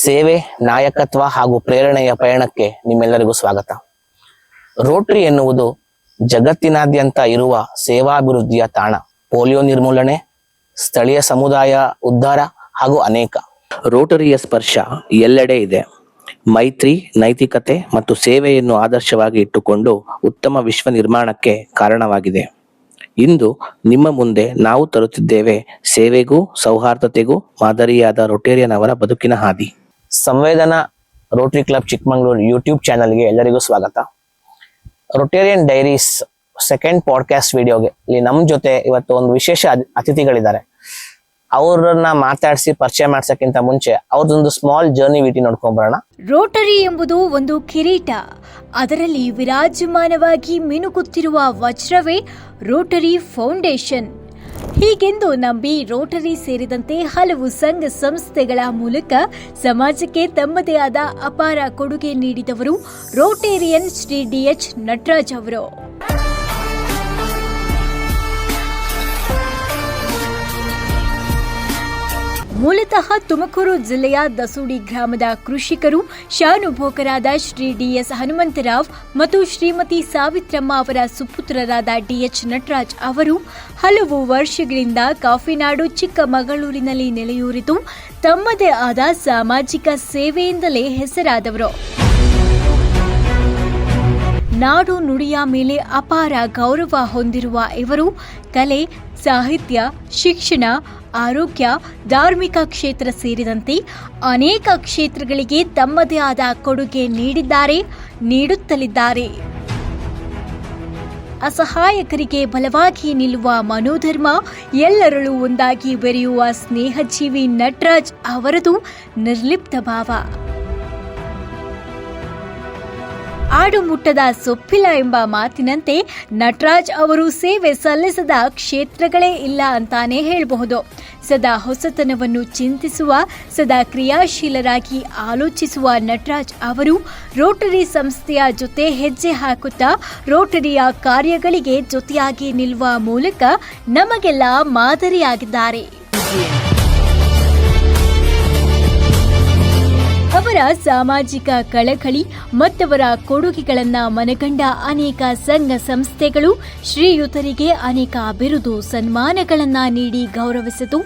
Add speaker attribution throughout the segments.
Speaker 1: ಸೇವೆ, ನಾಯಕತ್ವ ಹಾಗೂ ಪ್ರೇರಣೆಯ ಪಯಣಕ್ಕೆ ನಿಮ್ಮೆಲ್ಲರಿಗೂ ಸ್ವಾಗತ. ರೋಟರಿ ಎನ್ನುವುದು ಜಗತ್ತಿನಾದ್ಯಂತ ಇರುವ ಸೇವಾಭಿವೃದ್ಧಿಯ ತಾಣ. ಪೋಲಿಯೋ ನಿರ್ಮೂಲನೆ, ಸ್ಥಳೀಯ ಸಮುದಾಯ ಉದ್ಧಾರ ಹಾಗೂ ಅನೇಕ. ರೋಟರಿಯ ಸ್ಪರ್ಶ ಎಲ್ಲೆಡೆ ಇದೆ. ಮೈತ್ರಿ, ನೈತಿಕತೆ ಮತ್ತು ಸೇವೆಯನ್ನು ಆದರ್ಶವಾಗಿ ಇಟ್ಟುಕೊಂಡು ಉತ್ತಮ ವಿಶ್ವ ನಿರ್ಮಾಣಕ್ಕೆ ಕಾರಣವಾಗಿದೆ. ಇಂದು ನಿಮ್ಮ ಮುಂದೆ ನಾವು ತರುತ್ತಿದ್ದೇವೆ ಸೇವೆಗೂ ಸೌಹಾರ್ದತೆಗೂ ಮಾದರಿಯಾದ ರೊಟೇರಿಯನ್ ಅವರ ಬದುಕಿನ ಹಾದಿ. ಸಂವೇದನಾ ರೋಟರಿ ಕ್ಲಬ್ ಚಿಕ್ಕಮಗಳೂರು ಯೂಟ್ಯೂಬ್ ಚಾನಲ್ಗೆ ಎಲ್ಲರಿಗೂ ಸ್ವಾಗತ. ರೊಟೇರಿಯನ್ ಡೈರೀಸ್ ಸೆಕೆಂಡ್ ಪಾಡ್ಕಾಸ್ಟ್ ವಿಡಿಯೋಗೆ ಇಲ್ಲಿ ನಮ್ಮ ಜೊತೆ ಇವತ್ತು ಒಂದು ವಿಶೇಷ ಅತಿಥಿಗಳಿದ್ದಾರೆ. ಅವ್ರನ್ನ ಮಾತಾಡಿಸಿ ಪರಿಚಯ ಮಾಡ್ಸಕ್ಕಿಂತ ಮುಂಚೆ ಅವ್ರದೊಂದು ಸ್ಮಾಲ್ ಜರ್ನಿ ವಿಟಿ ನೋಡ್ಕೊಂಡ್ಬರೋಣ.
Speaker 2: ರೋಟರಿ ಎಂಬುದು ಒಂದು ಕಿರೀಟ. ಅದರಲ್ಲಿ ವಿರಾಜಮಾನವಾಗಿ ಮಿನುಗುತ್ತಿರುವ ವಜ್ರವೇ ರೋಟರಿ ಫೌಂಡೇಶನ್. ಹೀಗೆಂದು ನಂಬಿ ರೋಟರಿ ಸೇರಿದಂತೆ ಹಲವು ಸಂಘ ಸಂಸ್ಥೆಗಳ ಮೂಲಕ ಸಮಾಜಕ್ಕೆ ತಮ್ಮದೇ ಆದ ಅಪಾರ ಕೊಡುಗೆ ನೀಡಿದವರು ರೋಟೇರಿಯನ್ ಶ್ರೀ ಡಿ.ಎಚ್. ನಟರಾಜ್ ಅವರು. ಮೂಲತಃ ತುಮಕೂರು ಜಿಲ್ಲೆಯ ದಸೂಡಿ ಗ್ರಾಮದ ಕೃಷಿಕರು, ಶಾನುಭೋಕರಾದ ಶ್ರೀ ಡಿ.ಎಸ್. ಹನುಮಂತರಾವ್ ಮತ್ತು ಶ್ರೀಮತಿ ಸಾವಿತ್ರಮ್ಮ ಅವರ ಸುಪುತ್ರರಾದ ಡಿ.ಎಚ್. ನಟರಾಜ್ ಅವರು ಹಲವು ವರ್ಷಗಳಿಂದ ಕಾಫಿನಾಡು ಚಿಕ್ಕಮಗಳೂರಿನಲ್ಲಿ ನೆಲೆಯೂರಿತು ತಮ್ಮದೇ ಆದ ಸಾಮಾಜಿಕ ಸೇವೆಯಿಂದಲೇ ಹೆಸರಾದವರು. ನಾಡು ನುಡಿಯ ಮೇಲೆ ಅಪಾರ ಗೌರವ ಹೊಂದಿರುವ ಇವರು ಕಲೆ, ಸಾಹಿತ್ಯ, ಶಿಕ್ಷಣ, ಆರೋಗ್ಯ, ಧಾರ್ಮಿಕ ಕ್ಷೇತ್ರ ಸೇರಿದಂತೆ ಅನೇಕ ಕ್ಷೇತ್ರಗಳಿಗೆ ತಮ್ಮದೇ ಆದ ಕೊಡುಗೆ ನೀಡಿದ್ದಾರೆ, ನೀಡುತ್ತಲಿದ್ದಾರೆ. ಅಸಹಾಯಕರಿಗೆ ಬಲವಾಗಿ ನಿಲ್ಲುವ ಮನೋಧರ್ಮ, ಎಲ್ಲರಲ್ಲೂ ಒಂದಾಗಿ ಬೆರೆಯುವ ಸ್ನೇಹಜೀವಿ ನಟರಾಜ್ ಅವರದು ನಿರ್ಲಿಪ್ತ ಭಾವ. ಆಡು ಮುಟ್ಟದ ಸೊಪ್ಪಿಲ್ಲ ಎಂಬ ಮಾತಿನಂತೆ ನಟರಾಜ್ ಅವರು ಸೇವೆ ಸಲ್ಲಿಸದ ಕ್ಷೇತ್ರಗಳೇ ಇಲ್ಲ ಅಂತಾನೆ ಹೇಳಬಹುದು. ಸದಾ ಹೊಸತನವನ್ನು ಚಿಂತಿಸುವ, ಸದಾ ಕ್ರಿಯಾಶೀಲರಾಗಿ ಆಲೋಚಿಸುವ ನಟರಾಜ್ ಅವರು ರೋಟರಿ ಸಂಸ್ಥೆಯ ಜೊತೆ ಹೆಜ್ಜೆ ಹಾಕುತ್ತಾ ರೋಟರಿಯ ಕಾರ್ಯಗಳಿಗೆ ಜೊತೆಯಾಗಿ ನಿಲ್ಲುವ ಮೂಲಕ ನಮಗೆಲ್ಲ ಮಾದರಿಯಾಗಿದ್ದಾರೆ. ಅವರ ಸಾಮಾಜಿಕ ಕಳಕಳಿ ಮತ್ತವರ ಕೊಡುಗೆಗಳನ್ನು ಮನಗಂಡ ಅನೇಕ ಸಂಘ ಸಂಸ್ಥೆಗಳು ಶ್ರೀಯುತರಿಗೆ ಅನೇಕ ಬಿರುದು ಸನ್ಮಾನಗಳನ್ನು ನೀಡಿ ಗೌರವಿಸಿತು.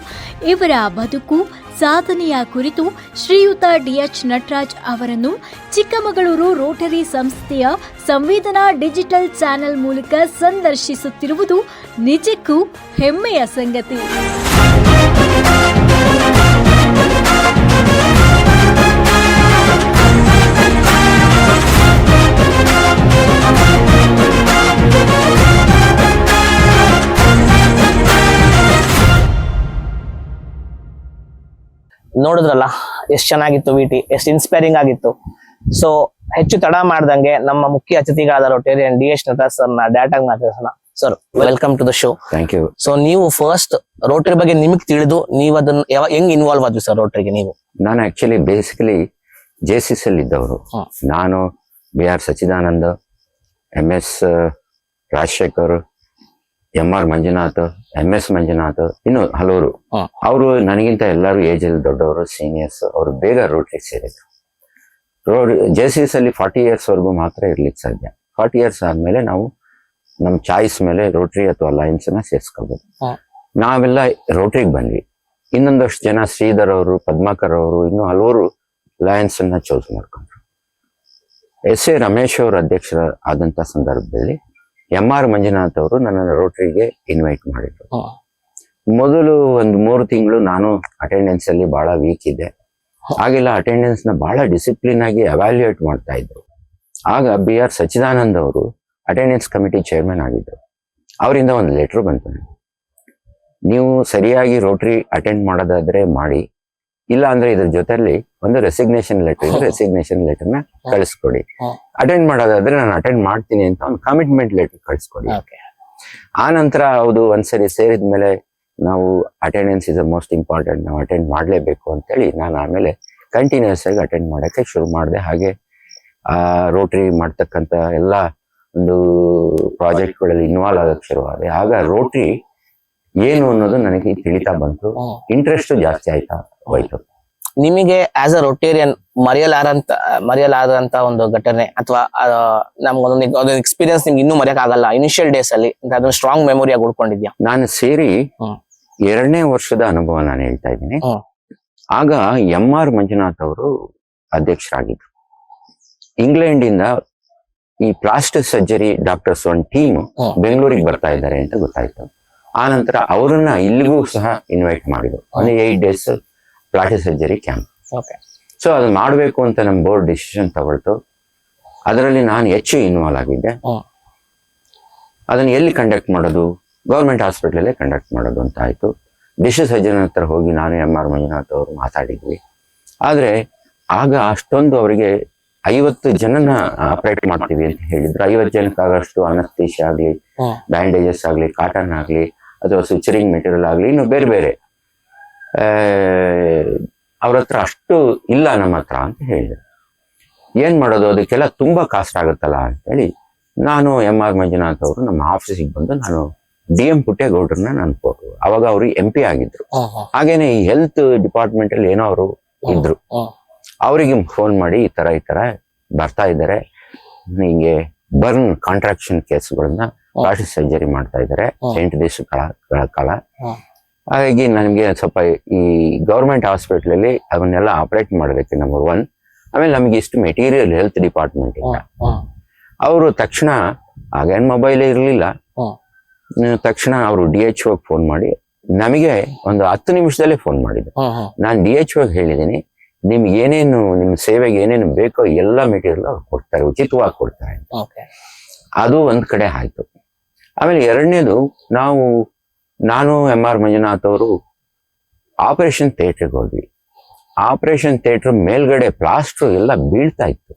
Speaker 2: ಇವರ ಬದುಕು ಸಾಧನೆಯ ಕುರಿತು ಶ್ರೀಯುತ ಡಿ.ಎಚ್. ನಟರಾಜ್ ಅವರನ್ನು ಚಿಕ್ಕಮಗಳೂರು ರೋಟರಿ ಸಂಸ್ಥೆಯ ಸಂವೇದನಾ ಡಿಜಿಟಲ್ ಚಾನೆಲ್ ಮೂಲಕ ಸಂದರ್ಶಿಸುತ್ತಿರುವುದು ನಿಜಕ್ಕೂ ಹೆಮ್ಮೆಯ ಸಂಗತಿ.
Speaker 1: ನೋಡಿದ್ರಲ್ಲ ಎಷ್ಟು ಚೆನ್ನಾಗಿತ್ತು ವಿಟಿ, ಎಷ್ಟು ಇನ್ಸ್ಪೈರಿಂಗ್ ಆಗಿತ್ತು. ಸೊ ಹೆಚ್ಚು ತಡ ಮಾಡ್ದಂಗೆ ನಮ್ಮ ಮುಖ್ಯ ಅತಿಥಿಗಳಾದ ರೋಟೇರಿಯನ್ ಡಿ.ಎಚ್. ನಟರಾಜ್ ಸರ್ನ ಡೈರೆಕ್ಟ್ ಮಾತಾಡ್ಸೋಣ. Sir, welcome to the show.
Speaker 3: Thank you.
Speaker 1: So ನೀವು ಫಸ್ಟ್ ರೋಟರಿ ಬಗ್ಗೆ ನಿಮಗೆ ತಿಳಿದು ನೀವು ಅದನ್ನ ಹೆಂಗ್ ಇನ್ವಾಲ್ವ್ ಆದ್ವಿ ಸರ್ ರೋಟರಿಗೆ ನೀವು?
Speaker 3: ನಾನು ಆಕ್ಚುಲಿ ಬೇಸಿಕಲಿ JCC ಅಲ್ಲಿ ಇದ್ದವರು. ನಾನು B.R. ಸಚ್ಚಿದಾನಂದ, MS Rajashekhar, M.R. Manjunath, MS Manjunath, ಇನ್ನು ಹಲವರು. ಅವರು ನನಗಿಂತ ಎಲ್ಲರೂ ಏಜ್ ಅಲ್ಲಿ ದೊಡ್ಡವರು, ಸೀನಿಯರ್ಸ್. ಅವರು ಬೇಗ ರೋಟರಿ ಸೇರಿದ್ರು. JCC ಅಲ್ಲಿ 40 years ವರೆಗೂ ಮಾತ್ರ ಇರ್ಲಿಕ್ಕೆ ಸಾಧ್ಯ. 40 years ಆದ್ಮೇಲೆ ನಾವು ನಮ್ಮ ಚಾಯ್ಸ್ ಮೇಲೆ ರೋಟರಿ ಅಥವಾ ಅಲಯನ್ಸ್ ನ ಸೇರ್ಸ್ಕೋಬಹುದು. ನಾವೆಲ್ಲ ರೋಟರಿಗೆ ಬಂದ್ವಿ. ಇನ್ನೊಂದಷ್ಟು ಜನ ಶ್ರೀಧರ್ ಅವರು, ಪದ್ಮಾಕರ್ ಅವರು, ಇನ್ನು ಹಲವರು ಅಲಯನ್ಸ್ ಅನ್ನ ಚೂಸ್ ಮಾಡ್ಕೊಂಡ್ರು. S.A. ರಮೇಶ್ ಅವರು ಅಧ್ಯಕ್ಷರ ಆದಂತ ಸಂದರ್ಭದಲ್ಲಿ M.R. ಮಂಜುನಾಥ್ ಅವರು ನನ್ನ ರೋಟರಿಗೆ ಇನ್ವೈಟ್ ಮಾಡಿದ್ರು. ಮೊದಲು ಒಂದು 3 ತಿಂಗಳು ನಾನು ಅಟೆಂಡೆನ್ಸ್ ಅಲ್ಲಿ ಬಹಳ ವೀಕ್ ಇದ್ದೆ. ಆಗೆಲ್ಲ ಅಟೆಂಡೆನ್ಸ್ ನ ಬಹಳ ಡಿಸಿಪ್ಲಿನ್ ಆಗಿ ಅವ್ಯಾಲ್ಯೂಯೇಟ್ ಮಾಡ್ತಾ ಇದ್ರು. ಆಗ B.R. ಸಚ್ಚಿದಾನಂದ್ ಅವರು ಅಟೆಂಡೆನ್ಸ್ ಕಮಿಟಿ ಚೇರ್ಮನ್ ಆಗಿದ್ರು. ಅವರಿಂದ ಒಂದು ಲೆಟರ್ ಬಂತು, ನೀವು ಸರಿಯಾಗಿ ರೋಟರಿ ಅಟೆಂಡ್ ಮಾಡೋದಾದ್ರೆ ಮಾಡಿ, ಇಲ್ಲ ಅಂದ್ರೆ ಇದ್ರ ಜೊತೆಲಿ ಒಂದು ರೆಸಿಗ್ನೇಷನ್ ಲೆಟರ್ನ ಕಳಿಸ್ಕೊಡಿ. ಅಟೆಂಡ್ ಮಾಡೋದಾದ್ರೆ ನಾನು ಅಟೆಂಡ್ ಮಾಡ್ತೀನಿ ಅಂತ ಒಂದು ಕಮಿಟ್ಮೆಂಟ್ ಲೆಟರ್ ಕಳಿಸ್ಕೊಡಿ. ಆ ನಂತರ ಹೌದು, ಒಂದ್ಸರಿ ಸೇರಿದ್ಮೇಲೆ ನಾವು ಅಟೆಂಡೆನ್ಸ್ ಇಸ್ ಮೋಸ್ಟ್ ಇಂಪಾರ್ಟೆಂಟ್, ನಾವು ಅಟೆಂಡ್ ಮಾಡ್ಲೇಬೇಕು ಅಂತೇಳಿ ನಾನು ಆಮೇಲೆ ಕಂಟಿನ್ಯೂಸ್ ಆಗಿ ಅಟೆಂಡ್ ಮಾಡಕ್ಕೆ ಶುರು ಮಾಡಿದೆ. ಹಾಗೆ ರೋಟರಿ ಮಾಡ್ತಕ್ಕಂಥ ಎಲ್ಲ ಒಂದು ಪ್ರಾಜೆಕ್ಟ್ಗಳಲ್ಲಿ ಇನ್ವಾಲ್ವ್ ಆಗಕ್ಕೆ ಶುರುವಾದೆ. ಆಗ ರೋಟರಿ ಏನು ಅನ್ನೋದು ನನಗೆ ತಿಳಿತಾ ಬಂತು, ಇಂಟ್ರೆಸ್ಟ್ ಜಾಸ್ತಿ ಆಯ್ತಾ ಹೋಯ್ತು.
Speaker 1: ನಿಮಗೆ ಆಸ್ ಅ ರೊಟೇರಿಯನ್ ಮರೆಯಲಾದಂತ ಒಂದು ಘಟನೆ ಅಥವಾ ನಮ್ಗೊಂದೊಂದು ಎಕ್ಸ್ಪೀರಿಯನ್ಸ್ ನಿಮ್ಗೆ ಇನ್ನೂ ಮರೆಯಕ್ ಆಗಲ್ಲ ಇನಿಷಿಯಲ್ ಡೇಸ್ ಅಲ್ಲಿ ಅದನ್ನ ಸ್ಟ್ರಾಂಗ್ ಮೆಮೊರಿಯಾಗಿ ಉಳ್ಕೊಂಡಿದ್ಯಾ?
Speaker 3: ನಾನು ಸೇರಿ
Speaker 1: ಹ್ಮ್.
Speaker 3: 2ನೇ ವರ್ಷದ ಅನುಭವ ನಾನು ಹೇಳ್ತಾ ಇದ್ದೀನಿ.
Speaker 1: ಹ್ಮ್.
Speaker 3: ಆಗ MR ಮಂಜುನಾಥ್ ಅವರು ಅಧ್ಯಕ್ಷರಾಗಿದ್ರು. ಇಂಗ್ಲೆಂಡ್ ಇಂದ ಈ ಪ್ಲಾಸ್ಟಿಕ್ ಸರ್ಜರಿ ಡಾಕ್ಟರ್ಸ್ ಒಂದು ಟೀಮ್
Speaker 1: ಹ್ಮ್.
Speaker 3: ಬೆಂಗಳೂರಿಗೆ ಬರ್ತಾ ಇದ್ದಾರೆ ಅಂತ ಗೊತ್ತಾಯ್ತು. ಆ ನಂತರ ಅವರನ್ನ ಇಲ್ಲಿಗೂ ಸಹ ಇನ್ವೈಟ್ ಮಾಡಿದ್ರು. ಒಂದು 8 days plastic surgery camp.
Speaker 1: Okay.
Speaker 3: So ಅದು ಮಾಡಬೇಕು ಅಂತ ನಮ್ಮ ಬೋರ್ಡ್ ಡಿಸಿಷನ್ ತಗೊಳ್ತು. ಅದರಲ್ಲಿ ನಾನು ಹೆಚ್ಚು ಇನ್ವಾಲ್ವ್ ಆಗಿದ್ದೆ. ಅದನ್ನ ಎಲ್ಲಿ ಕಂಡಕ್ಟ್ ಮಾಡೋದು? ಗೌರ್ಮೆಂಟ್ ಹಾಸ್ಪಿಟಲಲ್ಲೇ ಕಂಡಕ್ಟ್ ಮಾಡೋದು ಅಂತ ಆಯ್ತು. ಡಿಸ್ಟ್ರಿಕ್ಟ್ ಸರ್ಜನ್ ಹತ್ರ ಹೋಗಿ ನಾನು MR ಮಂಜುನಾಥ್ ಅವರು ಮಾತಾಡಿದ್ವಿ. ಆದ್ರೆ ಆಗ ಅಷ್ಟೊಂದು ಅವರಿಗೆ 50 ಜನನ ಆಪರೇಟ್ ಮಾಡ್ತೀವಿ ಅಂತ ಹೇಳಿದ್ರು. 50 ಜನಕ್ಕಾಗಷ್ಟು ಅನಸ್ತೇಶಿಯಾ ಆಗ್ಲಿ, ಬ್ಯಾಂಡೇಜಸ್ ಆಗ್ಲಿ, ಕಾಟನ್ ಆಗ್ಲಿ, ಅಥವಾ ಸ್ವಿಚರಿಂಗ್ ಮೆಟೀರಿಯಲ್ ಆಗ್ಲಿ, ಇನ್ನು ಬೇರೆ ಬೇರೆ ಅವ್ರ ಹತ್ರ ಅಷ್ಟು ಇಲ್ಲ ನಮ್ಮ ಹತ್ರ ಅಂತ ಹೇಳಿದ್ರು. ಏನ್ ಮಾಡೋದು, ಅದಕ್ಕೆಲ್ಲ ತುಂಬಾ ಕಾಸ್ಟ್ ಆಗುತ್ತಲ್ಲ ಅಂತೇಳಿ ನಾನು MR ಮಂಜುನಾಥ್ ಅವರು ನಮ್ಮ ಆಫೀಸಿಗೆ ಬಂದು ನಾನು DM ಪುಟ್ಟೇಗೌಡ್ರನ್ನ ನಾನು ಅವಾಗ ಅವರು MP ಆಗಿದ್ರು. ಹಾಗೇನೆ ಈ ಹೆಲ್ತ್ ಡಿಪಾರ್ಟ್ಮೆಂಟ್ ಅಲ್ಲಿ ಏನೋ ಅವರು ಇದ್ರು. ಅವರಿಗೆ ಫೋನ್ ಮಾಡಿ ಈ ತರ ಬರ್ತಾ ಇದ್ದಾರೆ, ಹಿಂಗೆ ಬರ್ನ್ ಕಾಂಟ್ರಾಕ್ಷನ್ ಕೇಸ್ಗಳನ್ನ ಪ್ಲಾಸ್ಟಿಕ್ ಸರ್ಜರಿ ಮಾಡ್ತಾ ಇದ್ದಾರೆ 8 ದಿವಸಗಳ ಕಾಲ. ಹಾಗಾಗಿ ನನಗೆ ಸ್ವಲ್ಪ ಈ ಗೌರ್ಮೆಂಟ್ ಹಾಸ್ಪಿಟಲ್ ಅಲ್ಲಿ ಅವನ್ನೆಲ್ಲ ಆಪರೇಟ್ ಮಾಡೋದಕ್ಕೆ ನಂಬರ್ 1, ಆಮೇಲೆ ನಮಗೆ ಇಷ್ಟು ಮೆಟೀರಿಯಲ್ ಹೆಲ್ತ್ ಡಿಪಾರ್ಟ್ಮೆಂಟ್ ಇಂದ ಅವರು ತಕ್ಷಣ ಆಗೇನ್ ಮೊಬೈಲ್ ಇರಲಿಲ್ಲ. ತಕ್ಷಣ ಅವರು DHO ಫೋನ್ ಮಾಡಿ ನಮಗೆ ಒಂದು 10 ನಿಮಿಷದಲ್ಲೇ ಫೋನ್ ಮಾಡಿದ್ರು. ನಾನು DHO ಹೇಳಿದ್ದೀನಿ, ನಿಮ್ಗೆ ಏನೇನು ನಿಮ್ ಸೇವೆಗೆ ಏನೇನು ಬೇಕೋ ಎಲ್ಲ ಮೆಟೀರಿಯಲ್ ಅವ್ರು ಕೊಡ್ತಾರೆ, ಉಚಿತವಾಗಿ ಕೊಡ್ತಾರೆ ಅಂತ. ಅದು ಒಂದ್ ಕಡೆ ಆಯ್ತು. ಆಮೇಲೆ ಎರಡನೇದು, ನಾನು MR ಮಂಜುನಾಥ್ ಅವರು ಆಪರೇಷನ್ ಥಿಯೇಟರ್ಗೆ ಹೋದ್ವಿ. ಆಪರೇಷನ್ ಥಿಯೇಟರ್ ಮೇಲ್ಗಡೆ ಪ್ಲಾಸ್ಟರ್ ಎಲ್ಲ ಬೀಳ್ತಾ ಇತ್ತು.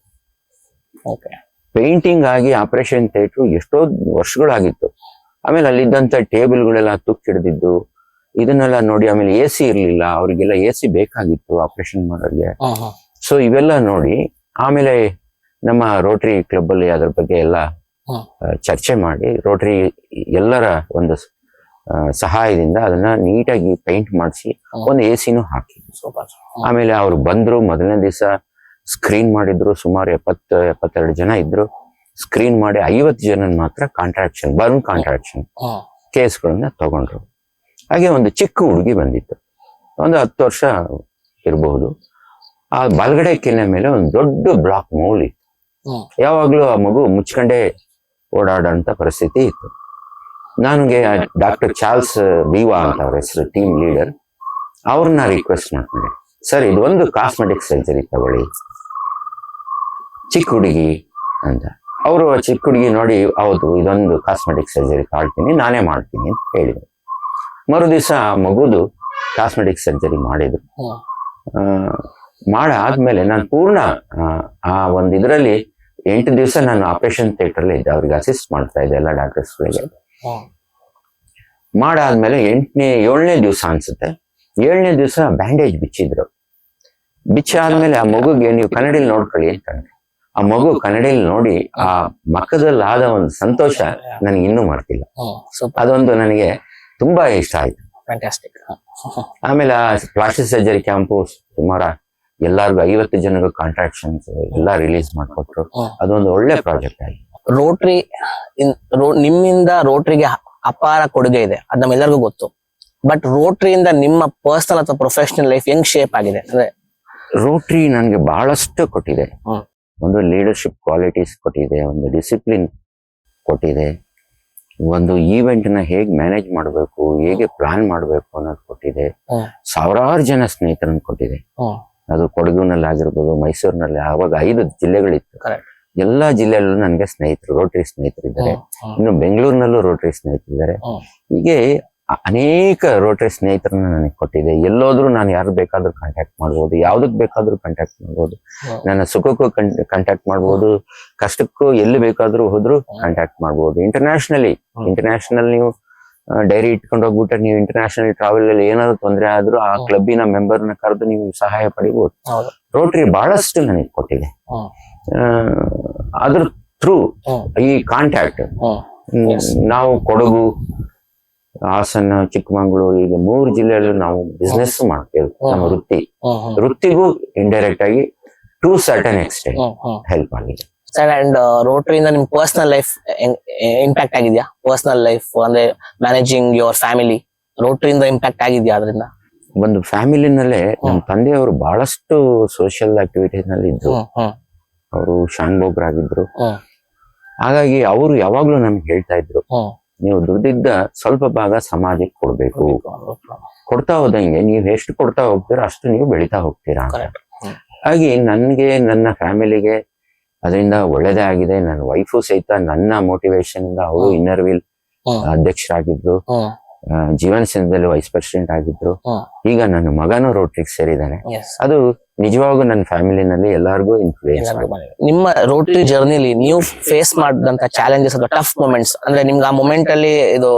Speaker 3: ಪೇಂಟಿಂಗ್ ಆಗಿ ಆಪರೇಷನ್ ಥಿಯೇಟರ್ ಎಷ್ಟೋ ವರ್ಷಗಳಾಗಿತ್ತು. ಆಮೇಲೆ ಅಲ್ಲಿದ್ದಂತ ಟೇಬಲ್ಗಳೆಲ್ಲ ತುಕ್ಕಿಡ್ದಿದ್ದು ಇದನ್ನೆಲ್ಲ ನೋಡಿ, ಆಮೇಲೆ AC ಇರ್ಲಿಲ್ಲ, ಅವರಿಗೆಲ್ಲ AC ಬೇಕಾಗಿತ್ತು ಆಪರೇಷನ್ ಮಾಡೋರಿಗೆ. ಸೊ ಇವೆಲ್ಲ ನೋಡಿ ಆಮೇಲೆ ನಮ್ಮ ರೋಟರಿ ಕ್ಲಬ್ ಅಲ್ಲಿ ಅದ್ರ ಬಗ್ಗೆ ಎಲ್ಲ ಚರ್ಚೆ ಮಾಡಿ ರೋಟರಿ ಎಲ್ಲರ ಒಂದು ಸಹಾಯದಿಂದ ಅದನ್ನ ನೀಟಾಗಿ ಪೇಂಟ್ ಮಾಡಿಸಿ ಒಂದು AC ಹಾಕಿ. ಆಮೇಲೆ ಅವ್ರು ಬಂದ್ರು, ಮೊದಲನೇ ದಿವಸ ಸ್ಕ್ರೀನ್ ಮಾಡಿದ್ರು. ಸುಮಾರು 70-72 ಜನ ಇದ್ರು. ಸ್ಕ್ರೀನ್ ಮಾಡಿ 50 ಜನ ಮಾತ್ರ ಬರ್ನ್ ಕಾಂಟ್ರಾಕ್ಷನ್ ಕೇಸ್ಗಳನ್ನ ತಗೊಂಡ್ರು. ಹಾಗೆ ಒಂದು ಚಿಕ್ಕ ಹುಡುಗಿ ಬಂದಿತ್ತು, ಒಂದು 10 ವರ್ಷ ಇರಬಹುದು. ಆ ಬಲಗಡೆ ಕೆನ್ನೆ ಮೇಲೆ ಒಂದು ದೊಡ್ಡ ಬ್ಲಾಕ್ ಮೌಲ್ ಇತ್ತು. ಯಾವಾಗ್ಲೂ ಆ ಮಗು ಮುಚ್ಕೊಂಡೇ ಓಡಾಡೋಂತ ಪರಿಸ್ಥಿತಿ ಇತ್ತು. ನನಗೆ ಡಾಕ್ಟರ್ ಚಾರ್ಲ್ಸ್ ವಿವಾ ಅಂತ ಅವ್ರ ಹೆಸರು, ಟೀಮ್ ಲೀಡರ್, ಅವ್ರನ್ನ ರಿಕ್ವೆಸ್ಟ್ ಮಾಡ್ಕೊಂಡೆ, ಸರ್ ಇದೊಂದು ಕಾಸ್ಮೆಟಿಕ್ ಸರ್ಜರಿ ತಗೊಳ್ಳಿ, ಚಿಕ್ಕ ಹುಡುಗಿ ಅಂತ. ಅವರು ಚಿಕ್ಕ ಹುಡುಗಿ ನೋಡಿ, ಹೌದು ಇದೊಂದು ಕಾಸ್ಮೆಟಿಕ್ ಸರ್ಜರಿ ತಾಳ್ತೀನಿ, ನಾನೇ ಮಾಡ್ತೀನಿ ಅಂತ ಹೇಳಿದ್ರು. ಮರು ದಿವಸ ಮಗುದು ಕಾಸ್ಮೆಟಿಕ್ ಸರ್ಜರಿ ಮಾಡಿದ್ರು. ಆದ್ಮೇಲೆ ನಾನು ಪೂರ್ಣ ಆ ಒಂದು ಇದರಲ್ಲಿ 8 ದಿವಸ ನಾನು ಆಪರೇಷನ್ ಥಿಯೇಟರ್ ಇದ್ದೆ, ಅವ್ರಿಗೆ ಅಸಿಸ್ಟ್ ಮಾಡ್ತಾ ಇದ್ದೆ ಎಲ್ಲ ಡಾಕ್ಟರ್ಸ್ಗಳಿಗೆ. ಮಾಡಾದ್ಮೇಲೆ 7ನೇ ದಿವಸ ಅನ್ಸುತ್ತೆ, 7ನೇ ದಿವಸ ಬ್ಯಾಂಡೇಜ್ ಬಿಚ್ಚಿದ್ರು. ಬಿಚ್ಚಾದ್ಮೇಲೆ ಆ ಮಗುಗೆ ನೀವು ಕನ್ನಡಿಲಿ ನೋಡ್ಕೊಳ್ಳಿ ಅಂತಂದ್ರೆ, ಆ ಮಗು ಕನ್ನಡಿಲಿ ನೋಡಿ ಆ ಮಕ್ಕದಲ್ಲಿ ಆದ ಒಂದು ಸಂತೋಷ ನನಗೆ ಇನ್ನೂ ಮಾಡ್ತಿಲ್ಲ. ಅದೊಂದು ನನಗೆ ತುಂಬಾ ಇಷ್ಟ ಆಯ್ತು. ಆಮೇಲೆ ಆ ಪ್ಲಾಸ್ಟಿಕ್ ಸರ್ಜರಿ ಕ್ಯಾಂಪು ಸುಮಾರು ಎಲ್ಲಾರ್ಗು 50 ಜನಗೂ ಕಾಂಟ್ರಾಕ್ಷನ್ಸ್ ಎಲ್ಲ ರಿಲೀಸ್ ಮಾಡ್ಕೊಟ್ರು. ಅದೊಂದು ಒಳ್ಳೆ ಪ್ರಾಜೆಕ್ಟ್ ಆಗಿದೆ.
Speaker 1: ರೋಟರಿ ನಿಮ್ಮಿಂದ ರೋಟರಿಗೆ ಅಪಾರ ಕೊಡುಗೆ ಇದೆ, ಅದ್ ನಮ್ಮೆಲ್ಲರಿಗೂ ಗೊತ್ತು. ಬಟ್ ರೋಟರಿಯಿಂದ ನಿಮ್ಮ ಪರ್ಸನಲ್ ಅಥವಾ ಪ್ರೊಫೆಷನಲ್ ಲೈಫ್ ಹೆಂಗ್ ಶೇಪ್ ಆಗಿದೆ? ಅಂದ್ರೆ
Speaker 3: ರೋಟರಿ ನನಗೆ ಬಹಳಷ್ಟು ಕೊಟ್ಟಿದೆ. ಒಂದು ಲೀಡರ್ಶಿಪ್ ಕ್ವಾಲಿಟೀಸ್ ಕೊಟ್ಟಿದೆ, ಒಂದು ಡಿಸಿಪ್ಲಿನ್ ಕೊಟ್ಟಿದೆ, ಒಂದು ಈವೆಂಟ್ ನ ಹೇಗ್ ಮ್ಯಾನೇಜ್ ಮಾಡಬೇಕು, ಹೇಗೆ ಪ್ಲಾನ್ ಮಾಡಬೇಕು ಅನ್ನೋದು ಕೊಟ್ಟಿದೆ. ಸಾವಿರಾರು ಜನ ಸ್ನೇಹಿತರನ್ನು ಕೊಟ್ಟಿದೆ. ಅದು ಕೊಡಗುನಲ್ಲಿ ಆಗಿರ್ಬೋದು, ಮೈಸೂರಿನಲ್ಲಿ, ಆವಾಗ 5 ಜಿಲ್ಲೆಗಳಿತ್ತು. ಎಲ್ಲಾ ಜಿಲ್ಲೆಯಲ್ಲೂ ನನಗೆ ರೋಟರಿ ಸ್ನೇಹಿತರಿದ್ದಾರೆ. ಇನ್ನು ಬೆಂಗಳೂರಿನಲ್ಲೂ ರೋಟರಿ ಸ್ನೇಹಿತರಿದ್ದಾರೆ. ಹೀಗೆ ಅನೇಕ ರೋಟರಿ ಸ್ನೇಹಿತರನ್ನ ನನಗೆ ಕೊಟ್ಟಿದೆ. ಎಲ್ಲೋದ್ರೂ ನಾನು ಯಾರು ಬೇಕಾದ್ರೂ ಕಾಂಟ್ಯಾಕ್ಟ್ ಮಾಡ್ಬೋದು, ಯಾವ್ದಕ್ ಬೇಕಾದ್ರೂ ಕಾಂಟ್ಯಾಕ್ಟ್ ಮಾಡ್ಬೋದು, ನನ್ನ ಸುಖಕ್ಕೂ ಕಾಂಟ್ಯಾಕ್ಟ್ ಮಾಡ್ಬೋದು, ಕಷ್ಟಕ್ಕೂ ಎಲ್ಲಿ ಬೇಕಾದ್ರೂ ಹೋದ್ರು ಕಾಂಟ್ಯಾಕ್ಟ್ ಮಾಡ್ಬೋದು. ಇಂಟರ್ನ್ಯಾಷನಲ್ ನೀವು ಡೈರಿ ಇಟ್ಕೊಂಡು ಹೋಗ್ಬಿಟ್ರೆ, ನೀವು ಇಂಟರ್ನ್ಯಾಷನಲ್ ಟ್ರಾವೆಲ್ ಅಲ್ಲಿ ಏನಾದ್ರು ತೊಂದರೆ ಆದ್ರೂ ಆ ಕ್ಲಬ್ಬಿನ ಮೆಂಬರ್ನ ಕರೆದು ನೀವು ಸಹಾಯ ಪಡಿಬಹುದು. ರೋಟರಿ ಬಹಳಷ್ಟು ನನಗೆ ಕೊಟ್ಟಿದೆ. ಅದ್ರ ಥ್ರೂ ಈ ಕಾಂಟ್ಯಾಕ್ಟ್ ನಾವು ಕೊಡಗು ಹಾಸನ, ಚಿಕ್ಕಮಂಗ್ಳೂರು, ಈಗ 3 ಜಿಲ್ಲೆಯಲ್ಲೂ ನಾವು ಬಿಸ್ನೆಸ್ ಮಾಡ್ತೇವೆ. ನಮ್ಮ ವೃತ್ತಿಗೂ ಇಂಡೈರೆಕ್ಟ್ ಆಗಿ ಟು ಸರ್ಟನ್ ಎಕ್ಸ್ಟೆಂಟ್ ಹೆಲ್ಪ್ ಆಗಿದೆ.
Speaker 1: ಸರ್ ಅಂಡ್ ರೋಟರಿಯಿಂದ ನಿಮ್ ಪರ್ಸನಲ್ ಲೈಫ್ ಇಂಪ್ಯಾಕ್ಟ್ ಆಗಿದ್ಯಾ? ಪರ್ಸನಲ್ ಲೈಫ್ ಅಂದ್ರೆ ಮ್ಯಾನೇಜಿಂಗ್ ಯುವರ್ ಫ್ಯಾಮಿಲಿ ರೋಟರಿಯಿಂದ ಇಂಪ್ಯಾಕ್ಟ್ ಆಗಿದ್ಯಾ? ಅದರಿಂದ
Speaker 3: ಒಂದು ಫ್ಯಾಮಿಲಿನಲ್ಲೇ ನಮ್ಮ ತಂದೆಯವರು ಬಹಳಷ್ಟು ಸೋಷಿಯಲ್ ಆಕ್ಟಿವಿಟೀಸ್ ನಲ್ಲಿ ಇದ್ರು. ಅವರು ಶಾನ್ಭೋಗ್ರಾಗಿದ್ರು. ಹಾಗಾಗಿ ಅವರು ಯಾವಾಗ್ಲೂ ನಮ್ಗೆ ಹೇಳ್ತಾ ಇದ್ರು, ನೀವು ದುಡ್ಡಿದ್ದ ಸ್ವಲ್ಪ ಭಾಗ ಸಮಾಜಕ್ಕೆ ಕೊಡ್ಬೇಕು. ಕೊಡ್ತಾ ಹೋದಂಗೆ ನೀವು ಎಷ್ಟು ಕೊಡ್ತಾ ಹೋಗ್ತೀರಾ ಅಷ್ಟು ನೀವು ಬೆಳಿತಾ ಹೋಗ್ತೀರಾ. ಹಾಗೆ ನನ್ಗೆ, ನನ್ನ ಫ್ಯಾಮಿಲಿಗೆ ಅದರಿಂದ ಒಳ್ಳೇದೇ ಆಗಿದೆ. ನನ್ನ ವೈಫು ಸಹಿತ ನನ್ನ ಮೋಟಿವೇಶನ್ ಇಂದ ಅವರು ಇನ್ನರ್ ವೀಲ್ ಅಧ್ಯಕ್ಷರಾಗಿದ್ರು, ಜೀವನ ಸಂಘದಲ್ಲಿ ವೈಸ್ ಪ್ರೆಸಿಡೆಂಟ್ ಆಗಿದ್ರು. ಈಗ ನನ್ನ ಮಗನೂ ರೋಟರಿಗೆ ಸೇರಿದ್ದಾನೆ. ಅದು ನಿಜವಾಗೂ ನನ್ನ ಫ್ಯಾಮಿಲಿನಲ್ಲಿ ಎಲ್ಲರಿಗೂ ಇನ್ಫ್ಲೂಯೆನ್ಸ್ ಮಾಡಿದೆ.
Speaker 1: ನಿಮ್ಮ ರೋಟರಿ ಜರ್ನಿಲಿ ನೀವು ಫೇಸ್ ಮಾಡಿದಂತ ಚಾಲೆಂಜಸ್ ಅಥವಾ ಟಫ್ ಮೂಮೆಂಟ್ಸ್, ಅಂದ್ರೆ ನಿಮ್ಗೆ ಆ ಮೂಮೆಂಟ್ ಅಲ್ಲಿ ಇದು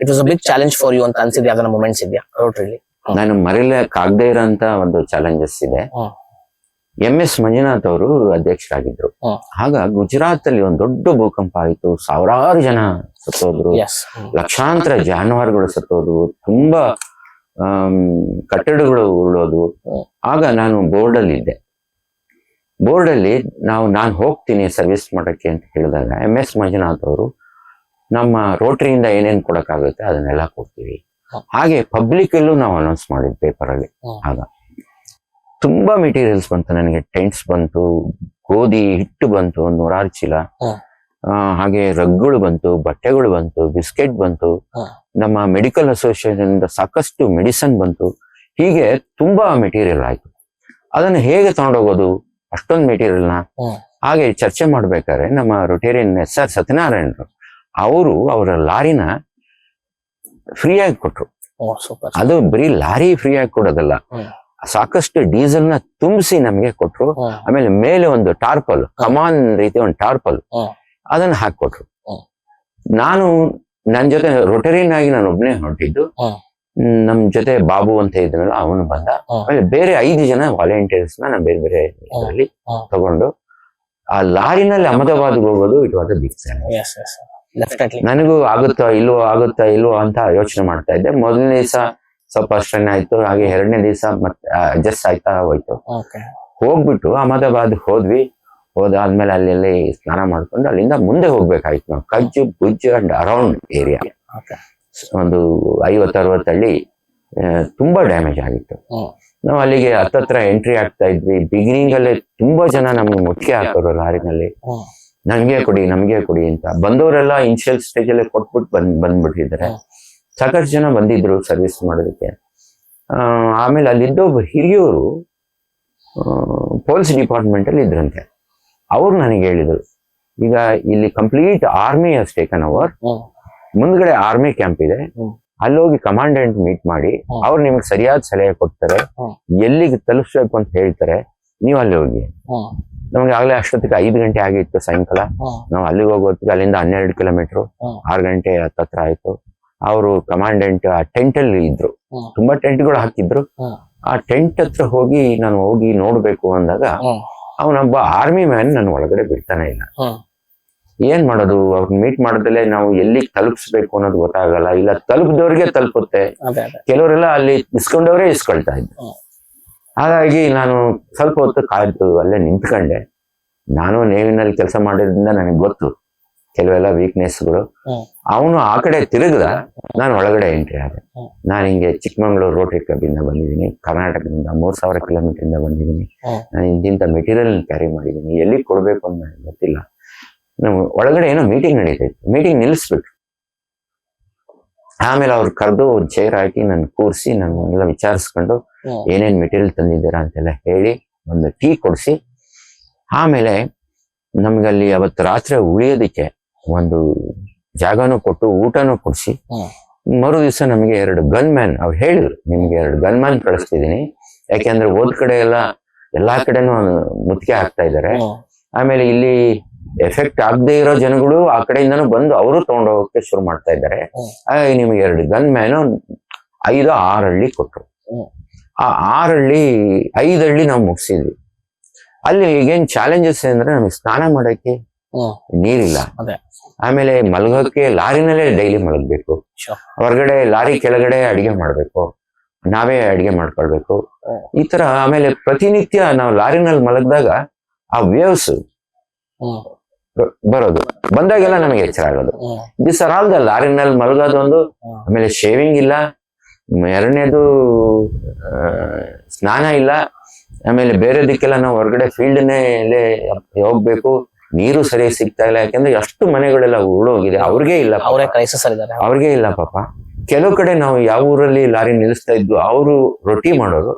Speaker 1: it was a big challenge for you ಅಂತ ಅನ್ಸಿದ್ಯಾ? ಅದನ್ನ ಮೂಮೆಂಟ್ಸ್ ಇದೆಯಾ ರೋಟರಿಲಿ?
Speaker 3: ನಾನು ಮರೆಯಲಿಕ್ಕಾಗದೇ ಇರೋಂತ ಒಂದು ಚಾಲೆಂಜಸ್ ಇದೆ. MS ಮಂಜುನಾಥ್ ಅವರು ಅಧ್ಯಕ್ಷರಾಗಿದ್ರು. ಆಗ ಗುಜರಾತ್ ಅಲ್ಲಿ ಒಂದು ದೊಡ್ಡ ಭೂಕಂಪ ಆಯಿತು. ಸಾವಿರಾರು ಜನ ಸತ್ತೋದ್ರು, ಲಕ್ಷಾಂತರ ಜಾನುವಾರುಗಳು ಸತ್ತೋದು, ತುಂಬಾ ಕಟ್ಟಡಗಳು ಉರುಳೋದು. ಆಗ ನಾನು ಬೋರ್ಡ್ ಅಲ್ಲಿ ಇದ್ದೆ. ಬೋರ್ಡ್ ಅಲ್ಲಿ ನಾನು ಹೋಗ್ತೀನಿ ಸರ್ವಿಸ್ ಮಾಡಕ್ಕೆ ಅಂತ ಹೇಳಿದಾಗ MS ಮಂಜುನಾಥ್ ಅವರು ನಮ್ಮ ರೋಟರಿಯಿಂದ ಏನೇನ್ ಕೊಡಕ್ಕಾಗುತ್ತೆ ಅದನ್ನೆಲ್ಲ ಕೊಡ್ತೀವಿ. ಹಾಗೆ ಪಬ್ಲಿಕ್ ಅಲ್ಲೂ ನಾವು ಅನೌನ್ಸ್ ಮಾಡಿದ್ವಿ ಪೇಪರ್ ಅಲ್ಲಿ. ಆಗ ತುಂಬಾ ಮೆಟೀರಿಯಲ್ಸ್ ಬಂತು ನನಗೆ. ಟೆಂಟ್ಸ್ ಬಂತು, ಗೋಧಿ ಹಿಟ್ಟು ಬಂತು 100 ಚೀಲ, ಹಾಗೆ ರಗ್ಗಳು ಬಂತು, ಬಟ್ಟೆಗಳು ಬಂತು, ಬಿಸ್ಕೆಟ್ ಬಂತು, ನಮ್ಮ ಮೆಡಿಕಲ್ ಅಸೋಸಿಯೇಷನ್ ಇಂದ ಸಾಕಷ್ಟು ಮೆಡಿಸನ್ ಬಂತು. ಹೀಗೆ ತುಂಬಾ ಮೆಟೀರಿಯಲ್ ಆಯ್ತು. ಅದನ್ನ ಹೇಗೆ ತಗೊಂಡೋಗೋದು ಅಷ್ಟೊಂದು ಮೆಟೀರಿಯಲ್ನ? ಹಾಗೆ ಚರ್ಚೆ ಮಾಡ್ಬೇಕಾದ್ರೆ ನಮ್ಮ ರೊಟೇರಿಯನ್ SR ಸತ್ಯನಾರಾಯಣರು ಅವರು ಅವರ ಲಾರಿನ ಫ್ರೀ ಆಗಿ ಕೊಟ್ರು. ಅದು ಬರೀ ಲಾರಿ ಫ್ರೀ ಆಗಿ ಕೊಡೋದಲ್ಲ, ಸಾಕಷ್ಟು ಡೀಸೆಲ್ ನ ತುಂಬಿಸಿ ನಮ್ಗೆ ಕೊಟ್ರು. ಆಮೇಲೆ ಮೇಲೆ ಒಂದು ಟಾರ್ಪಲ್, ಕಮಾನ್ ರೀತಿ ಒಂದು ಟಾರ್ಪಲ್, ಅದನ್ನ ಹಾಕೊಟ್ರು. ನಾನು ನನ್ನ ಜೊತೆ ರೊಟೇರಿಯನ್ ಆಗಿ ನಾನು ಒಬ್ನೇ ಹೊರಟಿದ್ದು. ನಮ್ ಜೊತೆ ಬಾಬು ಅಂತ ಇದ್ನಲ್ಲ ಅವನು ಬಂದ. ಆಮೇಲೆ ಬೇರೆ 5 ಜನ ವಾಲಂಟಿಯರ್ಸ್ ನ ಬೇರೆ ಬೇರೆ ಇದರಲ್ಲಿ ತಗೊಂಡು ಆ ಲಾರಿನಲ್ಲಿ ಅಹಮದಾಬಾದ್ಗೆ ಹೋಗೋದು it was a big challenge. ನನಗೂ ಆಗುತ್ತಾ ಇಲ್ವೋ ಅಂತ ಯೋಚನೆ ಮಾಡ್ತಾ ಇದ್ದೆ. ಮೊದಲನೇ ದಿವಸ ಸ್ವಲ್ಪ ಅಷ್ಟೇ ಆಯ್ತು. ಹಾಗೆ 2ನೇ ದಿವಸ ಮತ್ತೆ ಅಡ್ಜಸ್ಟ್ ಆಯ್ತಾ ಹೋಯ್ತು. ಹೋಗ್ಬಿಟ್ಟು ಅಹಮದಾಬಾದ್ ಹೋದಾದ್ಮೇಲೆ ಅಲ್ಲಿ ಸ್ನಾನ ಮಾಡ್ಕೊಂಡು ಅಲ್ಲಿಂದ ಮುಂದೆ ಹೋಗ್ಬೇಕಾಯ್ತು. ನಾವು ಕಜ್ಜು ಬುಜ್ಜು ಅಂಡ್ ಅರೌಂಡ್ ಏರಿಯಾ ಒಂದು 50-60 ಹಳ್ಳಿ ತುಂಬಾ ಡ್ಯಾಮೇಜ್ ಆಗಿತ್ತು. ನಾವು ಅಲ್ಲಿಗೆ ಹತ್ತತ್ರ ಎಂಟ್ರಿ ಆಗ್ತಾ ಇದ್ವಿ. ಬಿಗಿನಿಂಗ್ ಅಲ್ಲೇ ತುಂಬಾ ಜನ ನಮ್ಗೆ ಮುಖ್ಯ ಹಾಕೋರು ಲಾರಿನಲ್ಲಿ, ನಮ್ಗೆ ಕೊಡಿ ಅಂತ. ಬಂದವರೆಲ್ಲ ಇನಿಷಿಯಲ್ ಸ್ಟೇಜ್ ಅಲ್ಲೇ ಕೊಟ್ಬಿಟ್ಟು ಬಂದ್ಬಿಟ್ಟಿದ್ದಾರೆ. ಸಾಕಷ್ಟು ಜನ ಬಂದಿದ್ರು ಸರ್ವಿಸ್ ಮಾಡೋದಕ್ಕೆ. ಆಮೇಲೆ ಅಲ್ಲಿದ್ದೊಬ್ಬ ಹಿರಿಯವರು ಪೊಲೀಸ್ ಡಿಪಾರ್ಟ್ಮೆಂಟ್ ಅಲ್ಲಿ ಇದ್ರಂತೆ. ಅವ್ರು ನನಗೆ ಹೇಳಿದ್ರು, ಈಗ ಇಲ್ಲಿ ಕಂಪ್ಲೀಟ್ ಆರ್ಮಿ ಹಸ್ ಟೇಕನ್ ಓವರ್, ಮುಂದ್ಗಡೆ ಆರ್ಮಿ ಕ್ಯಾಂಪ್ ಇದೆ, ಅಲ್ಲೋಗಿ ಕಮಾಂಡೆಂಟ್ ಮೀಟ್ ಮಾಡಿ ಅವ್ರು ನಿಮ್ಗೆ ಸರಿಯಾದ ಸಲಹೆ ಕೊಡ್ತಾರೆ, ಎಲ್ಲಿಗೆ ತಲುಪಿಸ್ಬೇಕು ಅಂತ ಹೇಳ್ತಾರೆ, ನೀವು ಅಲ್ಲಿ ಹೋಗಿ. ನಮ್ಗೆ ಆಗ್ಲೇ ಅಷ್ಟೊತ್ತಿಗೆ 5 ಗಂಟೆ ಆಗಿತ್ತು ಸಾಯಂಕಾಲ. ನಾವು ಅಲ್ಲಿಗೆ ಹೋಗೋದಕ್ಕೆ ಅಲ್ಲಿಂದ 12 ಕಿಲೋಮೀಟರ್, 6 ಗಂಟೆ ಹತ್ತತ್ರ ಆಯ್ತು. ಅವರು ಕಮಾಂಡೆಂಟ್ ಆ ಟೆಂಟ್ ಅಲ್ಲಿ ಇದ್ರು, ತುಂಬಾ ಟೆಂಟ್ಗಳು ಹಾಕಿದ್ರು. ಆ ಟೆಂಟ್ ಹತ್ರ ನಾನು ಹೋಗಿ ನೋಡ್ಬೇಕು ಅಂದಾಗ ಅವನೊಬ್ಬ ಆರ್ಮಿ ಮ್ಯಾನ್ ನನ್ನ ಒಳಗಡೆ ಬಿಡ್ತಾನೆ ಇಲ್ಲ. ಏನ್ ಮಾಡೋದು, ಅವ್ರನ್ನ ಮೀಟ್ ಮಾಡಿದ್ಮೇಲೆ ನಾವು ಎಲ್ಲಿಗೆ ತಲುಪಿಸ್ಬೇಕು ಅನ್ನೋದು ಗೊತ್ತಾಗಲ್ಲ. ಇಲ್ಲ ತಲುಪಿದವ್ರಿಗೆ ತಲುಪುತ್ತೆ, ಕೆಲವರೆಲ್ಲ ಅಲ್ಲಿ ಇಸ್ಕೊಂಡವ್ರೆ ಇಸ್ಕೊಳ್ತಾ ಇದ್ರು. ಹಾಗಾಗಿ ನಾನು ಸ್ವಲ್ಪ ಹೊತ್ತು ಕಾಯ್ದು ಅಲ್ಲೇ ನಿಂತ್ಕೊಂಡೆ. ನಾನು ನೇವಿನಲ್ಲಿ ಕೆಲಸ ಮಾಡಿದ್ರಿಂದ ನನಗೆ ಗೊತ್ತು ಕೆಲವೆಲ್ಲ ವೀಕ್ನೆಸ್ಗಳು. ಅವನು ಆ ಕಡೆ ತಿರುಗದ, ನಾನು ಒಳಗಡೆ ಎಂಟ್ರಿ ಆದೆ. ನಾನು ಹಿಂಗೆ ಚಿಕ್ಕಮಂಗ್ಳೂರು ರೋಟರಿ ಕ್ಲಬ್ಬಿಂದ ಬಂದಿದ್ದೀನಿ, ಕರ್ನಾಟಕದಿಂದ 3000 ಕಿಲೋಮೀಟರ್ ಇಂದ ಬಂದಿದ್ದೀನಿ. ನಾನು ಇಂತಿಂತ ಮೆಟೀರಿಯಲ್ ಕ್ಯಾರಿ ಮಾಡಿದ್ದೀನಿ, ಎಲ್ಲಿಗೆ ಕೊಡ್ಬೇಕು ಅಂತ ನನಗೆ ಗೊತ್ತಿಲ್ಲ. ನಾವು ಒಳಗಡೆ ಏನೋ ಮೀಟಿಂಗ್ ನಡೀತೈತೆ, ಮೀಟಿಂಗ್ ನಿಲ್ಲಿಸ್ಬಿಟ್ರು. ಆಮೇಲೆ ಅವ್ರು ಕರೆದು ಒಂದು ಚೇರ್ ಹಾಕಿ ನನ್ನ ಕೂರಿಸಿ ನನ್ನೆಲ್ಲ ವಿಚಾರಿಸ್ಕೊಂಡು ಏನೇನ್ ಮೆಟೀರಿಯಲ್ ತಂದಿದ್ದೀರಾ ಅಂತೆಲ್ಲ ಹೇಳಿ ಒಂದು ಟೀ ಕೊಡಿಸಿ, ಆಮೇಲೆ ನಮ್ಗಲ್ಲಿ ಅವತ್ತು ರಾತ್ರಿ ಉಳಿಯೋದಿಕ್ಕೆ ಒಂದು ಜಾಗನೂ ಕೊಟ್ಟು ಊಟನೂ ಕೊಡಿಸಿ, ಮರು ದಿವಸ ನಮಗೆ 2 ಗನ್ ಮ್ಯಾನ್ ಅವ್ರು ಹೇಳಿದ್ರು, ನಿಮ್ಗೆ 2 ಗನ್ ಮ್ಯಾನ್ ಕಳಿಸ್ತಿದ್ದೀನಿ, ಯಾಕೆಂದ್ರೆ ಹೋದ್ ಕಡೆ ಎಲ್ಲಾ ಕಡೆನೂ ಮುತ್ತಿಗೆ ಹಾಕ್ತಾ ಇದ್ದಾರೆ. ಆಮೇಲೆ ಇಲ್ಲಿ ಎಫೆಕ್ಟ್ ಆಗದೆ ಇರೋ ಜನಗಳು ಆ ಕಡೆಯಿಂದನೂ ಬಂದು ಅವರು ತಗೊಂಡೋಗಕ್ಕೆ ಶುರು ಮಾಡ್ತಾ ಇದ್ದಾರೆ. ಹಾಗಾಗಿ ನಿಮ್ಗೆ 2 ಗನ್ ಮ್ಯಾನು 5-6 ಹಳ್ಳಿ ಕೊಟ್ರು. ಆ 5 ಹಳ್ಳಿ ನಾವು ಮುಗಿಸಿದ್ವಿ. ಅಲ್ಲಿ ಈಗೇನ್ ಚಾಲೆಂಜಸ್ ಅಂದ್ರೆ ನಮಗೆ ಸ್ನಾನ ಮಾಡಕ್ಕೆ ನೀರಿಲ್ಲ.
Speaker 1: ಅದೇ
Speaker 3: ಆಮೇಲೆ ಮಲಗೋಕೆ ಲಾರಿನಲ್ಲೇ ಡೈಲಿ ಮಲಗಬೇಕು. ಹೊರಗಡೆ ಲಾರಿ ಕೆಳಗಡೆ ಅಡಿಗೆ ಮಾಡ್ಬೇಕು, ನಾವೇ ಅಡಿಗೆ ಮಾಡ್ಕೊಳ್ಬೇಕು ಈ ತರ. ಆಮೇಲೆ ಪ್ರತಿನಿತ್ಯ ನಾವು ಲಾರಿನಲ್ಲಿ ಮಲಗಿದಾಗ ಆ ವೇವ್ಸ್ ಬರೋದು ಬಂದಾಗೆಲ್ಲ ನಮಗೆ ಎಚ್ಚರ ಆಗೋದು. ದಿಸ್ ಆರ್ ಆಲ್ ದ ಲಾರಿನಲ್ಲಿ ಮಲಗೋದು ಒಂದು. ಆಮೇಲೆ ಶೇವಿಂಗ್ ಇಲ್ಲ, ಎರಡನೇದು ಸ್ನಾನ ಇಲ್ಲ. ಆಮೇಲೆ ಬೇರೆದಕ್ಕೆಲ್ಲ ನಾವು ಹೊರಗಡೆ ಫೀಲ್ಡ್ನೇ ಹೋಗ್ಬೇಕು. ನೀರು ಸರಿಯಾಗಿ ಸಿಗ್ತಾ ಇಲ್ಲ, ಯಾಕಂದ್ರೆ ಅಷ್ಟು ಮನೆಗಳೆಲ್ಲ ಉರುಳೋಗಿದೆ. ಅವ್ರಿಗೆ ಇಲ್ಲ,
Speaker 1: ಅವರೇ ಕ್ರೈಸಿಸ್ ಇದ್ದಾರೆ,
Speaker 3: ಅವ್ರಿಗೆ ಇಲ್ಲ ಪಾಪ. ಕೆಲವು ಕಡೆ ನಾವು ಯಾವ ಊರಲ್ಲಿ ಲಾರಿ ನಿಲ್ಲಿಸ್ತಾ ಇದ್ವು, ಅವರು ರೊಟ್ಟಿ ಮಾಡೋರು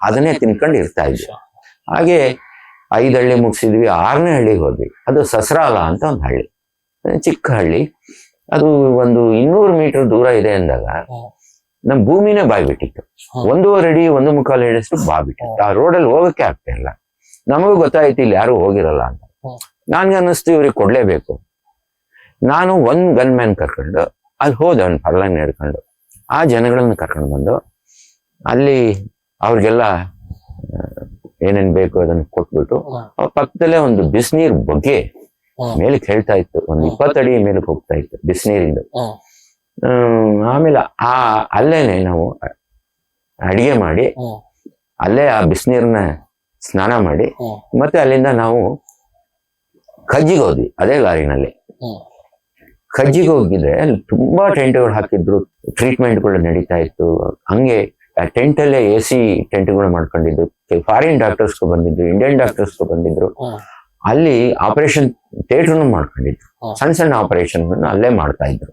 Speaker 3: ಅದನ್ನೇ ತಿನ್ಕೊಂಡು ಇರ್ತಾ ಇದ್ವಿ. ಹಾಗೆ 5 ಹಳ್ಳಿ ಮುಗಿಸಿದ್ವಿ, 6ನೇ ಹಳ್ಳಿಗೆ ಹೋದ್ವಿ. ಅದು ಸಸರಾಲ ಅಂತ ಒಂದು ಹಳ್ಳಿ, ಚಿಕ್ಕ ಹಳ್ಳಿ. ಅದು ಒಂದು 200 ಮೀಟರ್ ದೂರ ಇದೆ ಅಂದಾಗ ನಮ್ ಭೂಮಿನೇ ಬಾಯ್ಬಿಟ್ಟಿತ್ತು. 1.5 ಅಡಿ 1.25 ಅಡಿಯಷ್ಟು ಬಾಯ್ಬಿಟ್ಟಿತ್ತು. ಆ ರೋಡಲ್ಲಿ ಹೋಗಕ್ಕೆ ಆಗ್ತಾ ಇಲ್ಲ. ನಮಗೂ ಗೊತ್ತಾಯ್ತು ಇಲ್ಲಿ ಯಾರು ಹೋಗಿರಲ್ಲ ಅಂತ. ನನ್ಗೆ ಅನ್ನಿಸ್ತು ಇವ್ರಿಗೆ ಕೊಡ್ಲೇಬೇಕು. ನಾನು ಒಂದ್ ಗನ್ ಮ್ಯಾನ್ ಕರ್ಕೊಂಡು ಅಲ್ಲಿ ಹೋದೆ, ಅವ್ನು ಪರ್ಲಾಂಗ್ ನಡ್ಕೊಂಡು. ಆ ಜನಗಳನ್ನ ಕರ್ಕೊಂಡು ಬಂದು ಅಲ್ಲಿ ಅವ್ರಿಗೆಲ್ಲ ಏನೇನ್ ಬೇಕು ಅದನ್ನ ಕೊಟ್ಬಿಟ್ಟು, ಅವ್ರ ಪಕ್ಕದಲ್ಲೇ ಒಂದು ಬಿಸಿನೀರ್ ಬಗ್ಗೆ ಮೇಲಕ್ಕೆ ಹೇಳ್ತಾ ಇತ್ತು. ಒಂದು 20 ಅಡಿ ಮೇಲಕ್ಕೆ ಹೋಗ್ತಾ ಇತ್ತು ಬಿಸಿನೀರಿಂದು. ಆಮೇಲೆ ಅಲ್ಲೇನೆ ನಾವು ಅಡಿಗೆ ಮಾಡಿ ಅಲ್ಲೇ ಆ ಬಿಸಿನೀರನ್ನ ಸ್ನಾನ ಮಾಡಿ ಮತ್ತೆ ಅಲ್ಲಿಂದ ನಾವು ಕಜ್ಜಿಗೆ ಹೋದ್ವಿ. ಅದೇ ಲಾರಿನಲ್ಲಿ ಕಜ್ಜಿಗೆ ಹೋಗಿದ್ರೆ ಅಲ್ಲಿ ತುಂಬಾ ಟೆಂಟ್ಗಳು ಹಾಕಿದ್ರು, ಟ್ರೀಟ್ಮೆಂಟ್ಗಳು ನಡೀತಾ ಇತ್ತು. ಹಂಗೆ ಆ ಟೆಂಟ್ ಅಲ್ಲೇ AC ಟೆಂಟ್ಗಳು ಮಾಡ್ಕೊಂಡಿದ್ದು. ಫಾರಿನ್ ಡಾಕ್ಟರ್ಸ್ಗೂ ಬಂದಿದ್ರು, ಇಂಡಿಯನ್ ಡಾಕ್ಟರ್ಸ್ಗೂ ಬಂದಿದ್ರು. ಅಲ್ಲಿ ಆಪರೇಷನ್ ಥಿಯೇಟರ್ನು ಮಾಡ್ಕೊಂಡಿದ್ರು. ಸಣ್ಣ ಸಣ್ಣ ಆಪರೇಷನ್ ಅಲ್ಲೇ ಮಾಡ್ತಾ ಇದ್ರು.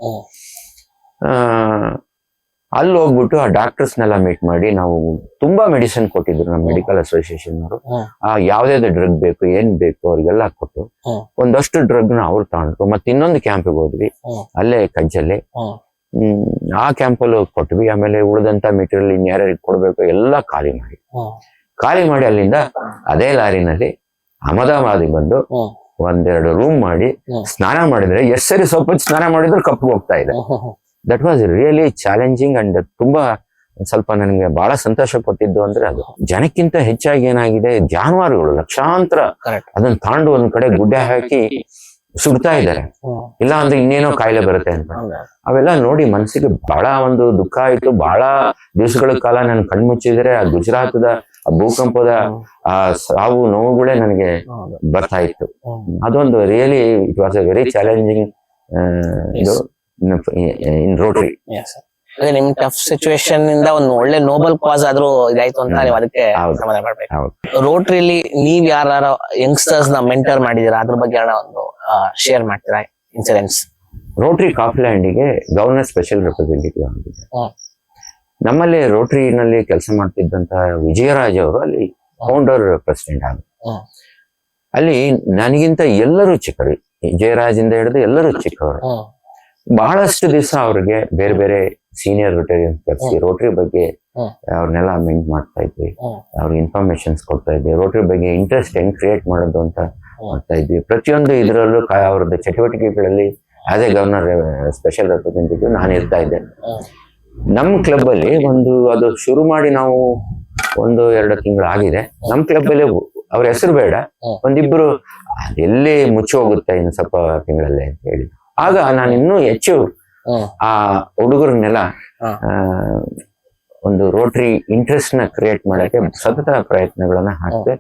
Speaker 3: ಅಲ್ಲಿ ಹೋಗ್ಬಿಟ್ಟು ಆ ಡಾಕ್ಟರ್ಸ್ನೆಲ್ಲ ಮೀಟ್ ಮಾಡಿ ನಾವು ತುಂಬಾ ಮೆಡಿಸಿನ್ ಕೊಟ್ಟಿದ್ರು ನಮ್ಮ ಮೆಡಿಕಲ್ ಅಸೋಸಿಯೇಷನ್ ಅವರು. ಯಾವ್ದಾವ್ದು ಡ್ರಗ್ ಬೇಕು ಏನ್ ಬೇಕು ಅವ್ರಿಗೆಲ್ಲ ಕೊಟ್ಟು ಒಂದಷ್ಟು ಡ್ರಗ್ ನ ಅವ್ರು ತಗೊಂಡ್ರು. ಮತ್ತೆ ಇನ್ನೊಂದು ಕ್ಯಾಂಪಿಗೆ ಹೋದ್ವಿ, ಅಲ್ಲೇ ಕಜ್ಜಲ್ಲಿ. ಆ ಕ್ಯಾಂಪಲ್ಲಿ ಕೊಟ್ವಿ. ಆಮೇಲೆ ಉಳಿದಂತ ಮೆಟೀರಿಯಲ್ ಇನ್ಯಾರಿಗೆ ಕೊಡ್ಬೇಕು ಎಲ್ಲ ಖಾಲಿ ಮಾಡಿ ಅಲ್ಲಿಂದ ಅದೇ ಲಾರಿನಲ್ಲಿ ಅಹಮದಾಬಾದಿಗೆ ಬಂದು 1-2 ರೂಮ್ ಮಾಡಿ ಸ್ನಾನ ಮಾಡಿದ್ರೆ ಎಷ್ಟು ಸರಿ ಸ್ವಲ್ಪ ಸ್ನಾನ ಮಾಡಿದ್ರು ಕಪ್ಪು ಹೋಗ್ತಾ ಇದೆ. That was really challenging and ತುಂಬಾ ಸ್ವಲ್ಪ ನನಗೆ ಬಹಳ ಸಂತೋಷ ಕೊಟ್ಟಿದ್ದು ಅಂದ್ರೆ ಅದು. ಜನಕ್ಕಿಂತ ಹೆಚ್ಚಾಗಿ ಏನಾಗಿದೆ, ಜಾನುವಾರುಗಳು ಲಕ್ಷಾಂತರ ಅದನ್ನ ತಾಂಡು ಒಂದ್ ಕಡೆ ಗುಡ್ಡೆ ಹಾಕಿ ಸುಡ್ತಾ ಇದ್ದಾರೆ. ಇಲ್ಲ ಅಂದ್ರೆ ಇನ್ನೇನೋ ಕಾಯಿಲೆ ಬರುತ್ತೆ ಅಂತ. ಅವೆಲ್ಲ ನೋಡಿ ಮನಸ್ಸಿಗೆ ಬಹಳ ಒಂದು ದುಃಖ ಆಯ್ತು. ಬಹಳ ದಿವಸಗಳ ಕಾಲ ನಾನು ಕಣ್ಮುಚ್ಚಿದ್ರೆ ಆ ಗುಜರಾತದ ಆ ಭೂಕಂಪದ ಆ ಸಾವು ನೋವುಗಳೇ ನನಗೆ ಬರ್ತಾ ಇತ್ತು. ಅದೊಂದು really it was A very challenging ಇದು ಇನ್ ರೋಟರಿ.
Speaker 1: ಅದೇ ನಿಮ್ ಟಫ್ ಸಿಚುವೇಶನ್ ಇಂದ ಒಂದು ಒಳ್ಳೆ ನೋಬಲ್ ಕಾಸ್ ಆದ್ರೂ ಇದಾಯ್ತು ಅಂತ ನೀವು ಅದಕ್ಕೆ ಸಮಾಧಾನ ಮಾಡ್ಬೇಕು. ರೋಟರಿಲಿ ನೀವ್ ಯಾರ ಯಂಗ್ಸ್ಟರ್ಸ್ ನ ಮೆಂಟರ್ ಮಾಡಿದೀರಾ, ಅದ್ರ ಬಗ್ಗೆ ಒಂದು ಶೇರ್ ಮಾಡ್ತೀರಾ ಇನ್ಸಿಡೆಂಟ್ಸ್?
Speaker 3: ರೋಟರಿ ಕಾಫ್ಲ್ಯಾಂಡಿಗೆ ಗವರ್ನರ್ ಸ್ಪೆಷಲ್ ರೆಪ್ರೆಸೆಂಟೇಟಿವ್ ಆಗಿದ್ದೆ. ನಮ್ಮಲ್ಲಿ ರೋಟರಿನಲ್ಲಿ ಕೆಲಸ ಮಾಡ್ತಿದ್ದಂತ ವಿಜಯರಾಜ್ ಅವರು ಅಲ್ಲಿ ಫೌಂಡರ್ ಪ್ರೆಸಿಡೆಂಟ್ ಆಗ. ಅಲ್ಲಿ ನನಗಿಂತ ಎಲ್ಲರೂ ಚಿಕ್ಕರು, ವಿಜಯರಾಜ್ ಇಂದ ಹಿಡಿದು ಎಲ್ಲರೂ ಚಿಕ್ಕವರು. ಬಹಳಷ್ಟು ದಿವಸ ಅವ್ರಿಗೆ ಬೇರೆ ಬೇರೆ ಸೀನಿಯರ್ ರೋಟರಿಯನ್ಸ್ ಕರೆಸಿ ರೋಟರಿ ಬಗ್ಗೆ ಅವ್ರನ್ನೆಲ್ಲ ಮೆಂಟ್ ಮಾಡ್ತಾ ಇದ್ವಿ. ಅವ್ರಿಗೆ ಇನ್ಫಾರ್ಮೇಶನ್ಸ್ ಕೊಡ್ತಾ ಇದ್ವಿ. ರೋಟರಿ ಬಗ್ಗೆ ಇಂಟ್ರೆಸ್ಟ್ ಹೆಂಗ್ ಕ್ರಿಯೇಟ್ ಮಾಡೋದು ಅಂತ ಮಾಡ್ತಾ ಇದ್ವಿ. ಪ್ರತಿಯೊಂದು ಇದರಲ್ಲೂ ಅವ್ರದ್ದು ಚಟುವಟಿಕೆಗಳಲ್ಲಿ as A governor special representative ನಾನು ಇರ್ತಾ ಇದ್ದೆ. ನಮ್ಮ ಕ್ಲಬ್ ಅಲ್ಲಿ ಅದು ಶುರು ಮಾಡಿ ನಾವು 1-2 ತಿಂಗಳು ಆಗಿದೆ. ನಮ್ಮ ಕ್ಲಬ್ ಅಲ್ಲಿ ಅವ್ರ ಹೆಸರು ಬೇಡ, ಒಂದಿಬ್ರು ಎಲ್ಲಿ ಮುಚ್ಚಿ ಹೋಗುತ್ತೆ ಇನ್ನು ಸ್ವಲ್ಪ ತಿಂಗಳಲ್ಲೇ ಅಂತ ಹೇಳಿ. ಆಗ ನಾನು ಇನ್ನೂ ಹೆಚ್ಚು ಆ ಹುಡುಗರನ್ನೆಲ್ಲ ಒಂದು ರೋಟರಿ ಇಂಟ್ರೆಸ್ಟ್ ನ ಕ್ರಿಯೇಟ್ ಮಾಡಕ್ಕೆ ಸತತ ಪ್ರಯತ್ನಗಳನ್ನ ಹಾಕಿದೆ.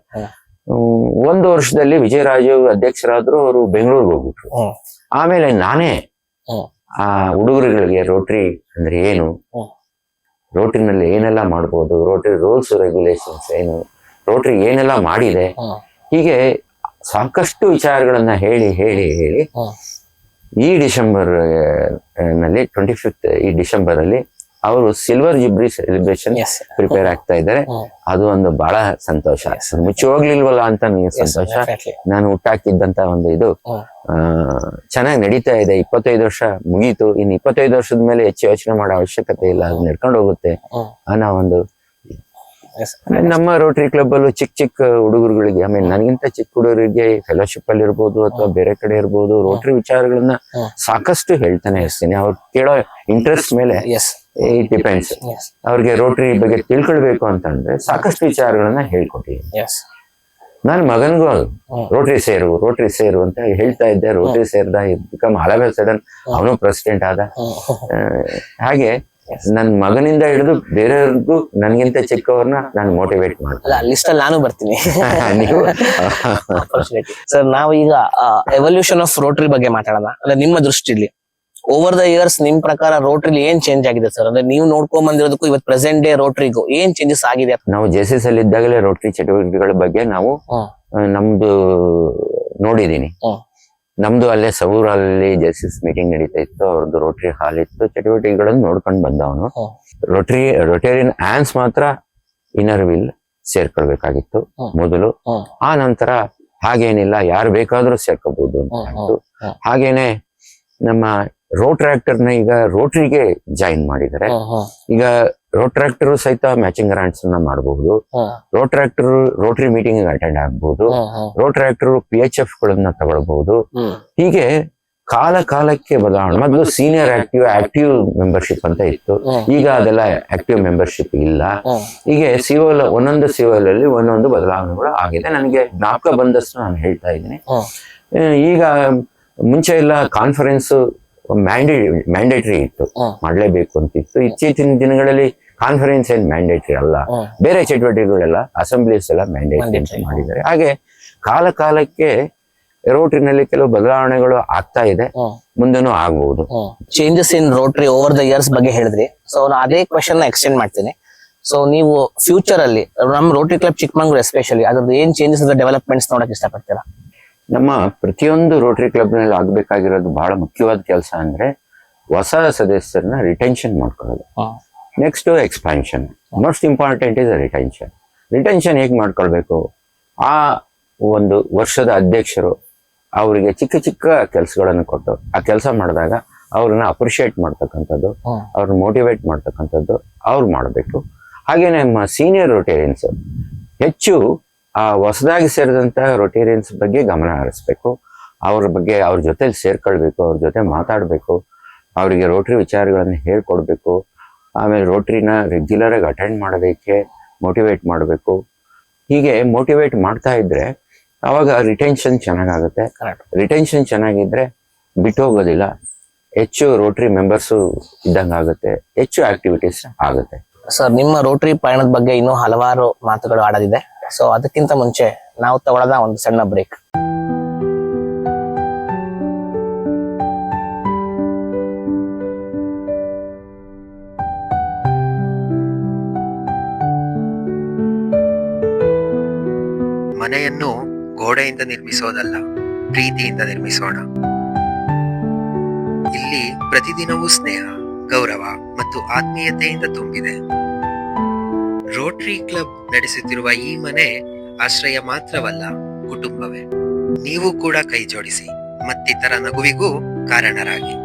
Speaker 3: 1 ವರ್ಷದಲ್ಲಿ ವಿಜಯರಾಜು ಅಧ್ಯಕ್ಷರಾದ್ರು. ಅವರು ಬೆಂಗಳೂರಿಗೆ ಹೋಗ್ಬಿಟ್ರು. ಆಮೇಲೆ ನಾನೇ ಆ ಹುಡುಗರುಗಳಿಗೆ ರೋಟರಿ ಅಂದ್ರೆ ಏನು, ರೋಟರಿನಲ್ಲಿ ಏನೆಲ್ಲ ಮಾಡ್ಬೋದು, ರೋಟರಿ ರೂಲ್ಸ್ ರೆಗ್ಯುಲೇಷನ್ಸ್ ಏನು, ರೋಟರಿ ಏನೆಲ್ಲ ಮಾಡಿದೆ, ಹೀಗೆ ಸಾಕಷ್ಟು ವಿಚಾರಗಳನ್ನ ಹೇಳಿ ಈ ಡಿಸೆಂಬರ್ ನಲ್ಲಿ 25th ಈ ಡಿಸೆಂಬರ್ ಅಲ್ಲಿ ಅವರು ಸಿಲ್ವರ್ ಜುಬ್ಲಿ ಸೆಲೆಬ್ರೇಷನ್ ಪ್ರಿಪೇರ್ ಆಗ್ತಾ ಇದ್ದಾರೆ. ಅದು ಒಂದು ಬಹಳ ಸಂತೋಷ. ಮುಚ್ಚಿ ಹೋಗ್ಲಿಲ್ವಲ್ಲ ಅಂತ ನನಗೆ ಸಂತೋಷ. ನಾನು ಹುಟ್ಟಾಕಿದ್ದಂತ ಒಂದು ಇದು ಚೆನ್ನಾಗಿ ನಡೀತಾ ಇದೆ. 25 ವರ್ಷ ಮುಗೀತು. ಇನ್ನು 25 ವರ್ಷದ ಮೇಲೆ ಹೆಚ್ಚು ಯೋಚನೆ ಮಾಡೋ ಅವಶ್ಯಕತೆ ಇಲ್ಲ, ಅದು ನಡ್ಕೊಂಡು ಹೋಗುತ್ತೆ ಅನ್ನೋ ಒಂದು. ನಮ್ಮ ರೋಟರಿ ಕ್ಲಬ್ ಅಲ್ಲೂ ಚಿಕ್ಕ ಹುಡುಗರುಗಳಿಗೆ, ಆಮೇಲೆ ನನಗಿಂತ ಚಿಕ್ಕ ಹುಡುಗರಿಗೆ ಫೆಲೋಶಿಪ್ ಅಲ್ಲಿ ಇರ್ಬೋದು ಅಥವಾ ಬೇರೆ ಕಡೆ ಇರ್ಬೋದು, ರೋಟರಿ ವಿಚಾರಗಳನ್ನ ಸಾಕಷ್ಟು ಹೇಳ್ತಾನೆ ಇರ್ತೀನಿ. ಅವ್ರು ಕೇಳೋ ಇಂಟ್ರೆಸ್ಟ್ ಮೇಲೆ ಇಟ್ ಡಿಪೆಂಡ್ಸ್. ಅವ್ರಿಗೆ ರೋಟರಿ ಬಗ್ಗೆ ತಿಳ್ಕೊಳ್ಬೇಕು ಅಂತಂದ್ರೆ ಸಾಕಷ್ಟು ವಿಚಾರಗಳನ್ನ ಹೇಳ್ಕೊಟ್ಟಿದ್ದೀನಿ. ನನ್ನ ಮಗನಿಗೂ ರೋಟ್ರಿ ಸೇರು ಅಂತ ಹೇಳ್ತಾ ಇದ್ದೆ. ರೋಟ್ರಿ ಸೇರ್ದ, become all of a sudden ಅವನು ಪ್ರೆಸಿಡೆಂಟ್ ಆದ. ಹಾಗೆ ನನ್ನ ಮಗನಿಂದ ಹಿಡಿದು ಬೇರೆಯವ್ರಿಗೂ ನನ್ಗಿಂತ ಚಿಕ್ಕವ್ರನ್ನ ನಾನು ಮೋಟಿವೇಟ್ ಮಾಡ್ತೀನಿ.
Speaker 1: ಲಿಸ್ಟ್ ಅಲ್ಲಿ ನಾನು ಬರ್ತೀನಿ.
Speaker 3: ನೀವು
Speaker 1: ಸರ್, ನಾವು ಈಗ ಎವಲ್ಯೂಷನ್ ಆಫ್ ರೋಟರಿ ಬಗ್ಗೆ ಮಾತಾಡೋಣ. ಅಂದ್ರೆ ನಿಮ್ಮ ದೃಷ್ಟಿಲಿ ಓವರ್ ದ ಇಯರ್ಸ್ ನಿಮ್ ಪ್ರಕಾರ ರೋಟರಿಲಿ ಏನ್ ಚೇಂಜ್ ಆಗಿದೆ ಸರ್? ಅಂದ್ರೆ ನೀವು ನೋಡ್ಕೊಂಡ್ ಬಂದಿರೋದಕ್ಕೂ ಇವತ್ತು ಪ್ರೆಸೆಂಟ್ ಡೇ ರೋಟರಿಗೂ ಏನ್ ಚೇಂಜಸ್ ಆಗಿದೆ?
Speaker 3: ನಾವು ಜೆಸಿಸ್ ಅಲ್ಲಿ ಇದ್ದಾಗಲೇ ರೋಟರಿ ಚಟುವಟಿಕೆಗಳ ಬಗ್ಗೆ ನಾವು ನಮ್ದು ನೋಡಿದೀನಿ. ನಮ್ದು ಅಲ್ಲೇ ಸವೂರಲ್ಲಿ ಜೆಸಿಸ್ ಮೀಟಿಂಗ್ ನಡೀತಾ ಇತ್ತು, ಅವ್ರದ್ದು ರೋಟರಿ ಹಾಲ್ ಇತ್ತು, ಚಟುವಟಿಕೆಗಳನ್ನು ನೋಡ್ಕೊಂಡು ಬಂದವನು. ರೊಟೇರಿಯನ್ ಆನ್ಸ್ ಮಾತ್ರ ಇನ್ನರ್ ವಿಲ್ ಸೇರ್ಕೊಳ್ಬೇಕಾಗಿತ್ತು ಮೊದಲು. ಆ ನಂತರ ಹಾಗೇನಿಲ್ಲ, ಯಾರು ಬೇಕಾದ್ರೂ ಸೇರ್ಕೋಬಹುದು ಅಂತ ಆಯ್ತು. ಹಾಗೇನೆ ನಮ್ಮ ರೋಟ್ರಾಕ್ಟರ್ನ ಈಗ ರೋಟರಿಗೆ ಜಾಯಿನ್ ಮಾಡಿದ್ದಾರೆ. ಈಗ ರೋಟ್ರಾಕ್ಟರ್ ಸಹಿತ ಮ್ಯಾಚಿಂಗ್ ಗ್ರಾಂಟ್ಸ್ ಅನ್ನ ಮಾಡಬಹುದು. ರೋಟ್ರಾಕ್ಟರ್ ರೋಟರಿ ಮೀಟಿಂಗ್ ಅಟೆಂಡ್ ಆಗಬಹುದು. ರೋಟ್ರಾಕ್ಟರ್ PHF ಗಳನ್ನ ತಗೊಳ್ಬಹುದು. ಹೀಗೆ ಕಾಲ ಕಾಲಕ್ಕೆ ಬದಲಾವಣೆ. ಮೊದಲು ಸೀನಿಯರ್ ಆಕ್ಟಿವ್ ಮೆಂಬರ್ಶಿಪ್ ಅಂತ ಇತ್ತು, ಈಗ ಅದೆಲ್ಲ ಆಕ್ಟಿವ್ ಮೆಂಬರ್ಶಿಪ್ ಇಲ್ಲ. ಹೀಗೆ ಸಿಒಲ್ ಒಂದೊಂದು ಸಿಒಲ್ ಅಲ್ಲಿ ಒಂದೊಂದು ಬದಲಾವಣೆಗಳು ಆಗಿದೆ. ನನಗೆ ಜ್ಞಾಪಕ ಬಂದಷ್ಟು ನಾನು ಹೇಳ್ತಾ ಇದ್ದೀನಿ. ಈಗ ಮುಂಚೆ ಎಲ್ಲ ಕಾನ್ಫರೆನ್ಸ್ ಮ್ಯಾಂಡೇಟರಿ ಇತ್ತು, ಮಾಡ್ಲೇಬೇಕು ಅಂತಿತ್ತು. ಇತ್ತೀಚಿನ ದಿನಗಳಲ್ಲಿ ಕಾನ್ಫರೆನ್ಸ್ ಏನ್ ಮ್ಯಾಂಡೇಟರಿ ಅಲ್ಲ, ಬೇರೆ ಚಟುವಟಿಕೆಗಳೆಲ್ಲ ಅಸೆಂಬ್ಲೀಸ್ ಎಲ್ಲ ಮ್ಯಾಂಡೇಟರಿ ಮಾಡಿದ್ದಾರೆ. ಹಾಗೆ ಕಾಲ ಕಾಲಕ್ಕೆ ರೋಟರಿನಲ್ಲಿ ಕೆಲವು ಬದಲಾವಣೆಗಳು ಆಗ್ತಾ ಇದೆ, ಮುಂದೆನೂ ಆಗ್ಬಹುದು.
Speaker 1: Changes in Rotary over the years ಬಗ್ಗೆ ಹೇಳಿದ್ರಿ. ಸೊ ಅದೇ ಕ್ವೆಶನ್ ಎಕ್ಸ್ಟೆಂಡ್ ಮಾಡ್ತೀನಿ. ಸೊ ನೀವು ಫ್ಯೂಚರ್ ಅಲ್ಲಿ ನಮ್ಮ ರೋಟರಿ ಕ್ಲಬ್ ಚಿಕ್ಕಮಂಗ್ಳೂರ್ ಎಸ್ಪೆಷಲಿ ಅದ್ರದ್ದು ಏನ್ ಚೇಂಜಸ್ ಡೆವಲಪ್ಮೆಂಟ್ಸ್ ನೋಡಕ್ ಇಷ್ಟಪಡ್ತೀರಾ?
Speaker 3: ನಮ್ಮ ಪ್ರತಿಯೊಂದು ರೋಟರಿ ಕ್ಲಬ್ ನಲ್ಲಿ ಆಗ್ಬೇಕಾಗಿರೋದು ಬಹಳ ಮುಖ್ಯವಾದ ಕೆಲಸ ಅಂದ್ರೆ ಹೊಸ ಸದಸ್ಯರನ್ನ ರಿಟೆನ್ಷನ್ ಮಾಡ್ಕೊಳ್ಳೋದು. Next expansion. Most important is retention ಹೇಗ್ ಮಾಡ್ಕೊಳ್ಬೇಕು? ಆ ಒಂದು ವರ್ಷದ ಅಧ್ಯಕ್ಷರು ಅವರಿಗೆ ಚಿಕ್ಕ ಚಿಕ್ಕ ಕೆಲಸಗಳನ್ನು ಕೊಟ್ಟು ಆ ಕೆಲಸ ಮಾಡಿದಾಗ ಅವ್ರನ್ನ ಅಪ್ರಿಶಿಯೇಟ್ ಮಾಡ್ತಕ್ಕಂಥದ್ದು, ಅವ್ರನ್ನ ಮೋಟಿವೇಟ್ ಮಾಡ್ತಕ್ಕಂಥದ್ದು ಅವ್ರು ಮಾಡಬೇಕು. ಹಾಗೆ ನಮ್ಮ ಸೀನಿಯರ್ ರೊಟೇರಿಯನ್ಸ್ ಹೆಚ್ಚು ಆ ಹೊಸದಾಗಿ ಸೇರಿದಂತಹ ರೊಟೇರಿಯನ್ಸ್ ಬಗ್ಗೆ ಗಮನ ಹರಿಸ್ಬೇಕು. ಅವ್ರ ಬಗ್ಗೆ ಅವ್ರ ಜೊತೆ ಸೇರ್ಕೊಳ್ಬೇಕು, ಅವ್ರ ಜೊತೆ ಮಾತಾಡಬೇಕು, ಅವರಿಗೆ ರೋಟರಿ ವಿಚಾರಗಳನ್ನು ಹೇಳ್ಕೊಡ್ಬೇಕು. ಆಮೇಲೆ ರೋಟರಿನ ರೆಗ್ಯುಲರ್ ಆಗಿ ಅಟೆಂಡ್ ಮಾಡೋದಕ್ಕೆ ಮೋಟಿವೇಟ್ ಮಾಡಬೇಕು. ಹೀಗೆ ಮೋಟಿವೇಟ್ ಮಾಡ್ತಾ ಇದ್ರೆ ಅವಾಗ ರಿಟೆನ್ಷನ್ ಚೆನ್ನಾಗಾಗುತ್ತೆ. ರಿಟೆನ್ಷನ್ ಚೆನ್ನಾಗಿದ್ರೆ ಬಿಟ್ಟು ಹೋಗೋದಿಲ್ಲ, ಹೆಚ್ಚು ರೋಟರಿ ಮೆಂಬರ್ಸು ಇದ್ದಂಗೆ ಆಗುತ್ತೆ, ಹೆಚ್ಚು ಆಕ್ಟಿವಿಟೀಸ್ ಆಗುತ್ತೆ.
Speaker 1: ಸರ್, ನಿಮ್ಮ ರೋಟರಿ ಪಯಣದ ಬಗ್ಗೆ ಇನ್ನೂ ಹಲವಾರು ಮಾತುಗಳು ಆಡೋದಿದೆ. ಸೊ ಅದಕ್ಕಿಂತ ಮುಂಚೆ ನಾವು ತಗೊಳ್ಳೋದ ಒಂದು ಸಣ್ಣ ಬ್ರೇಕ್.
Speaker 4: ಮನೆಯನ್ನು ಗೋಡೆಯಿಂದ ನಿರ್ಮಿಸೋದಲ್ಲ, ಪ್ರೀತಿಯಿಂದ ನಿರ್ಮಿಸೋಣ. ಇಲ್ಲಿ ಪ್ರತಿದಿನವೂ ಸ್ನೇಹ, ಗೌರವ ಮತ್ತು ಆತ್ಮೀಯತೆಯಿಂದ ತುಂಬಿದೆ. ರೋಟರಿ ಕ್ಲಬ್ ನಡೆಸುತ್ತಿರುವ ಈ ಮನೆ ಆಶ್ರಯ ಮಾತ್ರವಲ್ಲ, ಕುಟುಂಬವೇ. ನೀವು ಕೂಡ ಕೈ ಜೋಡಿಸಿ ಮತ್ತಿತರ ನಗುವಿಗೂ ಕಾರಣರಾಗಿ.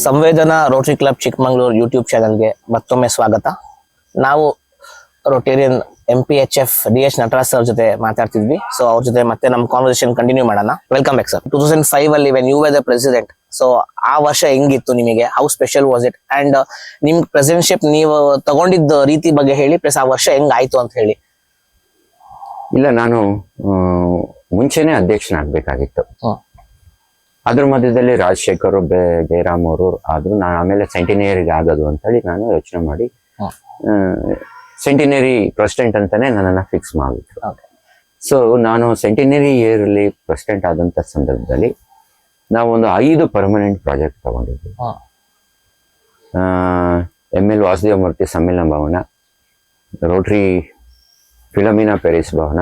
Speaker 1: ಸಂವೇದನಾ ರೋಟರಿ ಕ್ಲಬ್ ಚಿಕ್ಕಮಂಗ್ಳೂರ್ ಯೂಟ್ಯೂಬ್ ಚಾನೆಲ್ಗೆ ಮತ್ತೊಮ್ಮೆ ಸ್ವಾಗತ. ನಾವು Rotarian MPHF DH Nataraj sir ಜೊತೆ ಮಾತಾಡ್ತಿದ್ವಿ. ಸೊ ಅವ್ರ ಜೊತೆ ಮತ್ತೆ ನಮ್ಮ ಕಾನ್ವರ್ಸೇಷನ್ ಕಂಟಿನ್ಯೂ ಮಾಡೋಣ. Welcome back sir. 2005 ಅಲ್ಲಿ when you were the president, so ಆ ವರ್ಷ ಹೆಂಗಿತ್ತು ನಿಮಗೆ? How special was it? And ನಿಮ್ ಪ್ರೆಸಿಡೆಂಟ್ಶಿಪ್ ನೀವು ತಗೊಂಡಿದ್ದ ರೀತಿ ಬಗ್ಗೆ ಹೇಳಿ, ಪ್ಲಸ್ ಆ ವರ್ಷ ಹೆಂಗಾಯ್ತು ಅಂತ ಹೇಳಿ.
Speaker 3: ಇಲ್ಲ, ನಾನು ಮುಂಚೆನೆ ಅಧ್ಯಕ್ಷನಾಗಬೇಕಾಗಿತ್ತು. ಅದ್ರ ಮಧ್ಯದಲ್ಲಿ ರಾಜಶೇಖರ್ ಜಯರಾಮ್ ಅವರು ಆದ್ರು. ನಾನು ಆಮೇಲೆ ಸೆಂಟಿನಿಯರಿಗೆ ಆಗೋದು ಅಂತ ಹೇಳಿ ನಾನು ಯೋಚನೆ ಮಾಡಿ ಸೆಂಟಿನರಿ ಪ್ರೆಸಿಡೆಂಟ್ ಅಂತಾನೆ ನನ್ನನ್ನು ಫಿಕ್ಸ್ ಮಾಡಿದ್ರು. ಸೊ ನಾನು ಸೆಂಟಿನರಿ ಇಯರ್ ಅಲ್ಲಿ ಪ್ರೆಸಿಡೆಂಟ್ ಆದಂತ ಸಂದರ್ಭದಲ್ಲಿ ನಾವೊಂದು 5 ಪರ್ಮನೆಂಟ್ ಪ್ರಾಜೆಕ್ಟ್ ತಗೊಂಡಿದ್ವಿ. ML ವಾಸುದೇವ ಮೂರ್ತಿ ಸಮ್ಮೇಳನ ಭವನ, ರೋಟರಿ ಫಿಲೋಮಿನಾ ಪೆರಿಸ್ ಭವನ,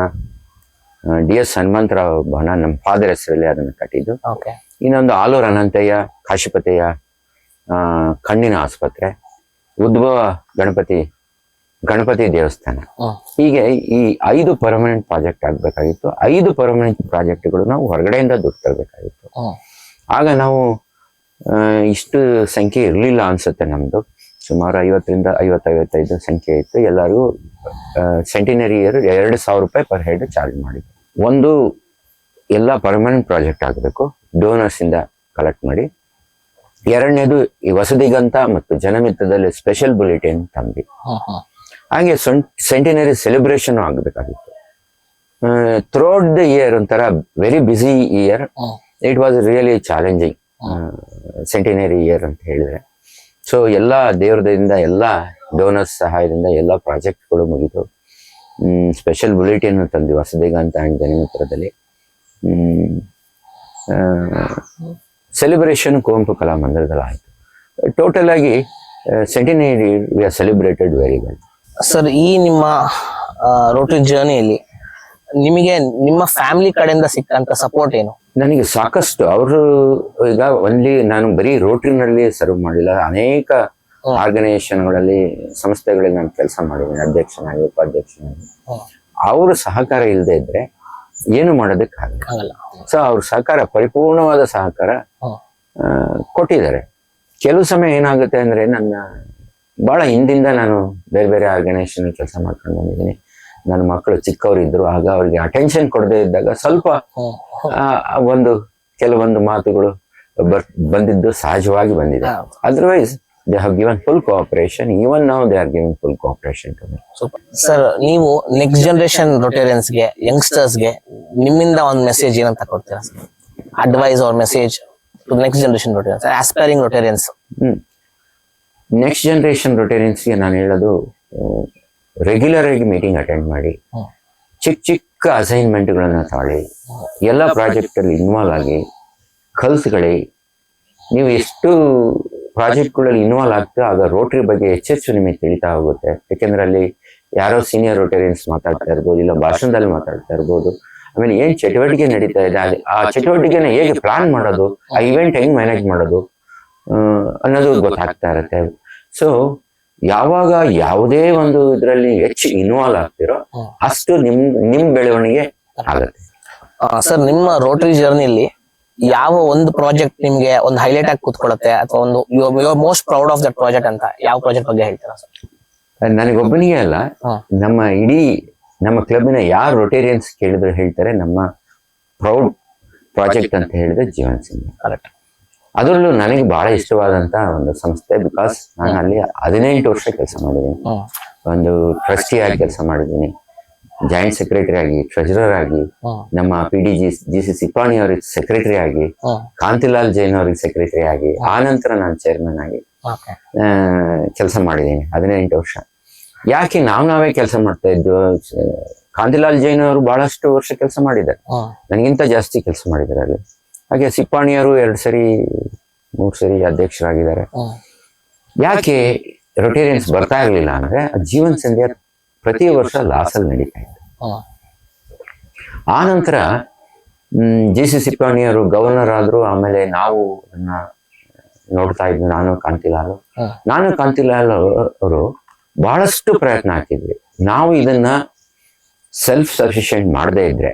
Speaker 3: DS ಹನುಮಂತರಾವ್ ಭವನ, ನಮ್ಮ ಫಾದರ್ ಹೆಸರಲ್ಲಿ ಅದನ್ನು ಕಟ್ಟಿದ್ದು. ಇನ್ನೊಂದು ಆಲೂರು ಅನಂತಯ್ಯ ಕಾಶಿಪತಯ್ಯ ಕಣ್ಣಿನ ಆಸ್ಪತ್ರೆ, ಉದ್ಭವ ಗಣಪತಿ ದೇವಸ್ಥಾನ. ಹೀಗೆ ಈ 5 ಪರ್ಮನೆಂಟ್ ಪ್ರಾಜೆಕ್ಟ್ ಆಗ್ಬೇಕಾಗಿತ್ತು. 5 ಪರ್ಮನೆಂಟ್ ಪ್ರಾಜೆಕ್ಟ್ಗಳು ನಾವು ಹೊರಗಡೆಯಿಂದ ದುಡ್ಡು ತರಬೇಕಾಗಿತ್ತು. ಆಗ ನಾವು ಇಷ್ಟು ಸಂಖ್ಯೆ ಇರಲಿಲ್ಲ ಅನ್ಸುತ್ತೆ. ನಮ್ದು ಸುಮಾರು 50ರಿಂದ 55 ಸಂಖ್ಯೆ ಇತ್ತು. ಎಲ್ಲರಿಗೂ ಸೆಂಟಿನರಿ ಇಯರ್ 2,000 ರೂಪಾಯಿ ಪರ್ ಹೆಡ್ ಚಾರ್ಜ್ ಮಾಡಿದ್ರು. ಒಂದು ಎಲ್ಲ ಪರ್ಮನೆಂಟ್ ಪ್ರಾಜೆಕ್ಟ್ ಆಗಬೇಕು, ಡೋನರ್ಸ್ ಇಂದ ಕಲೆಕ್ಟ್ ಮಾಡಿ. ಎರಡನೇದು ಈ ವಸತಿಗಂತ ಮತ್ತು ಜನಮಿತ್ರದಲ್ಲಿ ಸ್ಪೆಷಲ್ ಬುಲೆಟಿನ್ ತಂದ್ವಿ. ಹಾಗೆ ಸೆಂಟಿನರಿ ಸೆಲೆಬ್ರೇಷನ್ ಆಗಬೇಕಾಗಿತ್ತು. ಥ್ರೂಔಟ್ ದ ಇಯರ್ ಒಂಥರ very busy year. It was really challenging centenary year ಅಂತ ಹೇಳಿದ್ರೆ. ಸೊ ಎಲ್ಲ ದೇವ್ರದಿಂದ ಎಲ್ಲ ಡೋನರ್ಸ್ ಸಹಾಯದಿಂದ ಎಲ್ಲ ಪ್ರಾಜೆಕ್ಟ್ಗಳು ಮುಗಿತು. ಸ್ಪೆಷಲ್ ಬುಲೆಟಿನ್ ತಂದ್ವಿ ಹೊಸದೇಗಂತ ಅಂಡ್ ಜನಿಮಿತ್ರದಲ್ಲಿ. ಸೆಲೆಬ್ರೇಷನ್ ಕುವೆಂಪು ಕಲಾಮಂದಿರದಲ್ಲಿ ಆಯಿತು. ಟೋಟಲ್ ಆಗಿ centenary we are celebrated very well.
Speaker 1: Sir, ಈ ನಿಮ್ಮ ರೋಟರಿ ಜರ್ನಿಯಲ್ಲಿ ನಿಮಗೆ ನಿಮ್ಮ ಫ್ಯಾಮಿಲಿ ಕಡೆಯಿಂದ ಸಿಕ್ಕಂತ ಸಪೋರ್ಟ್ ಏನು?
Speaker 3: ನನಗೆ ಸಾಕಷ್ಟು ಅವರು ಈಗ ಒನ್ಲಿ ನಾನು ಬರೀ ರೋಟರಿನಲ್ಲಿ ಸರ್ವ್ ಮಾಡಿಲ್ಲ, ಅನೇಕ ಆರ್ಗನೈಸೇಷನ್ಗಳಲ್ಲಿ ಸಂಸ್ಥೆಗಳಲ್ಲಿ ನಾನು ಕೆಲಸ ಮಾಡಿದ್ದೀನಿ, ಅಧ್ಯಕ್ಷನಾಗಿ ಉಪಾಧ್ಯಕ್ಷನಾಗಿ. ಅವ್ರ ಸಹಕಾರ ಇಲ್ಲದೆ ಇದ್ರೆ ಏನು ಮಾಡೋದಕ್ಕಾಗಲ್ಲ. ಸೊ ಅವ್ರ ಸಹಕಾರ, ಪರಿಪೂರ್ಣವಾದ ಸಹಕಾರ ಕೊಟ್ಟಿದ್ದಾರೆ. ಕೆಲವು ಸಮಯ ಏನಾಗುತ್ತೆ ಅಂದ್ರೆ, ನನ್ನ ಬಹಳ ಹಿಂದಿಂದ ನಾನು ಬೇರೆ ಬೇರೆ ಆರ್ಗನೈಸೇಷನ್ ಕೆಲಸ ಮಾಡ್ಕೊಂಡು ಬಂದಿದ್ದೀನಿ. ನನ್ನ ಮಕ್ಕಳು ಚಿಕ್ಕವರಿದ್ರು, ಆಗ ಅವ್ರಿಗೆ ಅಟೆನ್ಷನ್ ಕೊಡದೇ ಇದ್ದಾಗ ಸ್ವಲ್ಪ ಕೆಲವೊಂದು ಮಾತುಗಳು ಬಂದಿದ್ದು ಸಹಜವಾಗಿ ಬಂದಿದೆ. Otherwise they have given full cooperation. Even now they are giving full cooperation to me.
Speaker 1: Sir, ನೀವು ನೆಕ್ಸ್ಟ್ ಜನರೇಷನ್ ರೊಟೇರಿಯನ್ಸ್ಗೆ, ಯಂಗ್ಸ್ಟರ್ಸ್ಗೆ ನಿಮ್ಮಿಂದ ಒಂದು ಮೆಸೇಜ್ ಏನಂತ ಕೊಡ್ತೀರಾ? Advice or message to next generation Rotarians, aspiring Rotarians.
Speaker 3: Next generation ರೊಟೇರಿಯನ್ಸ್ಗೆ ನಾನು ಹೇಳೋದು, ರೆಗ್ಯುಲರ್ ಆಗಿ ಮೀಟಿಂಗ್ ಅಟೆಂಡ್ ಮಾಡಿ, ಚಿಕ್ಕ ಚಿಕ್ಕ ಅಸೈನ್ಮೆಂಟ್ಗಳನ್ನ ತಾಳಿ, ಎಲ್ಲ ಪ್ರಾಜೆಕ್ಟ್ ಅಲ್ಲಿ ಇನ್ವಾಲ್ವ್ ಆಗಿ ಕಲ್ತ್ಕೊಳ್ಳಿ. ನೀವು ಎಷ್ಟು ಪ್ರಾಜೆಕ್ಟ್ಗಳಲ್ಲಿ ಇನ್ವಾಲ್ವ್ ಆಗ್ತಾ ಆಗ ರೋಟರಿ ಬಗ್ಗೆ ಹೆಚ್ಚೆಚ್ಚು ನಿಮಗೆ ತಿಳಿತಾ ಹೋಗುತ್ತೆ. ಯಾಕೆಂದ್ರೆ ಅಲ್ಲಿ ಯಾರೋ ಸೀನಿಯರ್ ರೋಟೇರಿಯನ್ಸ್ ಮಾತಾಡ್ತಾ ಇರ್ಬೋದು, ಇಲ್ಲ ಭಾಷಣದಲ್ಲಿ ಮಾತಾಡ್ತಾ ಇರ್ಬೋದು. ಆಮೇಲೆ ಏನ್ ಚಟುವಟಿಕೆ ನಡೀತಾ ಇದೆ, ಆ ಚಟುವಟಿಕೆನ ಹೇಗೆ ಪ್ಲಾನ್ ಮಾಡೋದು, ಆ ಇವೆಂಟ್ ಹೆಂಗ್ ಮ್ಯಾನೇಜ್ ಮಾಡೋದು ಅನ್ನೋದು ಗೊತ್ತಾಗ್ತಾ ಇರುತ್ತೆ. ಸೊ ಯಾವಾಗ ಯಾವುದೇ ಒಂದು ಇದರಲ್ಲಿ ಹೆಚ್ಚು ಇನ್ವಾಲ್ವ್ ಆಗ್ತಿರೋ ಅಷ್ಟು ನಿಮ್ ಬೆಳವಣಿಗೆ ಆಗುತ್ತೆ.
Speaker 1: ಸರ್, ನಿಮ್ಮ ರೋಟರಿ ಜರ್ನಿಲಿ ಯಾವ ಒಂದು ಪ್ರಾಜೆಕ್ಟ್ ನಿಮ್ಗೆ ಒಂದು ಹೈಲೈಟ್ ಆಗಿ ಕೂತ್ಕೊಳ್ಳುತ್ತೆ, ಅಥವಾ ಒಂದು you are most proud of that project ಅಂತ ಯಾವ ಪ್ರಾಜೆಕ್ಟ್ ಬಗ್ಗೆ ಹೇಳ್ತೀರಾ ಸರ್?
Speaker 3: ನನಗೊಬ್ಬನಿಗೆ ಅಲ್ಲ, ನಮ್ಮ ಇಡೀ ನಮ್ಮ ಕ್ಲಬ್ನ ಯಾರು ರೊಟೇರಿಯನ್ಸ್ ಕೇಳಿದ್ರು ಹೇಳ್ತಾರೆ, ನಮ್ಮ ಪ್ರೌಡ್ ಪ್ರಾಜೆಕ್ಟ್ ಅಂತ ಹೇಳಿದ್ರೆ ಜೀವನ್ ಸಿಂಗ್.
Speaker 1: ಕರೆಕ್ಟ್.
Speaker 3: ಅದರಲ್ಲೂ ನನಗೆ ಬಹಳ ಇಷ್ಟವಾದಂತ ಒಂದು ಸಂಸ್ಥೆ, ಬಿಕಾಸ್ ನಾನು ಅಲ್ಲಿ 18 ವರ್ಷ ಕೆಲಸ ಮಾಡಿದ್ದೀನಿ. ಒಂದು ಟ್ರಸ್ಟಿ ಆಗಿ ಕೆಲಸ ಮಾಡಿದ್ದೀನಿ, ಜಾಯಿಂಟ್ ಸೆಕ್ರೆಟರಿ ಆಗಿ, ಟ್ರೆಜರರ್ ಆಗಿ, ನಮ್ಮ PDG ಸಿಪಾಣಿ ಅವ್ರಿಗೆ ಸೆಕ್ರೆಟರಿ ಆಗಿ, ಕಾಂತಿಲಾಲ್ ಜೈನ್ ಅವ್ರಿಗೆ ಸೆಕ್ರೆಟರಿ ಆಗಿ, ಆ ನಂತರ ನಾನು ಚೇರ್ಮನ್ ಆಗಿ ಕೆಲಸ ಮಾಡಿದ್ದೀನಿ 18 ವರ್ಷ. ಯಾಕೆ ನಾವೇ ಕೆಲಸ ಮಾಡ್ತಾ ಇದ್ದು, ಕಾಂತಿಲಾಲ್ ಜೈನ್ ಅವರು ಬಹಳಷ್ಟು ವರ್ಷ ಕೆಲಸ ಮಾಡಿದ್ದಾರೆ, ನನಗಿಂತ ಜಾಸ್ತಿ ಕೆಲಸ ಮಾಡಿದ್ದಾರೆ ಅಲ್ಲಿ. ಹಾಗೆ ಸಿಪ್ಪಾಣಿಯವರು 2 ಸರಿ 3 ಸರಿ ಅಧ್ಯಕ್ಷರಾಗಿದ್ದಾರೆ. ಯಾಕೆ ರೊಟೇರಿಯನ್ಸ್ ಬರ್ತಾ ಇರ್ಲಿಲ್ಲ ಅಂದ್ರೆ, ಜೀವನ್ ಸಂಧ್ಯಾ ಪ್ರತಿ ವರ್ಷ ಲಾಸಲ್ಲಿ ನಡೀತಾ ಇತ್ತು. ಆ ನಂತರ JC ಸಿಪ್ಪಾಣಿಯವರು ಗವರ್ನರ್ ಆದ್ರು. ಆಮೇಲೆ ನಾವು ಅದನ್ನ ನೋಡ್ತಾ ಇದ್ವಿ, ನಾನು ಕಾಂತಿಲಾಲ್ ಅವರು ಬಹಳಷ್ಟು ಪ್ರಯತ್ನ ಹಾಕಿದ್ವಿ. ನಾವು ಇದನ್ನ ಸೆಲ್ಫ್ ಸಫಿಶಿಯೆಂಟ್ ಮಾಡದೇ ಇದ್ರೆ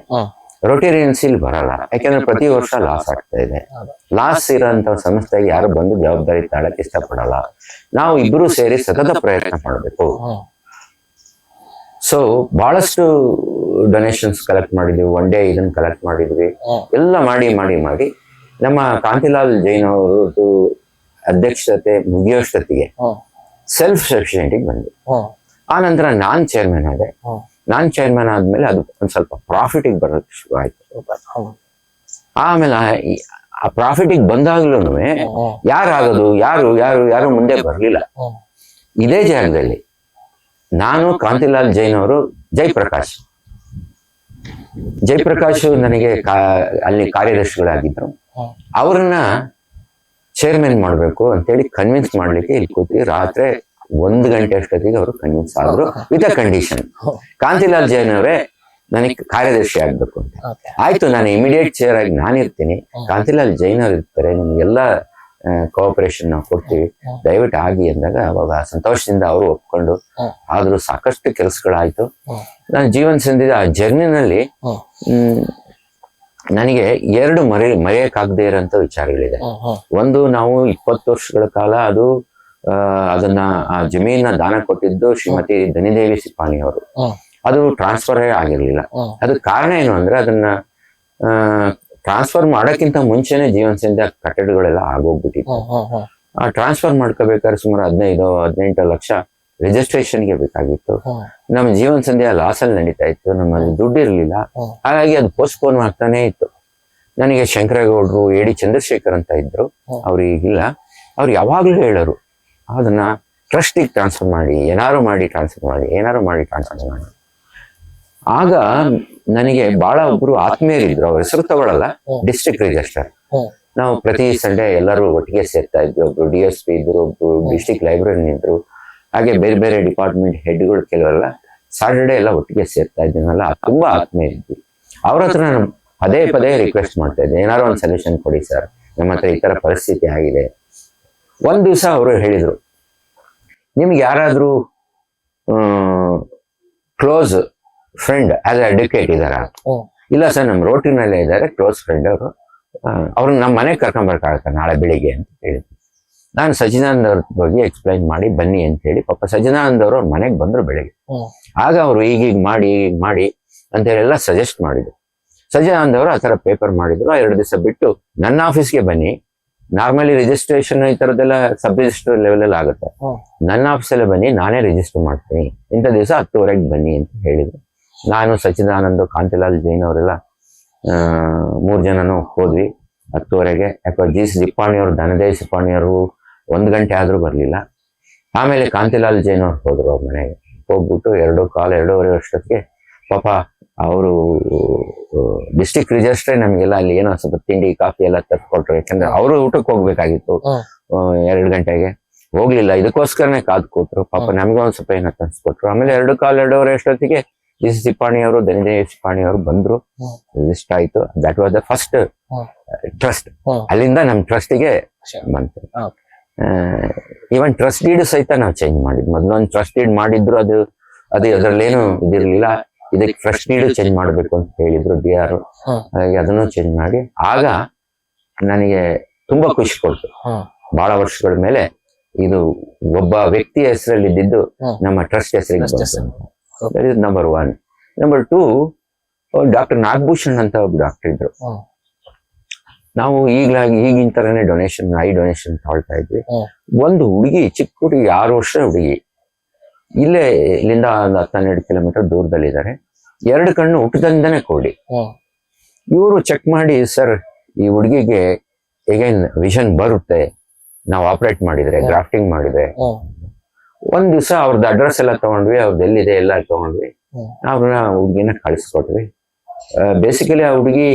Speaker 3: ರೊಟೇರಿಯನ್ಸ್ ಇಲ್ಲಿ ಬರಲ್ಲ. ಯಾಕೆಂದ್ರೆ ಪ್ರತಿ ವರ್ಷ ಲಾಸ್ ಆಗ್ತಾ ಇದೆ. ಲಾಸ್ ಇರೋಂಥ ಸಂಸ್ಥೆಗೆ ಯಾರು ಬಂದು ಜವಾಬ್ದಾರಿ ತಾಳಕ್ಕೆ ಇಷ್ಟಪಡಲ್ಲ. ನಾವು ಇಬ್ರು ಸೇರಿ ಸತತ ಪ್ರಯತ್ನ ಮಾಡಬೇಕು. ಸೊ ಬಹಳಷ್ಟು ಡೊನೇಷನ್ಸ್ ಕಲೆಕ್ಟ್ ಮಾಡಿದ್ವಿ, ಒನ್ ಡೇ ಇದನ್ನ ಕಲೆಕ್ಟ್ ಮಾಡಿದ್ವಿ, ಎಲ್ಲ ಮಾಡಿ ನಮ್ಮ ಕಾಂತಿಲಾಲ್ ಜೈನ್ ಅವರದ್ದು ಅಧ್ಯಕ್ಷತೆ ಮುಗಿಯೋಷ್ಟೊತ್ತಿಗೆ ಸೆಲ್ಫ್ ಸಫಿಶಿಯೆಂಟಿಗೆ ಬಂದ್ವಿ. ಆ ನಂತರ ನಾನ್ ಚೇರ್ಮನ್ ಆದೆ. ನಾನ್ ಚೇರ್ಮನ್ ಆದ್ಮೇಲೆ ಅದು ಒಂದ್ ಸ್ವಲ್ಪ ಪ್ರಾಫಿಟಿಗೆ ಬರೋಕ್ಕೆ ಶುರು ಆಯ್ತು. ಆಮೇಲೆ ಆ ಪ್ರಾಫಿಟಿಗೆ ಬಂದಾಗ್ಲೂ ಯಾರು ಮುಂದೆ ಬರ್ಲಿಲ್ಲ. ಇದೇ ಜಾಗದಲ್ಲಿ ನಾನು, ಕಾಂತಿಲಾಲ್ ಜೈನ್ ಅವರು, ಜಯಪ್ರಕಾಶ್ ನನಗೆ ಅಲ್ಲಿ ಕಾರ್ಯದರ್ಶಿಗಳಾಗಿದ್ರು. ಅವ್ರನ್ನ ಚೇರ್ಮನ್ ಮಾಡ್ಬೇಕು ಅಂತೇಳಿ ಕನ್ವಿನ್ಸ್ ಮಾಡ್ಲಿಕ್ಕೆ ಇಲ್ಲಿ ಕೂತಿ ರಾತ್ರಿ 1 ಗಂಟೆ ಅಷ್ಟೊತ್ತಿಗೆ ಅವರು ಕನ್ವಿನ್ಸ್ ಆದ್ರು, with a condition. Kantilal Jain ಅವರೇ ನನಗೆ ಕಾರ್ಯದರ್ಶಿ ಆಗ್ಬೇಕು ಅಂತ. ಆಯ್ತು, ನಾನು ಇಮಿಡಿಯೇಟ್ ಚೇರ್ ಆಗಿ ನಾನಿರ್ತೀನಿ, ಕಾಂತಿಲಾಲ್ ಜೈನ್ ಅವ್ರು ಇರ್ತಾರೆ, ನಿಮ್ಗೆಲ್ಲ ಕೋಆಪರೇಷನ್ ನಾವು ಕೊಡ್ತೀವಿ, ದಯವಿಟ್ಟು ಆಗಿ ಅಂದಾಗ ಅವಾಗ ಸಂತೋಷದಿಂದ ಅವರು ಒಪ್ಕೊಂಡು ಆದ್ರೂ ಸಾಕಷ್ಟು ಕೆಲಸಗಳಾಯ್ತು. ನಾನು ಜೀವನ್ ಸಂಧಿದ ಆ ಜರ್ನಿನಲ್ಲಿ ನನಗೆ 2 ಮರೆಯಕ್ಕಾಗದೇ ಇರೋಂಥ ವಿಚಾರಗಳಿದೆ. ಒಂದು, ನಾವು 20 ವರ್ಷಗಳ ಕಾಲ ಅದನ್ನ ಆ ಜಮೀನ ದಾನ ಕೊಟ್ಟಿದ್ದು ಶ್ರೀಮತಿ ಧನಿದೇವಿ ಸಿಪ್ಪಾಣಿ ಅವರು. ಅದು ಟ್ರಾನ್ಸ್ಫರ್ ಆಗಿರ್ಲಿಲ್ಲ. ಅದಕ್ಕೆ ಕಾರಣ ಏನು ಅಂದ್ರೆ, ಅದನ್ನ ಟ್ರಾನ್ಸ್ಫರ್ ಮಾಡೋಕ್ಕಿಂತ ಮುಂಚೆನೆ ಜೀವನ್ ಸಂಧ್ಯಾ ಕಟ್ಟಡಗಳೆಲ್ಲ ಆಗೋಗ್ಬಿಟ್ಟಿತ್ತು. ಆ ಟ್ರಾನ್ಸ್ಫರ್ ಮಾಡ್ಕೋಬೇಕಾದ್ರೆ ಸುಮಾರು 15-18 ಲಕ್ಷ ರಿಜಿಸ್ಟ್ರೇಷನ್ಗೆ ಬೇಕಾಗಿತ್ತು. ನಮ್ಮ ಜೀವನ ಸಂಧ್ಯಾ ಲಾಸ್ ಅಲ್ಲಿ ನಡೀತಾ ಇತ್ತು, ನಮ್ಮಲ್ಲಿ ದುಡ್ಡು ಇರಲಿಲ್ಲ. ಹಾಗಾಗಿ ಅದು ಪೋಸ್ಟ್ಪೋನ್ ಮಾಡ್ತಾನೆ ಇತ್ತು. ನನಗೆ ಶಂಕರೇಗೌಡರು, ಎ ಡಿ ಚಂದ್ರಶೇಖರ್ ಅಂತ ಇದ್ರು, ಅವ್ರು ಈಗಿಲ್ಲ. ಅವ್ರು ಯಾವಾಗ್ಲೂ ಹೇಳೋರು, ಅದನ್ನ ಟ್ರಸ್ಟಿಗೆ ಟ್ರಾನ್ಸ್ಫರ್ ಮಾಡಿ, ಏನಾರು ಮಾಡಿ ಟ್ರಾನ್ಸ್ಫರ್ ಮಾಡಿ. ಆಗ ನನಗೆ ಬಹಳ ಒಬ್ರು ಆತ್ಮೀಯರಿದ್ರು, ಅವ್ರ ಹೆಸರು ತಗೊಳಲ್ಲ, ಡಿಸ್ಟ್ರಿಕ್ಟ್ ರಿಜಿಸ್ಟ್ರಾರ್. ನಾವು ಪ್ರತಿ ಸಂಡೇ ಎಲ್ಲರೂ ಒಟ್ಟಿಗೆ ಸೇರ್ತಾ ಇದ್ವಿ. ಒಬ್ರು DSP ಇದ್ರು, ಒಬ್ರು ಡಿಸ್ಟ್ರಿಕ್ಟ್ ಲೈಬ್ರರಿ ಇದ್ರು, ಹಾಗೆ ಬೇರೆ ಬೇರೆ ಡಿಪಾರ್ಟ್ಮೆಂಟ್ ಹೆಡ್ಗಳು ಕೆಲವರೆಲ್ಲ ಸಾಟರ್ಡೆ ಎಲ್ಲ ಒಟ್ಟಿಗೆ ಸೇರ್ತಾ ಇದ್ದೀನಲ್ಲ, ತುಂಬಾ ಆತ್ಮೀಯ ಇದ್ವಿ. ಅವ್ರ ಹತ್ರ ನಾನು ಪದೇ ಪದೇ ರಿಕ್ವೆಸ್ಟ್ ಮಾಡ್ತಾ ಇದ್ದೆ, ಏನಾದ್ರು ಒಂದು ಸೊಲ್ಯೂಷನ್ ಕೊಡಿ ಸರ್, ನಮ್ಮ ಹತ್ರ ಈ ತರ ಪರಿಸ್ಥಿತಿ ಆಗಿದೆ. ಒಂದ್ ದಿವಸ ಅವರು ಹೇಳಿದ್ರು, ನಿಮ್ಗೆ ಯಾರಾದ್ರೂ ಕ್ಲೋಸ್ ಫ್ರೆಂಡ್ ಆಸ್ ಅಡ್ವೊಕೇಟ್ ಇದಾರ? ಇಲ್ಲ ಸರ್, ನಮ್ಮ ರೋಟಿನಲ್ಲೇ ಇದ್ದಾರೆ ಕ್ಲೋಸ್ ಫ್ರೆಂಡ್ ಅವರು, ಅವ್ರನ್ನ ನಮ್ಮ ಮನೆಗೆ ಕರ್ಕೊಂಡ್ಬರ್ಕಾಗತ್ತ ನಾಳೆ ಬೆಳಿಗ್ಗೆ ಅಂತ ಹೇಳಿದ್ರು. ನಾನು ಸಚಿದಾನಂದ್ ಅವ್ರ ಬಗ್ಗೆ ಎಕ್ಸ್ಪ್ಲೈನ್ ಮಾಡಿ ಬನ್ನಿ ಅಂತ ಹೇಳಿ, ಪಾಪ ಸಚಿದಾನಂದ್ ಅವರು ಅವ್ರ ಮನೆಗೆ ಬಂದ್ರು ಬೆಳಿಗ್ಗೆ. ಆಗ ಅವರು ಈಗೀಗ ಮಾಡಿ ಅಂತ ಹೇಳಿ ಸಜೆಸ್ಟ್ ಮಾಡಿದ್ರು. ಸಚಿದಾನಂದ್ ಅವರು ಆ ಥರ ಪೇಪರ್ ಮಾಡಿದ್ರು. 2 ದಿವಸ ಬಿಟ್ಟು ನನ್ನ ಆಫೀಸ್ಗೆ ಬನ್ನಿ, ನಾರ್ಮಲಿ ರಿಜಿಸ್ಟ್ರೇಷನ್ ಈ ಥರದ್ದೆಲ್ಲ ಸಬ್ ರಿಜಿಸ್ಟರ್ ಲೆವೆಲಲ್ಲಿ ಆಗುತ್ತೆ, ನನ್ನ ಆಫೀಸಲ್ಲೇ ಬನ್ನಿ, ನಾನೇ ರಿಜಿಸ್ಟರ್ ಮಾಡ್ತೀನಿ, ಇಂಥ ದಿವಸ 10:30ಗೆ ಬನ್ನಿ ಅಂತ ಹೇಳಿದ್ರು. ನಾನು, ಸಚಿದಾನಂದ್, ಕಾಂತಿಲಾಲ್ ಜೈನ್ ಅವರೆಲ್ಲ 3 ಜನನು ಹೋದ್ವಿ 10:30ಗೆ. ಯಾಕೋ ಜಿಪ್ಪಾಣಿಯವರು, ಧನದೇವ್ ಸಿಪ್ಪಾಣಿಯವರು 1 ಗಂಟೆ ಆದ್ರೂ ಬರ್ಲಿಲ್ಲ. ಆಮೇಲೆ ಕಾಂತಿಲಾಲ್ ಜೈನ್ ಅವ್ರು ಹೋದ್ರು ಅವ್ರ ಮನೆಗೆ. ಹೋಗ್ಬಿಟ್ಟು 2:15-2:30 ವರ್ಷಕ್ಕೆ ಪಾಪ ಅವರು ಡಿಸ್ಟ್ರಿಕ್ಟ್ ರಿಜಿಸ್ಟ್ರೇ ನಮ್ಗೆಲ್ಲ ಅಲ್ಲಿ ಏನೋ ಸ್ವಲ್ಪ ತಿಂಡಿ ಕಾಫಿ ಎಲ್ಲ ತರ್ಕೊಟ್ರು. ಯಾಕಂದ್ರೆ ಅವರು ಊಟಕ್ಕೆ ಹೋಗ್ಬೇಕಾಗಿತ್ತು 2 ಗಂಟೆಗೆ, ಹೋಗ್ಲಿಲ್ಲ. ಇದಕ್ಕೋಸ್ಕರನೇ ಕಾದ್ ಕೂತ್ರು. ಪಾಪ ನಮ್ಗೆ ಒಂದ್ ಸ್ವಲ್ಪ ಏನೋ ತನ್ಸ್ಕೊಟ್ರು. ಆಮೇಲೆ 2:15-2:30 ಅಷ್ಟೊತ್ತಿಗೆ ಸಿಪ್ಪಾಣಿ ಅವರು, ಧನದೇವ್ ಸಿಪ್ಪಾಣಿ ಅವರು ಬಂದ್ರು. ರಿಜಿಸ್ಟರ್ ಆಯ್ತು. That was the first trust. ಅಲ್ಲಿಂದ ನಮ್ ಟ್ರಸ್ಟಿಗೆ ಬಂತು. ಈವನ್ ಟ್ರಸ್ಟ್ ಡೀಡ್ ಸಹಿತ ನಾವು ಚೇಂಜ್ ಮಾಡಿದ್ವಿ. ಮೊದಲೊಂದು ಟ್ರಸ್ಟ್ ಡೀಡ್ ಮಾಡಿದ್ರು, ಅದು ಅದ್ರಲ್ಲೇನು ಇದಿರ್ಲಿಲ್ಲ. ಇದಕ್ಕೆ ಟ್ರಸ್ಟ್ ಡೀಡ್ ಚೇಂಜ್ ಮಾಡ್ಬೇಕು ಅಂತ ಹೇಳಿದ್ರು DR. ಹಾಗಾಗಿ ಅದನ್ನು ಚೇಂಜ್ ಮಾಡಿ, ಆಗ ನನಗೆ ತುಂಬಾ ಖುಷಿ ಕೊಡ್ತು. ಬಹಳ ವರ್ಷಗಳ ಮೇಲೆ ಇದು ಒಬ್ಬ ವ್ಯಕ್ತಿಯ ಹೆಸರಲ್ಲಿ ಇದ್ದಿದ್ದು ನಮ್ಮ ಟ್ರಸ್ಟ್ ಹೆಸರಿಗೆ ಬಂತು. That is number 1. Number 2, doctor Nagabhushan ಅಂತ ಒಬ್ಬ ಡಾಕ್ಟರ್ ಇದ್ರು. ನಾವು ಈಗಿನ ತರನೇ ಐ ಡೊನೇಷನ್ ತಗೊಳ್ತಾ ಇದ್ವಿ. ಒಂದು ಹುಡುಗಿ, ಚಿಕ್ಕ ಹುಡುಗಿ, 6 ವರ್ಷ ಹುಡುಗಿ, ಇಲ್ಲಿಂದ ಒಂದು 10-12 ಕಿಲೋಮೀಟರ್ ದೂರದಲ್ಲಿದ್ದಾರೆ. 2 ಕಣ್ಣು ಹುಟ್ಟದಿಂದನೇ ಕೊಡಿ. ಇವರು ಚೆಕ್ ಮಾಡಿ, ಸರ್ ಈ ಹುಡುಗಿಗೆ ಹೇಗೇನ್ ವಿಷನ್ ಬರುತ್ತೆ ನಾವು ಆಪರೇಟ್ ಮಾಡಿದ್ರೆ, ಗ್ರಾಫ್ಟಿಂಗ್ ಮಾಡಿದ್ರೆ. ಒಂದ್ ದಿವಸ ಅವ್ರದ್ದು ಅಡ್ರೆಸ್ ಎಲ್ಲ ತಗೊಂಡ್ವಿ, ಅವ್ರದ್ದು ಎಲ್ಲಿದೆ ಎಲ್ಲ ತಗೊಂಡ್ವಿ. ಅವ್ರನ್ನ ಹುಡುಗಿನ ಕಳಿಸ್ಕೊಟ್ವಿ. ಬೇಸಿಕಲಿ ಆ ಹುಡುಗಿ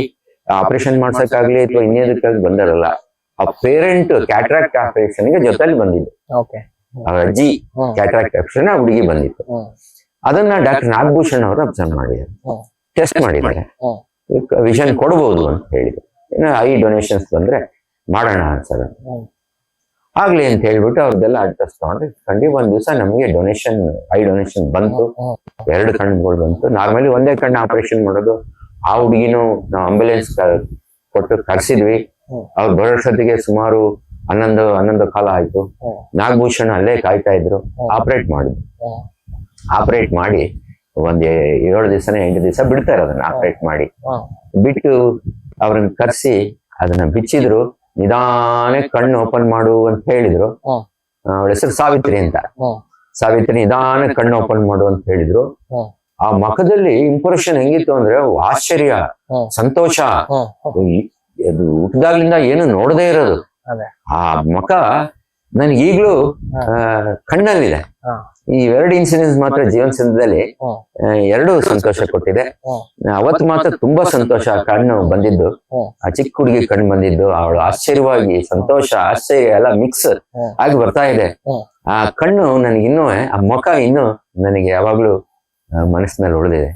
Speaker 3: ಆಪರೇಷನ್ ಮಾಡ್ಸಕ್ಕಾಗ್ಲಿ ಅಥವಾ ಇನ್ನೇದಕ್ಕಾಗಿ ಬಂದಿರಲ್ಲ. ಆ ಪೇರೆಂಟ್ ಕ್ಯಾಟ್ರಾಕ್ಟ್ ಆಪರೇಷನ್ಗೆ ಜೊತೆಲಿ ಬಂದಿದ್ದು. ಅವ್ರ ಅಜ್ಜಿ ಕ್ಯಾಟ್ರಾಕ್ಟ್ ಆಪರೇಷನ್ ಆ ಹುಡುಗಿ ಬಂದಿತ್ತು. ಅದನ್ನ ಡಾಕ್ಟರ್ ನಾಗಭೂಷಣ್ ಅವರು ಅಬ್ಸರ್ವ್ ಮಾಡಿದ್ದಾರೆ, ಟೆಸ್ಟ್ ಮಾಡಿದ್ದಾರೆ, ವಿಷನ್ ಕೊಡ್ಬೋದು ಅಂತ ಹೇಳಿದ್ರು. ಇನ್ನು ಐ ಡೊನೇಷನ್ಸ್ ಬಂದ್ರೆ ಮಾಡೋಣ ಸರ್, ಆಗ್ಲಿ ಅಂತ ಹೇಳ್ಬಿಟ್ಟು ಅವ್ರದ್ದೆಲ್ಲ ಅಡ್ರೆಸ್ ತಗೊಂಡು ಒಂದ್ ದಿವಸ ನಮ್ಗೆ ಐ ಡೊನೇಷನ್ ಬಂತು. 2 ಕಣ್ಣುಗಳು ಬಂತು. ನಾರ್ಮಲಿ ಒಂದೇ ಕಣ್ಣು ಆಪರೇಷನ್ ಮಾಡೋದು. ಆ ಹುಡುಗಿನೂ ನಾವು ಆಂಬುಲೆನ್ಸ್ ಕೊಟ್ಟು ಕರ್ಸಿದ್ವಿ. ಅವ್ರು ಬರೋಷ್ಟೊತ್ತಿಗೆ ಸುಮಾರು 11 ಕಾಲ ಆಯ್ತು. ನಾಗಭೂಷಣ್ ಅಲ್ಲೇ ಕಾಯ್ತಾ ಇದ್ರು. ಆಪರೇಟ್ ಮಾಡಿ ಒಂದ್ 7 ದಿವಸನೇ 8 ದಿವಸ ಬಿಡ್ತಾರೆ ಅದನ್ನ ಆಪರೇಟ್ ಮಾಡಿ. ಬಿಟ್ಟು ಅವ್ರನ್ನ ಕರ್ಸಿ ಅದನ್ನ ಬಿಚ್ಚಿದ್ರು. ನಿಧಾನ ಕಣ್ಣು ಓಪನ್ ಮಾಡು ಅಂತ ಹೇಳಿದ್ರು. ಅವಳ ಹೆಸರು ಸಾವಿತ್ರಿ ಅಂತ. ಸಾವಿತ್ರಿ ನಿಧಾನ ಕಣ್ಣು ಓಪನ್ ಮಾಡು ಅಂತ ಹೇಳಿದ್ರು. ಆ ಮುಖದಲ್ಲಿ ಇಂಪ್ರೆಷನ್ ಹೆಂಗಿತ್ತು ಅಂದ್ರೆ ಆಶ್ಚರ್ಯ, ಸಂತೋಷ. ಅದು ಹುಟ್ಟಿದಾಗ್ಲಿಂದ ಏನು ನೋಡದೇ ಇರೋದು. ಆ ಮುಖ ನನ್ಗೆ ಈಗ್ಲೂ ಕಣ್ಣಲ್ಲಿದೆ. ಈ 2 ಇನ್ಸಿಡೆನ್ಸ್ ಮಾತ್ರ ಜೀವನ ಸಂದರ್ಭದಲ್ಲಿ 2 ಸಂತೋಷ ಕೊಟ್ಟಿದೆ. ಅವತ್ತು ಮಾತ್ರ ತುಂಬಾ ಸಂತೋಷ. ಕಣ್ಣು ಬಂದಿದ್ದು, ಆ ಚಿಕ್ಕ ಹುಡುಗಿ ಕಣ್ಣು ಬಂದಿದ್ದು, ಅವಳು ಆಶ್ಚರ್ಯವಾಗಿ ಸಂತೋಷ ಆಶ್ಚರ್ಯ ಎಲ್ಲ ಮಿಕ್ಸ್ ಆಗಿ ಬರ್ತಾ ಇದೆ. ಆ ಕಣ್ಣು ನನಗಿನ್ನೂ, ಆ ಮುಖ ಇನ್ನೂ ನನಗೆ ಯಾವಾಗ್ಲೂ ಮನಸ್ಸಿನಲ್ಲಿ ಉಳಿದಿದೆ.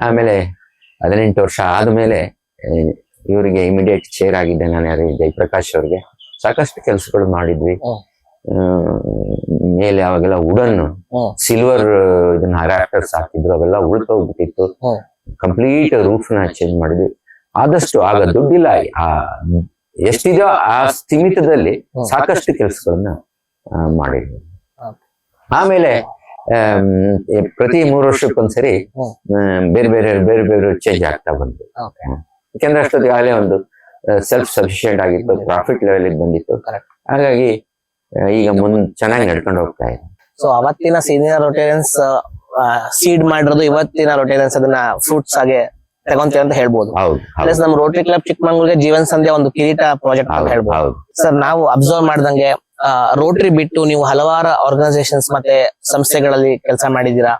Speaker 3: ಆಮೇಲೆ 18 ವರ್ಷ ಆದ್ಮೇಲೆ ಇವರಿಗೆ ಇಮಿಡಿಯೇಟ್ ಚೇರ್ ಆಗಿದ್ದೆ ನಾನು. ಯಾರಿಗೆ? ಜಯಪ್ರಕಾಶ್ ಅವ್ರಿಗೆ. ಸಾಕಷ್ಟು ಕೆಲಸಗಳು ಮಾಡಿದ್ವಿ. ಮೇಲೆ ಅವಾಗೆಲ್ಲ ವುಡನ್, ಸಿಲ್ವರ್ ಇದನ್ನ ರಾಫ್ಟರ್ಸ್ ಹಾಕಿದ್ರು, ಅವೆಲ್ಲ ಉಳ್ಕೋಗ್ಬಿಟ್ಟಿತ್ತು. ಕಂಪ್ಲೀಟ್ ರೂಫ್ ನ ಚೇಂಜ್ ಮಾಡಿದ್ವಿ. ಆದಷ್ಟು ಆಗ ದುಡ್ಡಿಲ್ಲ, ಎಷ್ಟಿದೆಯೋ ಆ ಸ್ಥಿಮಿತದಲ್ಲಿ ಸಾಕಷ್ಟು ಕೆಲಸಗಳನ್ನ ಮಾಡಿದ್ವಿ. ಆಮೇಲೆ ಪ್ರತಿ 3 ವರ್ಷಕ್ಕೊಂದ್ಸರಿ ಬೇರೆ ಬೇರೆ ಚೇಂಜ್ ಆಗ್ತಾ ಬಂತು. ಯಾಕೆಂದ್ರೆ ಅಷ್ಟೊತ್ತಿಗೆ ಆಗಲೇ ಒಂದು ಸೆಲ್ಫ್ ಸಫಿಶಿಯೆಂಟ್ ಆಗಿತ್ತು, ಪ್ರಾಫಿಟ್ ಲೆವೆಲ್ ಬಂದಿತ್ತು. ಹಾಗಾಗಿ ಈಗ ಚೆನ್ನಾಗಿ ನಡ್ಕೊಂಡು ಹೋಗ್ತಾ ಇದೆ.
Speaker 1: ಸೊ ಅವತ್ತಿನ ಸೀನಿಯರ್ ರೊಟೇರಿಯನ್ಸ್ ಸೀಡ್ ಮಾಡಿರೋದು ಇವತ್ತಿನ ರೊಟೇರಿಯನ್ಸ್ ಅದನ್ನ ಫ್ರೂಟ್ಸ್ ಆಗಿ ತಗೊಂತೀವಿ ಅಂತ ಹೇಳ್ಬೋದು.
Speaker 3: ಹೌದು
Speaker 1: ಪ್ಲಸ್ ನಮ್ಮ ರೋಟರಿ ಕ್ಲಬ್ ಚಿಕ್ಕಮಂಗ್ಳೂರಿಗೆ ಜೀವನ್ ಸಂಧ್ಯಾ ಒಂದು ಕಿರೀಟ ಪ್ರಾಜೆಕ್ಟ್ ಅಂತ ಹೇಳ್ಬೋದು.
Speaker 3: ಹೌದು
Speaker 1: ಸರ್, ನಾವು ಅಬ್ಸರ್ವ್ ಮಾಡ್ದಂಗೆ ರೋಟರಿ ಬಿಟ್ಟು ನೀವು ಹಲವಾರು ಆರ್ಗನೈಸೇಷನ್ಸ್ ಮತ್ತೆ ಸಂಸ್ಥೆಗಳಲ್ಲಿ ಕೆಲಸ ಮಾಡಿದೀರಾ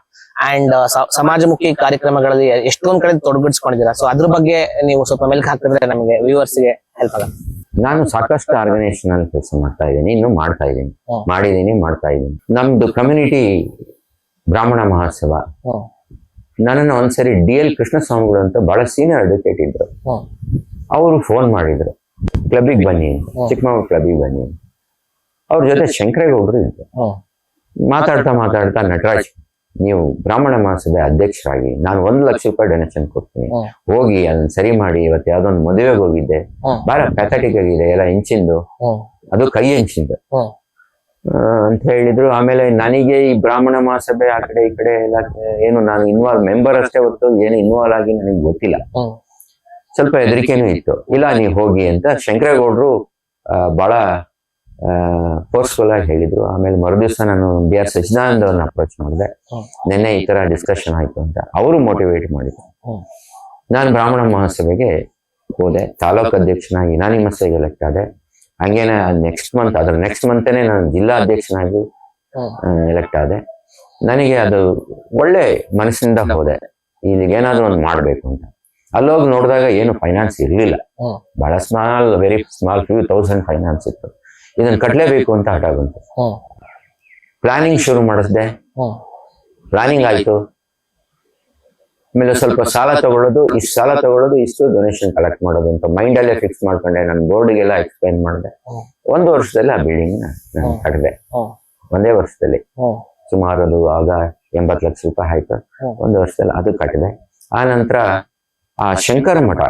Speaker 1: ಅಂಡ್ ಸಮಾಜಮುಖಿ ಕಾರ್ಯಕ್ರಮಗಳಲ್ಲಿ ಎಷ್ಟೊಂದ್ ಕಡೆ ತೊಡಗಿಸ್ಕೊಂಡಿದ್ದೀರಾ. ಸೊ ಅದ್ರ ಬಗ್ಗೆ ನೀವು ಸ್ವಲ್ಪ ಮೆಲ್ಕ್ ಹಾಕಿದ್ರೆ ನಮಗೆ ವ್ಯೂವರ್ಸ್ ಗೆ ಹೆಲ್ಪ್ ಆಗುತ್ತೆ.
Speaker 3: ನಾನು ಸಾಕಷ್ಟು ಆರ್ಗನೈಸೇಷನ್ ಅಲ್ಲಿ ಕೆಲಸ ಮಾಡ್ತಾ ಇದ್ದೀನಿ, ಇನ್ನು ಮಾಡ್ತಾ ಇದ್ದೀನಿ, ಮಾಡ್ತಾ ಇದ್ದೀನಿ. ನಮ್ದು ಕಮ್ಯುನಿಟಿ ಬ್ರಾಹ್ಮಣ ಮಹಾಸಭಾ, ನನ್ನನ್ನು ಒಂದ್ಸರಿ DL ಕೃಷ್ಣಸ್ವಾಮಿಗಳು ಅಂತ ಬಹಳ ಸೀನಿಯರ್ ಅಡ್ವೊಕೇಟ್ ಇದ್ರು, ಅವರು ಫೋನ್ ಮಾಡಿದ್ರು, ಕ್ಲಬ್ಬಿಗೆ ಬನ್ನಿ, ಚಿಕ್ಕಮಗಳೂರು ಕ್ಲಬ್ಬಿಗೆ ಬನ್ನಿ. ಅವ್ರ ಜೊತೆ ಶಂಕರೇಗೌಡರು ಇದ್ರು. ಮಾತಾಡ್ತಾ ನಟರಾಜ್, ನೀವು ಬ್ರಾಹ್ಮಣ ಮಹಾಸಭೆ ಅಧ್ಯಕ್ಷರಾಗಿ ನಾನು 1 ಲಕ್ಷ ರೂಪಾಯಿ ಡೊನೇಷನ್ ಕೊಡ್ತೀನಿ, ಹೋಗಿ ಅದನ್ನ ಸರಿ ಮಾಡಿ. ಇವತ್ತು ಯಾವ್ದೊಂದು ಮದುವೆಗೆ ಹೋಗಿದ್ದೆ, ಬಹಳ ಪ್ಯಾಥೆಟಿಕ್ ಆಗಿದೆ, ಎಲ್ಲ ಹೆಂಚಿಂದು, ಅದು ಕೈ ಹೆಂಚಿಂದು ಅಂತ ಹೇಳಿದ್ರು. ಆಮೇಲೆ ನನಗೆ ಈ ಬ್ರಾಹ್ಮಣ ಮಹಾಸಭೆ ಆ ಕಡೆ ಈ ಕಡೆ ಎಲ್ಲ ಏನು ನಾನು ಮೆಂಬರ್ ಅಷ್ಟೇ ಹೊತ್ತು ಏನು ಇನ್ವಾಲ್ವ್ ಆಗಿ ನನಗೆ ಗೊತ್ತಿಲ್ಲ. ಸ್ವಲ್ಪ ಹೆದರಿಕೆನೂ ಇತ್ತು. ಇಲ್ಲ ನೀವು ಹೋಗಿ ಅಂತ ಶಂಕರೇಗೌಡರು ಬಹಳ ಫೋರ್ಸ್ಫುಲ್ ಆಗಿ ಹೇಳಿದ್ರು. ಆಮೇಲೆ ಮರುದಿವಸ ನಾನು BR ಸಚ್ಚಿದಾನಂದ ಅವ್ರನ್ನ ಅಪ್ರೋಚ್ ಮಾಡಿದೆ, ನಿನ್ನೆ ಈ ತರ ಡಿಸ್ಕಷನ್ ಆಯ್ತು ಅಂತ. ಅವರು ಮೋಟಿವೇಟ್ ಮಾಡಿದ್ರು. ನಾನು ಬ್ರಾಹ್ಮಣ ಮಹಾಸಭೆಗೆ ಹೋದೆ, ತಾಲೂಕು ಅಧ್ಯಕ್ಷನಾಗಿ ನಾನು ಈ ಮಸೆಗೆ ಎಲೆಕ್ಟ್ ಆದೆ. ಹಂಗೇನೆ ನೆಕ್ಸ್ಟ್ ಮಂತೇನೆ ನಾನು ಜಿಲ್ಲಾ ಅಧ್ಯಕ್ಷನಾಗಿ ಎಲೆಕ್ಟ್ ಆದೆ. ನನಗೆ ಅದು ಒಳ್ಳೆ ಮನಸ್ಸಿಂದ ಹೋದೆ, ಇಲ್ಲಿಗೆ ಏನಾದ್ರು ಒಂದು ಮಾಡ್ಬೇಕು ಅಂತ. ಅಲ್ಲೋಗಿ ನೋಡಿದಾಗ ಏನು ಫೈನಾನ್ಸ್ ಇರ್ಲಿಲ್ಲ, ಬಹಳ very small few thousand finance ಇತ್ತು. ಇದನ್ನ ಕಟ್ಲೇಬೇಕು ಅಂತ ಹಠ ಬಂತು. ಪ್ಲಾನಿಂಗ್ ಶುರು ಮಾಡಿಸ್ದೆ, ಪ್ಲಾನಿಂಗ್ ಆಯ್ತು. ಆಮೇಲೆ ಸ್ವಲ್ಪ ಸಾಲ ತಗೊಳ್ಳೋದು ಇಷ್ಟು ಡೊನೇಷನ್ ಕಲೆಕ್ಟ್ ಮಾಡೋದು ಅಂತ ಮೈಂಡ್ ಅಲ್ಲೇ ಫಿಕ್ಸ್ ಮಾಡ್ಕೊಂಡೆ. ನಾನು ಬೋರ್ಡ್ಗೆಲ್ಲ ಎಕ್ಸ್ಪ್ಲೈನ್ ಮಾಡಿದೆ. 1 ವರ್ಷದಲ್ಲಿ ಆ ಬಿಲ್ಡಿಂಗ್ ನಾನು ಕಟ್ಟಿದೆ. 1 ವರ್ಷದಲ್ಲಿ ಸುಮಾರು ಅದು ಆಗ 80 ಲಕ್ಷ ರೂಪಾಯಿ ಆಯ್ತು. 1 ವರ್ಷದಲ್ಲಿ ಅದು ಕಟ್ಟಿದೆ. ಆ ನಂತರ ಆ ಶಂಕರ ಮಠ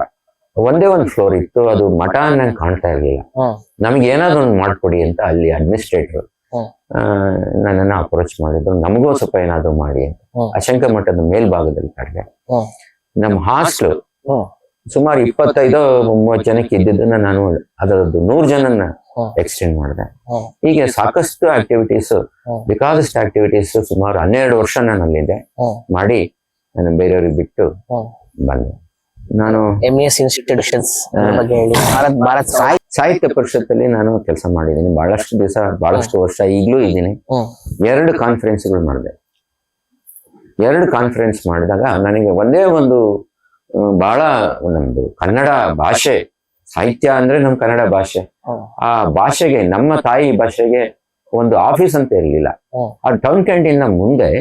Speaker 3: ಒಂದೇ ಒಂದು ಫ್ಲೋರ್ ಇತ್ತು, ಅದು ಮಠ ನಂಗೆ ಕಾಣ್ತಾ ಇರ್ಲಿಲ್ಲ. ನಮ್ಗೆ ಏನಾದ್ರು ಒಂದು ಮಾಡ್ಕೊಡಿ ಅಂತ ಅಲ್ಲಿ ಅಡ್ಮಿನಿಸ್ಟ್ರೇಟರ್ ನನ್ನನ್ನು ಅಪ್ರೋಚ್ ಮಾಡಿದ್ರು, ನಮಗೂ ಸ್ವಲ್ಪ ಏನಾದ್ರು ಮಾಡಿ ಅಂತ. ಆ ಶಂಕರ ಮಠದ ಮೇಲ್ಭಾಗದಲ್ಲಿ ಕಟ್ಟಿದೆ. ನಮ್ಮ ಹಾಸ್ಟೆಲ್ ಸುಮಾರು 25-30 ಜನಕ್ಕೆ ಇದ್ದಿದ್ದನ್ನ ನಾನು ಅದರದ್ದು 100 ಜನನ್ನ ಎಕ್ಸ್ಟೆಂಡ್ ಮಾಡಿದೆ. ಹೀಗೆ ಸಾಕಷ್ಟು ಆಕ್ಟಿವಿಟೀಸ್, ಬೇಕಾದಷ್ಟು ಆಕ್ಟಿವಿಟೀಸ್ ಸುಮಾರು 12 ವರ್ಷ ನಾನು ಅಲ್ಲಿದ್ದೆ ಮಾಡಿ ನಾನು ಬೇರೆಯವ್ರಿಗೆ ಬಿಟ್ಟು ಬಂದೆ. ನಾನು
Speaker 1: MES ಇನ್ಸ್ಟಿಟ್ಯೂಷನ್ಸ್ ಬಗ್ಗೆ ಹೇಳಿ. ಭಾರತ್
Speaker 3: ಸಾಹಿತ್ಯ ಪರಿಷತ್ತಲ್ಲಿ ನಾನು ಕೆಲಸ ಮಾಡಿದ್ದೀನಿ ಬಹಳಷ್ಟು ದಿವಸ, ಬಹಳಷ್ಟು ವರ್ಷ, ಈಗಲೂ ಇದ್ದೀನಿ. 2 ಕಾನ್ಫರೆನ್ಸ್ಗಳು ಮಾಡಿದೆ. 2 ಕಾನ್ಫರೆನ್ಸ್ ಮಾಡಿದಾಗ ನನಗೆ ಒಂದೇ ಒಂದು ಬಹಳ ನಮ್ದು ಕನ್ನಡ ಭಾಷೆ, ಸಾಹಿತ್ಯ ಅಂದ್ರೆ ನಮ್ಮ ಕನ್ನಡ ಭಾಷೆ, ಆ ಭಾಷೆಗೆ, ನಮ್ಮ ತಾಯಿ ಭಾಷೆಗೆ ಒಂದು ಆಫೀಸ್ ಅಂತ ಇರಲಿಲ್ಲ. ಆ ಟೌನ್ ಕ್ಯಾಂಟೀನ್ ಮುಂದೆ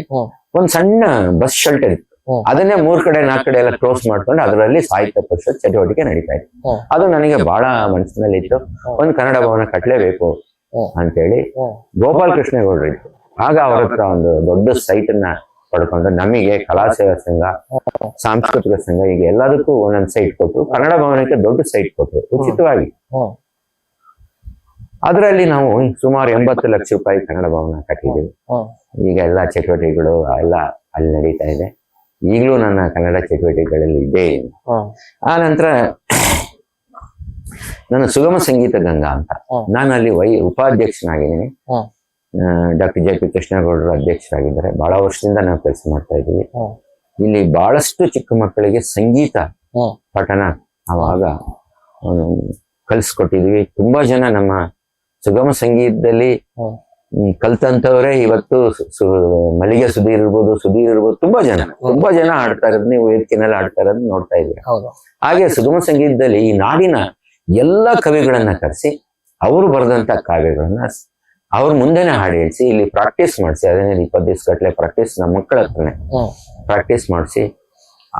Speaker 3: ಒಂದು ಸಣ್ಣ ಬಸ್ ಶೆಲ್ಟರ್ ಇತ್ತು. ಅದನ್ನೇ 3 ಕಡೆ 4 ಕಡೆ ಎಲ್ಲ ಕ್ಲೋಸ್ ಮಾಡ್ಕೊಂಡು ಅದರಲ್ಲಿ ಸಾಹಿತ್ಯ ಪರಿಷತ್ ಚಟುವಟಿಕೆ ನಡೀತಾ ಇತ್ತು. ಅದು ನನಗೆ ಬಹಳ ಮನಸ್ಸಿನಲ್ಲಿ ಇತ್ತು, ಒಂದು ಕನ್ನಡ ಭವನ ಕಟ್ಟಲೇಬೇಕು ಅಂತೇಳಿ. ಗೋಪಾಲ್ ಕೃಷ್ಣೇಗೌಡರು ಇತ್ತು ಆಗ, ಅವ್ರ ಹತ್ರ ಒಂದು ದೊಡ್ಡ ಸೈಟ್ ಅನ್ನ ಪಡ್ಕೊಂಡು ನಮಗೆ ಕಲಾ ಸೇವಾ ಸಂಘ, ಸಾಂಸ್ಕೃತಿಕ ಸಂಘ, ಈಗ ಎಲ್ಲದಕ್ಕೂ ಒಂದೊಂದು ಸೈಟ್ ಕೊಟ್ಟರು. ಕನ್ನಡ ಭವನಕ್ಕೆ ದೊಡ್ಡ ಸೈಟ್ ಕೊಟ್ಟರು ಉಚಿತವಾಗಿ. ಅದರಲ್ಲಿ ನಾವು ಸುಮಾರು 80 ಲಕ್ಷ ರೂಪಾಯಿ ಕನ್ನಡ ಭವನ ಕಟ್ಟಿದ್ದೀವಿ. ಈಗ ಎಲ್ಲ ಚಟುವಟಿಕೆಗಳು ಎಲ್ಲ ಅಲ್ಲಿ ನಡೀತಾ ಇದೆ. ಈಗಲೂ ನನ್ನ ಕನ್ನಡ ಚಟುವಟಿಕೆಗಳಲ್ಲಿ ಇದ್ದೇ ಇದೆ. ಆ ನಂತರ ನಾನು ಸುಗಮ ಸಂಗೀತ ಗಂಗಾ ಅಂತ, ನಾನು ಅಲ್ಲಿ ಉಪಾಧ್ಯಕ್ಷನಾಗಿದ್ದೀನಿ. Doctor JP ಕೃಷ್ಣೇಗೌಡರು ಅಧ್ಯಕ್ಷರಾಗಿದ್ದಾರೆ. ಬಹಳ ವರ್ಷದಿಂದ ನಾವು ಕೆಲಸ ಮಾಡ್ತಾ ಇದ್ದೀವಿ. ಇಲ್ಲಿ ಬಹಳಷ್ಟು ಚಿಕ್ಕ ಮಕ್ಕಳಿಗೆ ಸಂಗೀತ ಪಠಣ ಆವಾಗ ಕಲಿಸ್ಕೊಟ್ಟಿದ್ವಿ. ತುಂಬಾ ಜನ ನಮ್ಮ ಸುಗಮ ಸಂಗೀತದಲ್ಲಿ ಕಲ್ತಂತವ್ರೆ ಇವತ್ತು ಮಲ್ಲಿಗೆ ಸುಧೀರ್ ಇರ್ಬೋದು, ತುಂಬಾ ಜನ ಆಡ್ತಾ ಇರೋದು ನೀವು ವೇದಿಕೆನಲ್ಲಿ ಆಡ್ತಾ ಇರೋದು ನೋಡ್ತಾ ಇದ್ದೀರಾ. ಹಾಗೆ ಸುಗಮ ಸಂಗೀತದಲ್ಲಿ ಈ ನಾಡಿನ ಎಲ್ಲ ಕವಿಗಳನ್ನ ಕರೆಸಿ ಅವರು ಬರೆದಂತ ಕಾವ್ಯಗಳನ್ನ ಅವ್ರ ಮುಂದೆನೆ ಹಾಡು ಹೇಳ್ಸಿ ಇಲ್ಲಿ ಪ್ರಾಕ್ಟೀಸ್ ಮಾಡಿಸಿ, 15-20 ದಿವಸ ಗಟ್ಟಲೆ ಪ್ರಾಕ್ಟೀಸ್ ನಮ್ಮ ಮಕ್ಕಳ ಹತ್ರನೇ ಪ್ರಾಕ್ಟೀಸ್ ಮಾಡಿಸಿ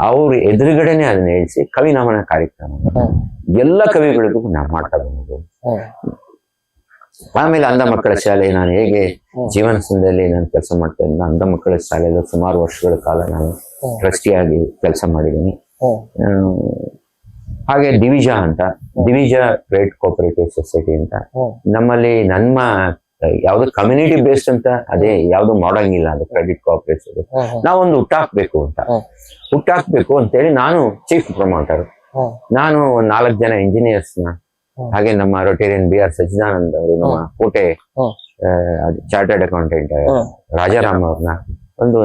Speaker 3: ಅವ್ರ ಎದುರುಗಡೆನೆ ಅದನ್ನ ಹೇಳ್ಸಿ ಕವಿ ನಮನ ಕಾರ್ಯಕ್ರಮ ಎಲ್ಲ ಕವಿಗಳಿಗೂ ನಾವು ಮಾಡ್ತಾ ಬಂದಿದ್ದೇವೆ. ಆಮೇಲೆ ಅಂಧ ಮಕ್ಕಳ ಶಾಲೆ, ನಾನು ಹೇಗೆ ಜೀವನ ಸಂಧಿಯಲ್ಲಿ ನಾನು ಕೆಲಸ ಮಾಡ್ತಾ ಇದ್ದ ಅಂಧ ಮಕ್ಕಳ ಶಾಲೆಯಲ್ಲಿ ಸುಮಾರು ವರ್ಷಗಳ ಕಾಲ ನಾನು ಟ್ರಸ್ಟಿಯಾಗಿ ಕೆಲಸ ಮಾಡಿದ್ದೀನಿ. ಹಾಗೆ ದಿವಿಜಾ ಟ್ರೇಡ್ ಕೋಆಪರೇಟಿವ್ ಸೊಸೈಟಿ ಅಂತ ನಮ್ಮಲ್ಲಿ ನಮ್ಮ ಯಾವ್ದು ಕಮ್ಯುನಿಟಿ ಬೇಸ್ಡ್ ಅಂತ ಅದೇ ಯಾವ್ದು ಮಾಡೋಂಗಿಲ್ಲ, ಅದು ಕ್ರೆಡಿಟ್ ಕೋಆಪರೇಟಿವ್. ನಾವೊಂದು ಹುಟ್ಟಾಕ್ಬೇಕು ಅಂತೇಳಿ ನಾನು ಚೀಫ್ ಪ್ರಮೋಟರ್. ನಾನು 4 ಜನ ಇಂಜಿನಿಯರ್ಸ್ ನ, ಹಾಗೆ ನಮ್ಮ ರೊಟೇರಿಯನ್ BR ಸಚ್ಚಿದಾನಂದ ಅವರು, ನಮ್ಮ ಕೋಟೆ ಚಾರ್ಟರ್ಡ್ ಅಕೌಂಟೆಂಟ್ ರಾಜಾರಾಮ್ ಅವ್ರನ್ನ, ಒಂದು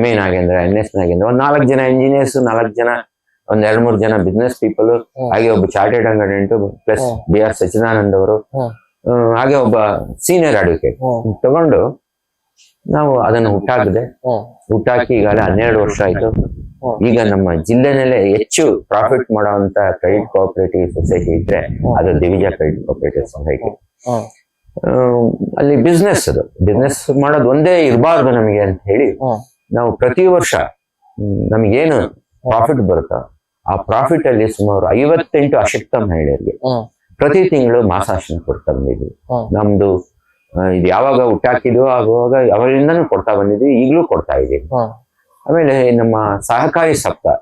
Speaker 3: MA ನಾಗೇಂದ್ರ, NS ನಾಗೇಂದ್ರ, ಒಂದ್ 4 ಜನ ಇಂಜಿನಿಯರ್ಸ್, 4 ಜನ, ಒಂದ್ 2-3 ಜನ ಬಿಸ್ನೆಸ್ ಪೀಪಲ್, ಹಾಗೆ ಒಬ್ಬ chartered accountant plus BR Sachidanand ಅವರು, ಹಾಗೆ ಒಬ್ಬ ಸೀನಿಯರ್ ಅಡ್ವೊಕೇಟ್ ತಗೊಂಡು ನಾವು ಅದನ್ನು ಹುಟ್ಟಾಕಿ ಈಗಾಗಲೇ 12 ವರ್ಷ ಆಯ್ತು. ಈಗ ನಮ್ಮ ಜಿಲ್ಲೆನಲ್ಲೇ ಹೆಚ್ಚು ಪ್ರಾಫಿಟ್ ಮಾಡುವಂತ ಕ್ರೆಡಿಟ್ ಕೋಆಪರೇಟಿವ್ ಸೊಸೈಟಿ ಇದ್ರೆ ಅದು ದಿವಿಜ ಕ್ರೆಡಿಟ್ ಕೋಆಪರೇಟಿವ್ ಸೊಸೈಟಿ. ಅಲ್ಲಿ ಬಿಸ್ನೆಸ್ ಮಾಡೋದು ಒಂದೇ ಇರಬಾರ್ದು ನಮಗೆ ಅಂತ ಹೇಳಿ ನಾವು ಪ್ರತಿ ವರ್ಷ ನಮಗೇನು ಪ್ರಾಫಿಟ್ ಬರುತ್ತೋ ಆ ಪ್ರಾಫಿಟ್ ಅಲ್ಲಿ ಸುಮಾರು 58 ಅಶಕ್ತ ಮಹಿಳೆಯರಿಗೆ ಪ್ರತಿ ತಿಂಗಳು ಮಾಸಾಶನ ಕೊಡ್ತಾ ಬಂದಿದ್ವಿ. ನಮ್ದು ಇದು ಯಾವಾಗ ಹುಟ್ಟಾಕಿದ್ವೋ ಆಗುವಾಗ ಅವರಿಂದನೂ ಕೊಡ್ತಾ ಬಂದಿದ್ವಿ, ಈಗಲೂ ಕೊಡ್ತಾ ಇದ್ದೀವಿ. ಆಮೇಲೆ ನಮ್ಮ ಸಹಕಾರಿ ಸಪ್ತಾಹ,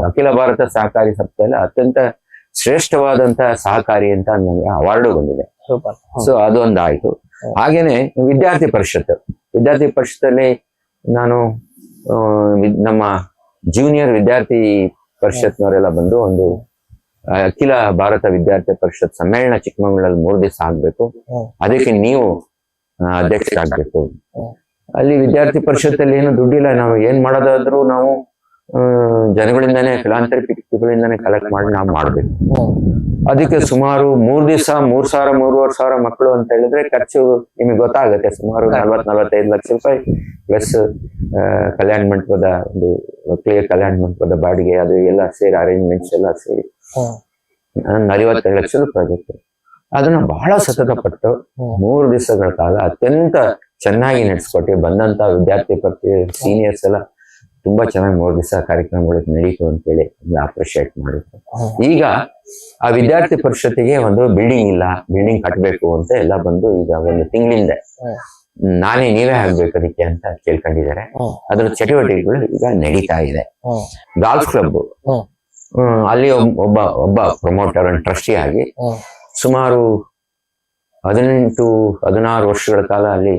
Speaker 3: ಅಖಿಲ ಭಾರತ ಸಹಕಾರಿ ಸಪ್ತಾಹದಲ್ಲಿ ಅತ್ಯಂತ ಶ್ರೇಷ್ಠವಾದಂತ ಸಹಕಾರಿ ಅಂತ ನನಗೆ ಅವಾರ್ಡು ಬಂದಿದೆ. ಸೊ ಅದೊಂದು ಆಯ್ತು. ಹಾಗೇನೆ ವಿದ್ಯಾರ್ಥಿ ಪರಿಷತ್ತಲ್ಲಿ ನಾನು ನಮ್ಮ ಜೂನಿಯರ್ ವಿದ್ಯಾರ್ಥಿ ಪರಿಷತ್ನವರೆಲ್ಲ ಬಂದು ಒಂದು ಅಖಿಲ ಭಾರತ ವಿದ್ಯಾರ್ಥಿ ಪರಿಷತ್ ಸಮ್ಮೇಳನ ಚಿಕ್ಕಮಗಳೂರಲ್ಲಿ 3 ದಿವಸ ಆಗ್ಬೇಕು, ಅದಕ್ಕೆ ನೀವು ಅಧ್ಯಕ್ಷರಾಗ್ಬೇಕು. ಅಲ್ಲಿ ವಿದ್ಯಾರ್ಥಿ ಪರಿಷತ್ತಲ್ಲಿ ಏನು ದುಡ್ಡಿಲ್ಲ, ನಾವು ಏನ್ ಮಾಡೋದಾದ್ರೂ ನಾವು ಜನಗಳಿಂದಾನೇ, ಫಿಲಾಂಥ್ರಪಿಗಳಿಂದಾನೇ ಕಲೆಕ್ಟ್ ಮಾಡಿ ನಾವು ಮಾಡ್ಬೇಕು. ಅದಕ್ಕೆ ಸುಮಾರು 3 ದಿವಸ 3,000-3,500 ಮಕ್ಕಳು ಅಂತ ಹೇಳಿದ್ರೆ ಖರ್ಚು ನಿಮಗೆ ಗೊತ್ತಾಗುತ್ತೆ. ಸುಮಾರು 40-45 ಲಕ್ಷ ರೂಪಾಯಿ ಪ್ಲಸ್ ಕಲ್ಯಾಣ ಮಂಟಪದ ಒಂದು ಮಕ್ಕಳಿಗೆ ಕಲ್ಯಾಣ ಮಂಟಪದ ಬಾಡಿಗೆ, ಅದು ಎಲ್ಲ ಸೇರಿ ಅರೇಂಜ್ಮೆಂಟ್ಸ್ ಎಲ್ಲ ಸೇರಿ 42 ಲಕ್ಷ ಪ್ರಾಜೆಕ್ಟ್. ಅದನ್ನ ಬಹಳ ಸತತ ಪಟ್ಟು 3 ದಿವಸಗಳ ಕಾಲ ಅತ್ಯಂತ ಚೆನ್ನಾಗಿ ನಡೆಸ್ಕೊಟ್ಟು ಬಂದಂತ ವಿದ್ಯಾರ್ಥಿ ಸೀನಿಯರ್ಸ್ ಎಲ್ಲ ತುಂಬಾ ಚೆನ್ನಾಗಿ 3 ದಿವಸ ಕಾರ್ಯಕ್ರಮಗಳು ನಡೀತು ಅಂತೇಳಿ ಅಪ್ರಿಶಿಯೇಟ್ ಮಾಡಿದ್ರು. ಈಗ ಆ ವಿದ್ಯಾರ್ಥಿ ಪರಿಷತ್ತಿಗೆ ಒಂದು ಬಿಲ್ಡಿಂಗ್ ಕಟ್ಟಬೇಕು ಅಂತ ಎಲ್ಲ ಬಂದು ಈಗ 1 ತಿಂಗಳಿಂದ ನೀವೇ ಆಗ್ಬೇಕು ಅದಕ್ಕೆ ಅಂತ ಕೇಳ್ಕೊಂಡಿದ್ದಾರೆ. ಅದ್ರ ಚಟುವಟಿಕೆಗಳು ಈಗ ನಡೀತಾ ಇದೆ. ಗಾಲ್ಫ್ ಕ್ಲಬ್ ಅಲ್ಲಿ ಒಬ್ಬ ಪ್ರಮೋಟರ್ ಅಂಡ್ ಟ್ರಸ್ಟಿ ಆಗಿ ಸುಮಾರು 18-16 ವರ್ಷಗಳ ಕಾಲ ಅಲ್ಲಿ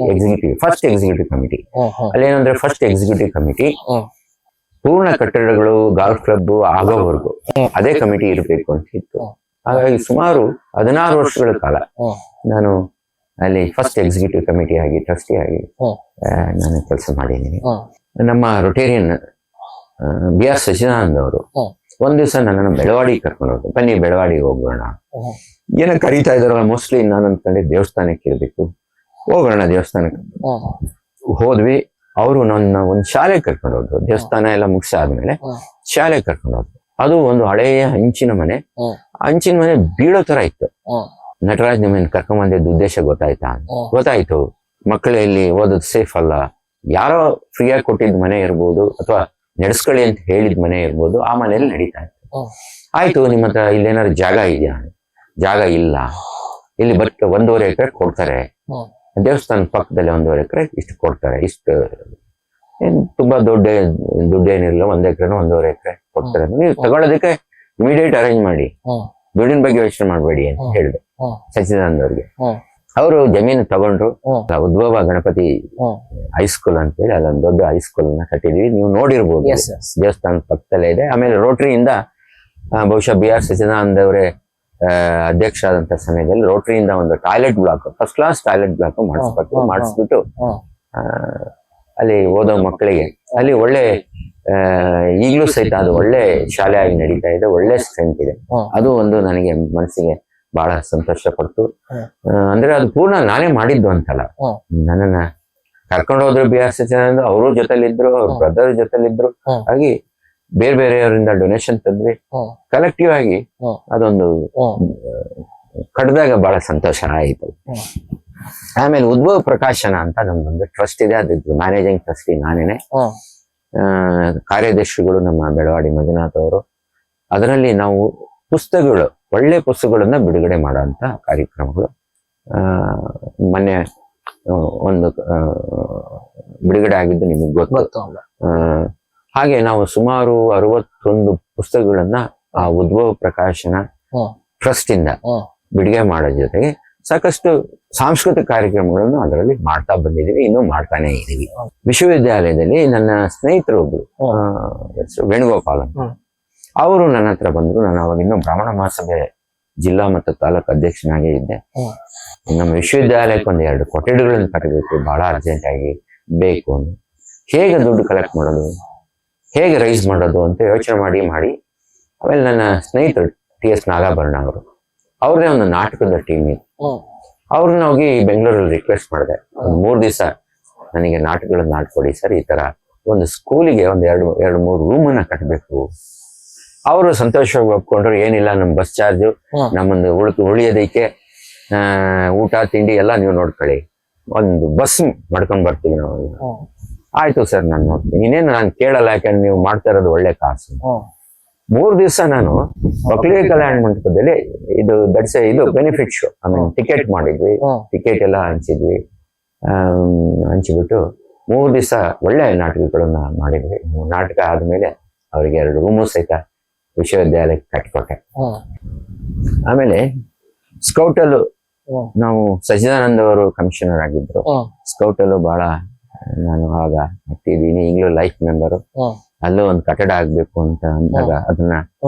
Speaker 3: ಫಸ್ಟ್ ಎಕ್ಸಿಕ್ಯೂಟಿವ್ ಕಮಿಟಿ ಅಲ್ಲಿ ಏನಂದ್ರೆ ಫಸ್ಟ್ ಎಕ್ಸಿಕ್ಯೂಟಿವ್ ಕಮಿಟಿ ಪೂರ್ಣ ಕಟ್ಟಡಗಳು ಗಾಲ್ಫ್ ಕ್ಲಬ್ ಆಗೋವರೆಗೂ ಅದೇ ಕಮಿಟಿ ಇರಬೇಕು ಅಂತ ಇತ್ತು. ಹಾಗಾಗಿ ಸುಮಾರು 16 ವರ್ಷಗಳ ಕಾಲ ನಾನು ಅಲ್ಲಿ ಫಸ್ಟ್ ಎಕ್ಸಿಕ್ಯೂಟಿವ್ ಕಮಿಟಿ ಆಗಿ ಟ್ರಸ್ಟಿ ಆಗಿ ನಾನು ಕೆಲಸ ಮಾಡಿದ್ದೀನಿ. ನಮ್ಮ ರೊಟೇರಿಯನ್ BR ಸಚ್ಚಿದಾನಂದ್ ಅವರು ಒಂದ್ ದಿವಸ ನನ್ನನ್ನು ಬೆಳವಾಡಿಗೆ ಕರ್ಕೊಂಡು ಹೋದ್ರು. ಬನ್ನಿ ಬೆಳವಾಡಿಗೆ ಹೋಗೋಣ, ಏನೋ ಕರೀತಾ ಇದಾರಲ್ಲ, ಮೋಸ್ಟ್ಲಿ ನಾನು ಅಂದ್ಕೊಂಡೆ ದೇವಸ್ಥಾನಕ್ಕೆ ಇರ್ಬೇಕು, ಹೋಗೋಣ ದೇವಸ್ಥಾನಕ್ಕೆ. ಹೋದ್ವಿ. ಅವರು ನನ್ನ ಒಂದು ಶಾಲೆಗೆ ಕರ್ಕೊಂಡು ಹೋದ್ರು. ದೇವಸ್ಥಾನ ಎಲ್ಲ ಮುಗಿಸಾದ್ಮೇಲೆ ಶಾಲೆಗೆ ಕರ್ಕೊಂಡು ಹೋದ್ರು. ಅದು ಒಂದು ಹಳೆಯ ಹಂಚಿನ ಮನೆ ಬೀಳೋ ತರ ಇತ್ತು. ನಟರಾಜ್ ನಿಮ್ಮನ್ನ ಕರ್ಕೊಂಡ್ ಬಂದಿದ್ದ ಉದ್ದೇಶ ಗೊತ್ತಾಯ್ತು. ಮಕ್ಕಳು ಇಲ್ಲಿ ಓದೋದು ಸೇಫ್ ಅಲ್ಲ, ಯಾರೋ ಫ್ರೀಯಾಗಿ ಕೊಟ್ಟಿದ್ ಮನೆ ಇರ್ಬೋದು ಅಥವಾ ನಡೆಸ್ಕೊಳ್ಳಿ ಅಂತ ಹೇಳಿದ ಮನೆ ಇರ್ಬೋದು, ಆ ಮನೆಯಲ್ಲಿ ನಡೀತಾ ಇತ್ತು. ಆಯ್ತು, ನಿಮ್ಮ ಹತ್ರ ಇಲ್ಲೇನಾದ್ರು ಜಾಗ ಇದೆಯಾ? ಜಾಗ ಇಲ್ಲ, ಇಲ್ಲಿ ಬಟ್ 1.5 ಎಕರೆ ಕೊಡ್ತಾರೆ, ದೇವಸ್ಥಾನ ಪಕ್ಕದಲ್ಲಿ 1.5 ಎಕರೆ ಇಷ್ಟು ಕೊಡ್ತಾರೆ. ಇಷ್ಟು ಏನ್ ತುಂಬಾ ದುಡ್ಡೇನಿರಲ್ಲ, 1 ಎಕರೆನೋ 1.5 ಎಕರೆ ಕೊಡ್ತಾರೆ. ನೀವು ತಗೊಳ್ಳೋದಕ್ಕೆ ಇಮಿಡಿಯೇಟ್ ಅರೇಂಜ್ ಮಾಡಿ, ದುಡ್ಡಿನ ಬಗ್ಗೆ ಯೋಚನೆ ಮಾಡಬೇಡಿ ಅಂತ ಹೇಳಿದೆ ಸಚ್ಚಿದಾನಂದ್ ಅವ್ರಿಗೆ. ಅವರು ಜಮೀನು ತಗೊಂಡ್ರು. ಉದ್ಭವ ಗಣಪತಿ ಹೈಸ್ಕೂಲ್ ಅಂತ ಹೇಳಿ ಅಲ್ಲೊಂದು ದೊಡ್ಡ ಹೈಸ್ಕೂಲ್ ನ ಕಟ್ಟಿದ್ವಿ. ನೀವು ನೋಡಿರ್ಬೋದು, ದೇವಸ್ಥಾನದ ಪಕ್ಕದಲ್ಲೇ ಇದೆ. ಆಮೇಲೆ ರೋಟರಿಯಿಂದ ಬಹುಶಃ BR ಸಚ್ಚಿದಾನಂದ್ ಅವರೇ ಅಧ್ಯಕ್ಷ ಆದಂತ ಸಮಯದಲ್ಲಿ ರೋಟರಿಯಿಂದ ಒಂದು toilet block, first class toilet block ಮಾಡಿಸ್ಬಿಟ್ಟು ಅಲ್ಲಿ ಓದೋ ಮಕ್ಕಳಿಗೆ ಅಲ್ಲಿ ಒಳ್ಳೆ ಈಗಲೂ ಸಹಿತ ಅದು ಒಳ್ಳೆ ಶಾಲೆಯಾಗಿ ನಡೀತಾ ಇದೆ, ಒಳ್ಳೆ ಸ್ಟ್ರೆಂತ್ ಇದೆ. ಅದು ಒಂದು ನನಗೆ ಮನಸ್ಸಿಗೆ ಬಹಳ ಸಂತೋಷ ಪಡ್ತು. ಅಂದ್ರೆ ಅದು ಪೂರ್ಣ ನಾನೇ ಮಾಡಿದ್ದು ಅಂತಲ್ಲ, ನನ್ನನ್ನ ಕರ್ಕೊಂಡು ಹೋದ್ರು BR ಸಚ್ಚಿದಾನಂದ್, ಅವರು ಜೊತೆಲಿದ್ರು, ಅವ್ರ ಬ್ರದರ್ ಜೊತೆಲಿದ್ರು. ಹಾಗೆ ಬೇರೆಯವರಿಂದ ಡೊನೇಷನ್ ತಂದ್ವಿ. ಕಲೆಕ್ಟಿವ್ ಆಗಿ ಅದೊಂದು ಕಡ್ದಾಗ ಬಹಳ ಸಂತೋಷ ಆಯಿತು. ಆಮೇಲೆ ಉದ್ಭವ ಪ್ರಕಾಶನ ಅಂತ ನಮ್ದೊಂದು ಟ್ರಸ್ಟ್ ಇದೆ, ಅದ್ರ ಮ್ಯಾನೇಜಿಂಗ್ ಟ್ರಸ್ಟಿ ನಾನೇನೆ. ಕಾರ್ಯದರ್ಶಿಗಳು ನಮ್ಮ ಬೆಳವಾಡಿ ಮಂಜುನಾಥ್ ಅವರು. ಅದರಲ್ಲಿ ನಾವು ಪುಸ್ತಕಗಳು, ಒಳ್ಳೆ ಪುಸ್ತಕಗಳನ್ನ ಬಿಡುಗಡೆ ಮಾಡುವಂತ ಕಾರ್ಯಕ್ರಮಗಳು ಮೊನ್ನೆ ಒಂದು ಬಿಡುಗಡೆ ಆಗಿದ್ದು ನಿಮಗೆ ಗೊತ್ತು. ಹಾಗೆ ನಾವು ಸುಮಾರು 61 ಪುಸ್ತಕಗಳನ್ನ ಆ ಉದ್ಭವ ಪ್ರಕಾಶನ ಟ್ರಸ್ಟ್ ಇಂದ ಬಿಡುಗಡೆ ಮಾಡೋ ಜೊತೆಗೆ ಸಾಕಷ್ಟು ಸಾಂಸ್ಕೃತಿಕ ಕಾರ್ಯಕ್ರಮಗಳನ್ನು ಅದರಲ್ಲಿ ಮಾಡ್ತಾ ಬಂದಿದ್ದೀವಿ, ಇನ್ನೂ ಮಾಡ್ತಾನೆ ಇದ್ದೀವಿ. ವಿಶ್ವವಿದ್ಯಾಲಯದಲ್ಲಿ ನನ್ನ ಸ್ನೇಹಿತರು ಒಬ್ರು ವೇಣುಗೋಪಾಲ್ ಅಂತ, ಅವರು ನನ್ನ ಹತ್ರ ಬಂದ್ರು. ನಾನು ಅವಾಗ ಇನ್ನೂ ಬ್ರಾಹ್ಮಣ ಮಹಾಸಭೆ ಜಿಲ್ಲಾ ಮತ್ತು ತಾಲೂಕು ಅಧ್ಯಕ್ಷನಾಗೇ ಇದ್ದೆ. ನಮ್ಮ ವಿಶ್ವವಿದ್ಯಾಲಯಕ್ಕೆ ಒಂದು 2 ಕೊಠಡಿಗಳನ್ನು ಕಟ್ಟಬೇಕು, ಬಹಳ ಅರ್ಜೆಂಟ್ ಆಗಿ ಬೇಕು ಅಂತ. ಹೇಗೆ ದುಡ್ಡು ಕಲೆಕ್ಟ್ ಮಾಡೋದು, ಹೇಗೆ ರೈಸ್ ಮಾಡೋದು ಅಂತ ಯೋಚನೆ ಮಾಡಿ ಆಮೇಲೆ ನನ್ನ ಸ್ನೇಹಿತರು TS ನಾಗಾಭರಣ ಅವ್ರದೇ ಒಂದು ನಾಟಕದ ಟೀಮ್ ಇತ್ತು. ಅವ್ರನ್ನ ಹೋಗಿ ಬೆಂಗಳೂರಲ್ಲಿ ರಿಕ್ವೆಸ್ಟ್ ಮಾಡಿದೆ, ಒಂದು 3 ದಿವಸ ನನಗೆ ನಾಟಕಗಳನ್ನ ಆಡ್ಕೊಡಿ ಸರ್, ಈ ತರ ಒಂದು ಸ್ಕೂಲಿಗೆ ಒಂದು 2-3 ರೂಮನ್ನ ಕಟ್ಟಬೇಕು. ಅವರು ಸಂತೋಷವಾಗಿ ಒಪ್ಕೊಂಡ್ರು. ಏನಿಲ್ಲ, ನಮ್ಮ ಬಸ್ ಚಾರ್ಜು, ನಮ್ಮೊಂದು ಉಳಿಯೋದಕ್ಕೆ ಊಟ ತಿಂಡಿ ಎಲ್ಲ ನೀವು ನೋಡ್ಕೊಳ್ಳಿ, ಒಂದು ಬಸ್ ಮಾಡ್ಕೊಂಡ್ ಬರ್ತೀವಿ ನಾವು. ಆಯ್ತು ಸರ್, ನಾನು ನೋಡ್ತೀನಿ, ಇನ್ನೇನು ನಾನು ಕೇಳಲ್ಲ, ಯಾಕಂದ್ರೆ ನೀವು ಮಾಡ್ತಾ ಇರೋದು ಒಳ್ಳೆ ಕಾಸು. 3 ದಿವಸ ನಾನು ಒಕ್ಕಲಿಗ ಕಲ್ಯಾಣ ಮಂಟಪದಲ್ಲಿ ಇದು ಬೆನಿಫಿಟ್ ಶೋ, ಆಮೇಲೆ ಟಿಕೆಟ್ ಮಾಡಿದ್ವಿ, ಟಿಕೆಟ್ ಎಲ್ಲ ಹಂಚಿಬಿಟ್ಟು 3 ದಿವಸ ಒಳ್ಳೆ ನಾಟಕಗಳನ್ನ ಮಾಡಿದ್ವಿ. ನಾಟಕ ಆದ್ಮೇಲೆ ಅವರಿಗೆ 2 ರೂಮು ಸಹಿತ ವಿಶ್ವವಿದ್ಯಾಲಯಕ್ಕೆ ಕಟ್ಕೊಟ್ಟೆ. ಆಮೇಲೆ ಸ್ಕೌಟ್ ಅಲ್ಲೂ ನಾವು ಸಚಿದಾನಂದ ಅವರು ಕಮಿಷನರ್ ಆಗಿದ್ರು. ಸ್ಕೌಟ್ ಅಲ್ಲೂ ಬಹಳ ನಾನು ಆಗ ಹತ್ತಿದ್ದೀನಿ, ಈಗಲೂ ಲೈಫ್ ಮೆಂಬರು. ಅಲ್ಲೂ ಒಂದು ಕಟ್ಟಡ ಆಗ್ಬೇಕು ಅಂತ ಅಂದಾಗ ಅದನ್ನ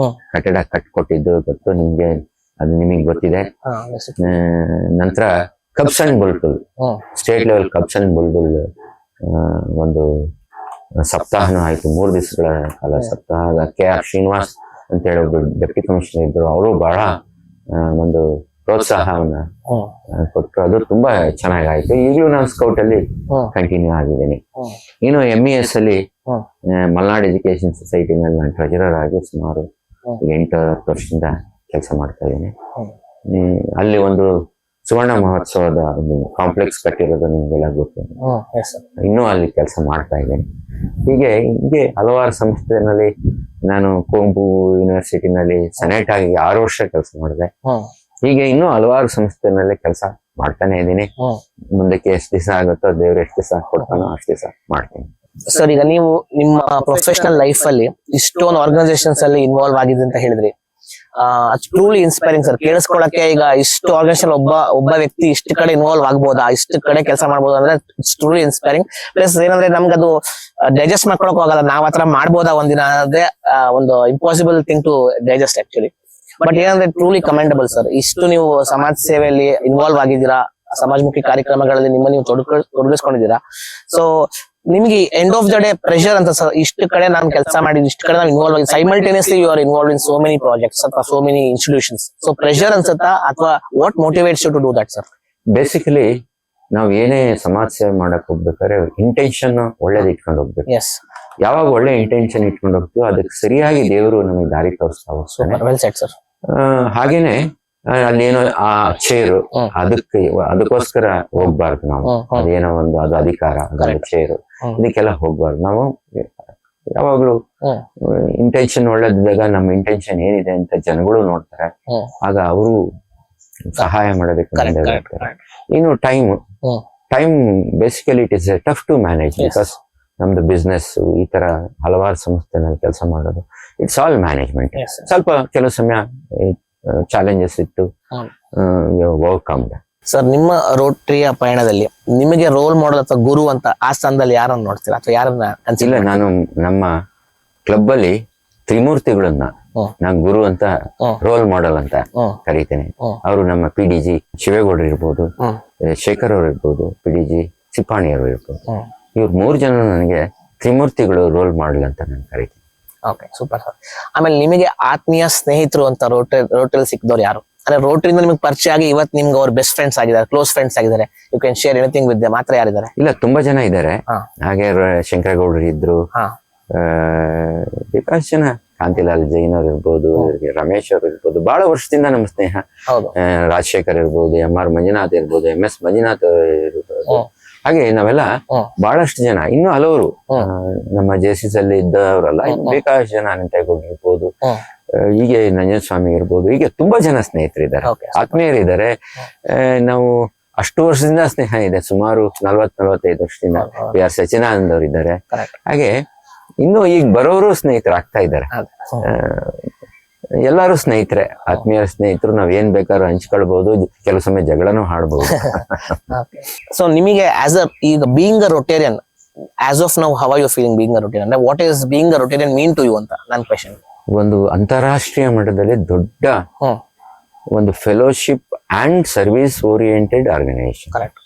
Speaker 3: ಕಟ್ಟಡ ಕಟ್ಕೊಟ್ಟಿದ್ದು ಗೊತ್ತು ನಿಮ್ಗೆ, ಅದು ನಿಮಗೆ ಗೊತ್ತಿದೆ. ನಂತರ cubs and Bulbul, state level cubs and Bulbul ಒಂದು ಸಪ್ತಾಹನೂ ಆಯ್ತು, 3 ದಿವಸಗಳ ಕಾಲ ಸಪ್ತಾಹ. KR ಶ್ರೀನಿವಾಸ್ ಅಂತ ಹೇಳಿ ಒಬ್ರು ಡೆಪ್ಟಿ ಕಮಿಷನರ್ ಇದ್ರು, ಅವರು ಬಹಳ ಒಂದು ಪ್ರೋತ್ಸಾಹವನ್ನ ಕೊಟ್ಟರು. ಅದು ತುಂಬಾ ಚೆನ್ನಾಗಾಯ್ತು. ಈಗಲೂ ನಾನು ಸ್ಕೌಟ್ ಅಲ್ಲಿ ಕಂಟಿನ್ಯೂ ಆಗಿದ್ದೀನಿ. ಇನ್ನು MES ಅಲ್ಲಿ ಮಲ್ನಾಡ್ ಎಜುಕೇಶನ್ ಸೊಸೈಟಿನಲ್ಲಿ ನಾನು ಟ್ರೆಜರರ್ ಆಗಿ ಸುಮಾರು 8-10 ವರ್ಷದಿಂದ ಕೆಲಸ ಮಾಡ್ತಾ ಇದ್ದೀನಿ. ಅಲ್ಲಿ ಒಂದು ಸುವರ್ಣ ಮಹೋತ್ಸವದ ಒಂದು ಕಾಂಪ್ಲೆಕ್ಸ್ ಕಟ್ಟಿರೋದು ನಿಮ್ಗೆಲ್ಲ ಗೊತ್ತು, ಇನ್ನೂ ಅಲ್ಲಿ ಕೆಲಸ ಮಾಡ್ತಾ ಇದ್ದೀನಿ. ಹೀಗೆ ಹಲವಾರು ಸಂಸ್ಥೆನಲ್ಲಿ ನಾನು ಕುವೆಂಪು ಯೂನಿವರ್ಸಿಟಿನಲ್ಲಿ ಸೆನೆಟ್ ಆಗಿ 6 ವರ್ಷ ಕೆಲಸ ಮಾಡಿದೆ. ಹೀಗೆ ಇನ್ನೂ ಹಲವಾರು ಸಂಸ್ಥೆನಲ್ಲಿ ಕೆಲಸ ಮಾಡ್ತಾನೆ ಇದ್ದೀನಿ. ಮುಂದಕ್ಕೆ ಎಷ್ಟು ದಿವಸ ಆಗುತ್ತೋ ದೇವ್ರು ಎಷ್ಟು ದಿವಸ ಕೊಡ್ತಾನೋ ಅಷ್ಟು ದಿವಸ ಮಾಡ್ತೀನಿ.
Speaker 1: ಸರ್, ಈಗ ನೀವು ನಿಮ್ಮ ಪ್ರೊಫೆಷನಲ್ ಲೈಫ್ ಅಲ್ಲಿ ಇಷ್ಟೊಂದು ಆರ್ಗನೈಸೇಷನ್ಸ್ ಅಲ್ಲಿ ಇನ್ವಾಲ್ವ್ ಆಗಿದೆ ಅಂತ ಹೇಳಿದ್ರಿ. Truly inspiring sir. ಕೇಳಿಸ್ಕೊಳಕ್ಕೆ ಈಗ ಇಷ್ಟು ಆರ್ಗನೈಸೇಷನ್ ಒಬ್ಬ ವ್ಯಕ್ತಿ ಇಷ್ಟು ಕಡೆ ಇನ್ವಾಲ್ವ್ ಆಗ್ಬೋದಾ, ಇಷ್ಟು ಕಡೆ ಕೆಲಸ ಮಾಡ್ಬೋದಾ ಅಂದ್ರೆ ಇಟ್ಸ್ ಟ್ರೂಲಿ ಇನ್ಸ್ಪೈರಿಂಗ್. ಪ್ಲಸ್ ಏನಂದ್ರೆ ನಮ್ಗೆ ಅದು ಡೈಜೆಸ್ಟ್ ಮಾಡ್ಕೊಳಕ್ ಹೋಗಲ್ಲ, ನಾವ್ ಹತ್ರ ಮಾಡ್ಬೋದಾ ಒಂದಿನ ಅಂದ್ರೆ ಒಂದು impossible thing to digest actually. But ಏನಂದ್ರೆ ಟ್ರೂಲಿ ಕಮೆಂಡಬಲ್ ಸರ್. ಇಷ್ಟು ನೀವು ಸಮಾಜ ಸೇವೆಯಲ್ಲಿ ಇನ್ವಾಲ್ವ್ ಆಗಿದ್ದೀರಾ, ಸಮಾಜಮುಖಿ ಕಾರ್ಯಕ್ರಮಗಳಲ್ಲಿ ನೀವು ತೊಡಗಿಸ್ಕೊಂಡಿದ್ದೀರಾ. ಸೊ ನಿಮ್ಗೆ end of the day pressure ಅಂತ ಸರ್, ಇಷ್ಟು ಕಡೆ ನಾನು ಕೆಲಸ ಮಾಡಿದ್ದು, ಇಷ್ಟು ಕಡೆ ನಾವು ಇನ್ವಾಲ್ವ್ ಆಗಿ simultaneously you are involve in so many ಪ್ರಾಜೆಕ್ಟ್ಸ್ ಅಥವಾ so many institutions. So pressure ಅನ್ಸುತ್ತಾ ಅಥವಾ what motivates you to do that sir?
Speaker 3: Basically ನಾವು ಏನೇ ಸಮಾಜ ಸೇವೆ ಮಾಡಕ್ ಹೋಗ್ಬೇಕಾದ್ರೆ ಇಂಟೆನ್ಷನ್ ಒಳ್ಳೇದು ಇಟ್ಕೊಂಡು ಹೋಗ್ಬೇಕು. ಯಾವಾಗ ಒಳ್ಳೆ ಇಂಟೆನ್ಷನ್ ಇಟ್ಕೊಂಡು ಹೋಗ್ತೀವೋ ಅದಕ್ಕೆ ಸರಿಯಾಗಿ ದೇವರು ನಮಗೆ ದಾರಿ ತೋರಿಸ್ತಾ ಹೋಗ್ತಾನೆ.
Speaker 1: Well said sir.
Speaker 3: ಹಾಗೇನೆ ಅಲ್ಲೇನೋ ಆ ಚೇರು ಅದಕ್ಕೋಸ್ಕರ ಹೋಗ್ಬಾರ್ದು ನಾವು. ಅದೇನೋ ಒಂದು ಅದು ಅಧಿಕಾರ, ಅದೊಂದು ಚೇರು, ಇದಕ್ಕೆಲ್ಲ ಹೋಗ್ಬಾರ್ದು. ನಾವು ಯಾವಾಗ್ಲೂ ಇಂಟೆನ್ಷನ್ ಒಳ್ಳೇದಿದ್ದಾಗ ನಮ್ಮ ಇಂಟೆನ್ಷನ್ ಏನಿದೆ ಅಂತ ಜನಗಳು ನೋಡ್ತಾರೆ, ಆಗ ಅವರು ಸಹಾಯ ಮಾಡೋದಕ್ಕೆ. ಇನ್ನು time basically it is tough to manage, because ನಮ್ದು ಬಿಸ್ನೆಸ್ ಈ ತರ ಹಲವಾರು ಸಂಸ್ಥೆನಲ್ಲಿ ಕೆಲಸ ಮಾಡೋದು, ಇಟ್ಸ್ ಆಲ್ ಮ್ಯಾನೇಜ್ಮೆಂಟ್. ಸ್ವಲ್ಪ ಕೆಲವು ಸಮಯ ಚಾಲೆಂಜಸ್ ಇತ್ತು, ಓವರ್ಕಮ್.
Speaker 1: ಸರ್, ನಿಮ್ಮ ರೋಟರಿಯ ಪಯಣದಲ್ಲಿ ನಿಮಗೆ ರೋಲ್ ಮಾಡೆಲ್ ಅಥವಾ ಗುರು ಅಂತ ಆ ಸ್ಥಾನದಲ್ಲಿ ಯಾರನ್ನ ನೋಡ್ತೀರಾ ಅಥವಾ ಯಾರನ್ನ?
Speaker 3: ಇಲ್ಲ, ನಾನು ನಮ್ಮ ಕ್ಲಬ್ ಅಲ್ಲಿ ತ್ರಿಮೂರ್ತಿಗಳನ್ನ ನಾನು ಗುರು ಅಂತ, ರೋಲ್ ಮಾಡೆಲ್ ಅಂತ ಕರೀತೇನೆ. ಅವರು ನಮ್ಮ PDG ಶಿವೇಗೌಡರು ಇರ್ಬೋದು, ಶೇಖರ್ ಅವರು ಇರ್ಬೋದು, PDG ಸಿಪ್ಪಾಣಿ ಅವರು ಇರ್ಬೋದು. ಇವ್ರು 3 ಜನ ನನಗೆ ತ್ರಿಮೂರ್ತಿಗಳು ರೋಲ್ ಮಾಡೆಲ್ ಅಂತ ನಾನು ಕರಿತೀನಿ.
Speaker 1: Okay, super sir. ಆಮೇಲೆ ನಿಮಗೆ ಆತ್ಮೀಯ ಸ್ನೇಹಿತರು ಅಂತ ರೋಟರಿ ಸಿಕ್ಕಿದವ್ರು ಯಾರು? ಅಂದ್ರೆ ರೋಟರಿಯಿಂದ ನಿಮ್ಗೆ ಪರಿಚಯ ಆಗಿ ಇವತ್ತು ನಿಮ್ಗೆ ಅವ್ರ ಬೆಸ್ಟ್ ಫ್ರೆಂಡ್ಸ್ ಆಗಿದ್ದಾರೆ, ಕ್ಲೋಸ್ ಫ್ರೆಂಡ್ಸ್ ಆಗಿದ್ದಾರೆ, you can share anything with them, ಮಾತ್ರ ಯಾರಿದ್ದಾರೆ?
Speaker 3: ಇಲ್ಲ, ತುಂಬಾ ಜನ ಇದ್ದಾರೆ. ಹಾಗೆ ಶಂಕರಗೌಡರು ಇದ್ರು, ಬೇಕಾದಷ್ಟು ಜನ, ಕಾಂತಿಲಾಲ್ ಜೈನ್ ಅವ್ರು ಇರ್ಬೋದು, ರಮೇಶ್ ಅವ್ರು ಇರ್ಬೋದು, ಬಹಳ ವರ್ಷದಿಂದ ನಮ್ಮ ಸ್ನೇಹ. ರಾಜಶೇಖರ್ ಇರ್ಬೋದು, MR ಮಂಜುನಾಥ್ ಇರ್ಬೋದು, MS ಮಂಜುನಾಥ್ ಇರ್ಬೋದು. ಹಾಗೆ ನಾವೆಲ್ಲ ಬಹಳಷ್ಟು ಜನ, ಇನ್ನು ಹಲವರು ನಮ್ಮ JCS ಅಲ್ಲಿ ಇದ್ದವರಲ್ಲ, ಬೇಕಾದಷ್ಟು ಜನ, ಅನಂತೇಗೌಡ ಇರ್ಬೋದು, ಹೀಗೆ ನಂಜನಸ್ವಾಮಿ ಇರ್ಬೋದು, ಹೀಗೆ ತುಂಬಾ ಜನ ಸ್ನೇಹಿತರಿದ್ದಾರೆ, ಆತ್ಮೀಯರಿದ್ದಾರೆ. ನಾವು ಅಷ್ಟು ವರ್ಷದಿಂದ ಸ್ನೇಹ ಇದೆ, ಸುಮಾರು 40-45 ವರ್ಷದಿಂದ. PR ಸಚಿದಾನಂದ ಅವರು ಇದ್ದಾರೆ. ಹಾಗೆ ಇನ್ನು ಈಗ ಬರೋರು ಸ್ನೇಹಿತರಾಗ್ತಾ ಇದ್ದಾರೆ. ಎಲ್ಲಾರು ಸ್ನೇಹಿತರೆ, ಆತ್ಮೀಯ ಸ್ನೇಹಿತರು. ನಾವ್ ಏನ್ ಬೇಕಾದ್ರೂ ಹಂಚ್ಕೊಳ್ಬಹುದು, ಕೆಲವು ಸಮಯ ಜಗಳನೂ ಆಡ್ಬಹುದು.
Speaker 1: ಸೊ ನಿಮಗೆ ಈಗ being a Rotarian, as of now, how are you feeling being a Rotarian? ಅಂದ್ರೆ what is being a Rotarian mean to you ಅಂತ ನನ್ನ ಕ್ವೆಶ್ಚನ್.
Speaker 3: ಒಂದು ಅಂತಾರಾಷ್ಟ್ರೀಯ ಮಟ್ಟದಲ್ಲಿ ದೊಡ್ಡ ಒಂದು fellowship and service oriented organisation.
Speaker 1: Correct.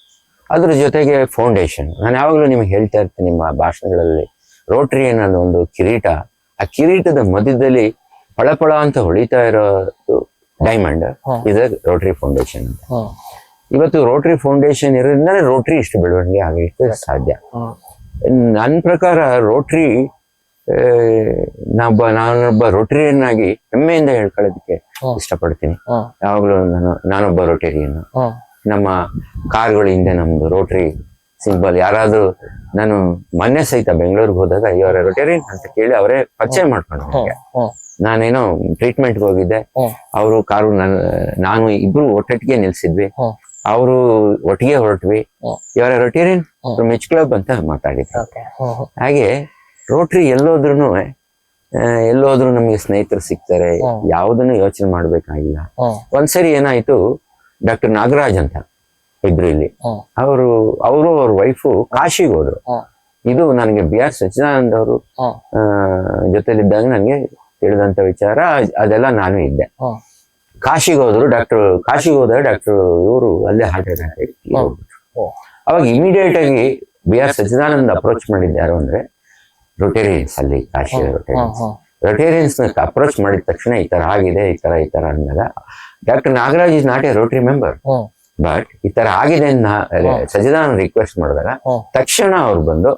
Speaker 3: ಅದ್ರ ಜೊತೆಗೆ ಫೌಂಡೇಶನ್. ನಾನು ಯಾವಾಗಲೂ ನಿಮ್ಗೆ ಹೇಳ್ತಾ ಇರ್ತೀನಿ ನಿಮ್ಮ ಭಾಷಣಗಳಲ್ಲಿ, ರೋಟರಿ ಅನ್ನೋದು ಒಂದು ಕಿರೀಟ, ಆ ಕಿರೀಟದ ಮಧ್ಯದಲ್ಲಿ ಪಳಪಳ ಅಂತ ಹೊಳಿತಾ ಇರೋದು ಡೈಮಂಡ್, ಇದು ರೋಟರಿ ಫೌಂಡೇಶನ್ ಅಂತ. ಇವತ್ತು ರೋಟರಿ ಫೌಂಡೇಶನ್ ಇರೋದ್ರಿಂದ ರೋಟರಿ ಇಷ್ಟು ಬೆಳವಣಿಗೆ ಆಗಲಿಕ್ಕೆ ಸಾಧ್ಯ. ನನ್ನ ಪ್ರಕಾರ ರೋಟರಿ, ನಾನೊಬ್ಬ ರೋಟರಿಯನ್ ಆಗಿ ಹೆಮ್ಮೆಯಿಂದ ಹೇಳ್ಕೊಳ್ಳೋದಕ್ಕೆ ಇಷ್ಟಪಡ್ತೀನಿ. ಯಾವಾಗಲೂ ನಾನೊಬ್ಬ ರೋಟರಿಯನ್. ನಮ್ಮ ಕಾರ್ಗಳ ಹಿಂದೆ ನಮ್ದು ರೋಟರಿ ಸಿಂಬಲ್. ಯಾರಾದ್ರೂ, ನಾನು ಮೊನ್ನೆ ಸಹಿತ ಬೆಂಗಳೂರಿಗೆ ಹೋದಾಗ ಇವರ ರೋಟರಿಯನ್ ಅಂತ ಕೇಳಿ ಅವರೇ ಪರಿಚಯ ಮಾಡ್ಕೊಂಡು ನನಗೆ. ನಾನೇನೋ ಟ್ರೀಟ್ಮೆಂಟ್ಗೆ ಹೋಗಿದ್ದೆ, ಅವರು ಕಾರು ನಾನು ಇಬ್ರು ಒಟ್ಟೊಟ್ಟಿಗೆ ನಿಲ್ಸಿದ್ವಿ, ಅವರು ಒಟ್ಟಿಗೆ ಹೊರಟ್ವಿ. ಇವರ ರೋಟರಿಯನ್ ಮಿಚ್ ಕ್ಲಬ್ ಅಂತ ಮಾತಾಡಿದ್ರು. ಹಾಗೆ ರೋಟರಿ ಎಲ್ಲೋದ್ರೂ ನಮ್ಗೆ ಸ್ನೇಹಿತರು ಸಿಗ್ತಾರೆ, ಯಾವುದನ್ನು ಯೋಚನೆ ಮಾಡ್ಬೇಕಾಗಿಲ್ಲ. ಒಂದ್ಸರಿ ಏನಾಯ್ತು, ಡಾಕ್ಟರ್ ನಾಗರಾಜ್ ಅಂತ ಇದ್ರು ಇಲ್ಲಿ, ಅವರು ಅವ್ರ ವೈಫು ಕಾಶಿಗೆ ಹೋದ್ರು. ಇದು ನನಗೆ BR ಸಚ್ಚಿದಾನಂದ ಅವರು ಜೊತೆಲಿದ್ದಾಗ ನನಗೆ ತಿಳಿದಂತ ವಿಚಾರ. ಅದೆಲ್ಲ ನಾನು ಇದ್ದೆ. ಕಾಶಿಗೆ ಹೋದಾಗ ಡಾಕ್ಟರ್ ಇವರು ಅಲ್ಲೇ ಹಾರ್ಟ್ ಅಟ್ಯಾಕ್ ಹೋಗ್ಬಿಟ್ರು. ಅವಾಗ ಇಮಿಡಿಯೇಟ್ ಆಗಿ BR ಸಚ್ಚಿದಾನಂದ ಅಪ್ರೋಚ್ ಮಾಡಿದ್ದು ಯಾರು ಅಂದ್ರೆ ರೋಟೇರಿಯನ್ಸ್, ಅಲ್ಲಿ ಕಾಶಿ ರೋಟೇರಿಯನ್ಸ್ ಅಪ್ರೋಚ್ ಮಾಡಿದ ತಕ್ಷಣ ಈ ತರ ಆಗಿದೆ, ಈ ತರ ಅಂದಾಗ, doctor Nagaraj is not A Rotary member, but ಈ ತರ ಆಗಿದೆ ಸಚ್ಚಿದಾನಂದ ರಿಕ್ವೆಸ್ಟ್ ಮಾಡಿದಾಗ ತಕ್ಷಣ ಅವ್ರು ಬಂದು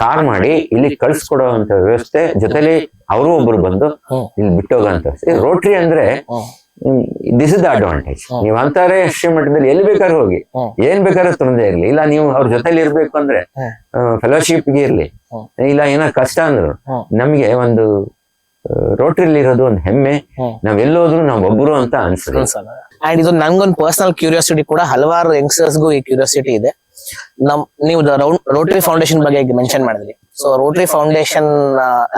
Speaker 3: ಕಾರ್ ಮಾಡಿ ಇಲ್ಲಿ ಕಳ್ಸಿಕೊಡೋ ಅಂತ ವ್ಯವಸ್ಥೆ, ಜೊತೆಲಿ ಅವರು ಒಬ್ರು ಬಂದು ಇಲ್ಲಿ ಬಿಟ್ಟೋಗಂತ. ರೋಟರಿ ಅಂದ್ರೆ ದಿಸ್ ಇಸ್ ದ ಅಡ್ವಾಂಟೇಜ್. ನೀವು ಅಂತಾರಾಷ್ಟ್ರೀಯ ಮಟ್ಟದಲ್ಲಿ ಎಲ್ಲಿ ಬೇಕಾದ್ರೂ ಹೋಗಿ, ಏನ್ ಬೇಕಾದ್ರೂ ತೊಂದರೆ ಇರ್ಲಿ, ಇಲ್ಲ ನೀವು ಅವ್ರ ಜೊತೆಲಿ ಇರ್ಬೇಕು ಅಂದ್ರೆ ಫೆಲೋಶಿಪ್ಗೆ ಇರ್ಲಿ, ಇಲ್ಲ ಏನೋ ಕಷ್ಟ ಅಂದ್ರು, ನಮ್ಗೆ ಒಂದು ರೋಟರಿಲಿ ಇರೋದು ಒಂದು ಹೆಮ್ಮೆ. ನಾವೆಲ್ಲೋದ್ರು ನಾವ್ ಒಬ್ರು ಅಂತ ಅನ್ಸುತ್ತೆ.
Speaker 1: ಅಂಡ್ ಇದು ನನ್ಗೊಂದು ಪರ್ಸನಲ್ ಕ್ಯೂರಿಯಾಸಿಟಿ ಕೂಡ, ಹಲವಾರು ಯಂಗ್ಸ್ಟರ್ಸ್ಗೂ ಈ ಕ್ಯೂರಿಯಾಸಿಟಿ ಇದೆ. ನೀವು ರೋಟರಿ ಫೌಂಡೇಶನ್ ಬಗ್ಗೆ ಮೆನ್ಷನ್ ಮಾಡಿದ್ರಿ. ಸೊ ರೋಟರಿ ಫೌಂಡೇಶನ್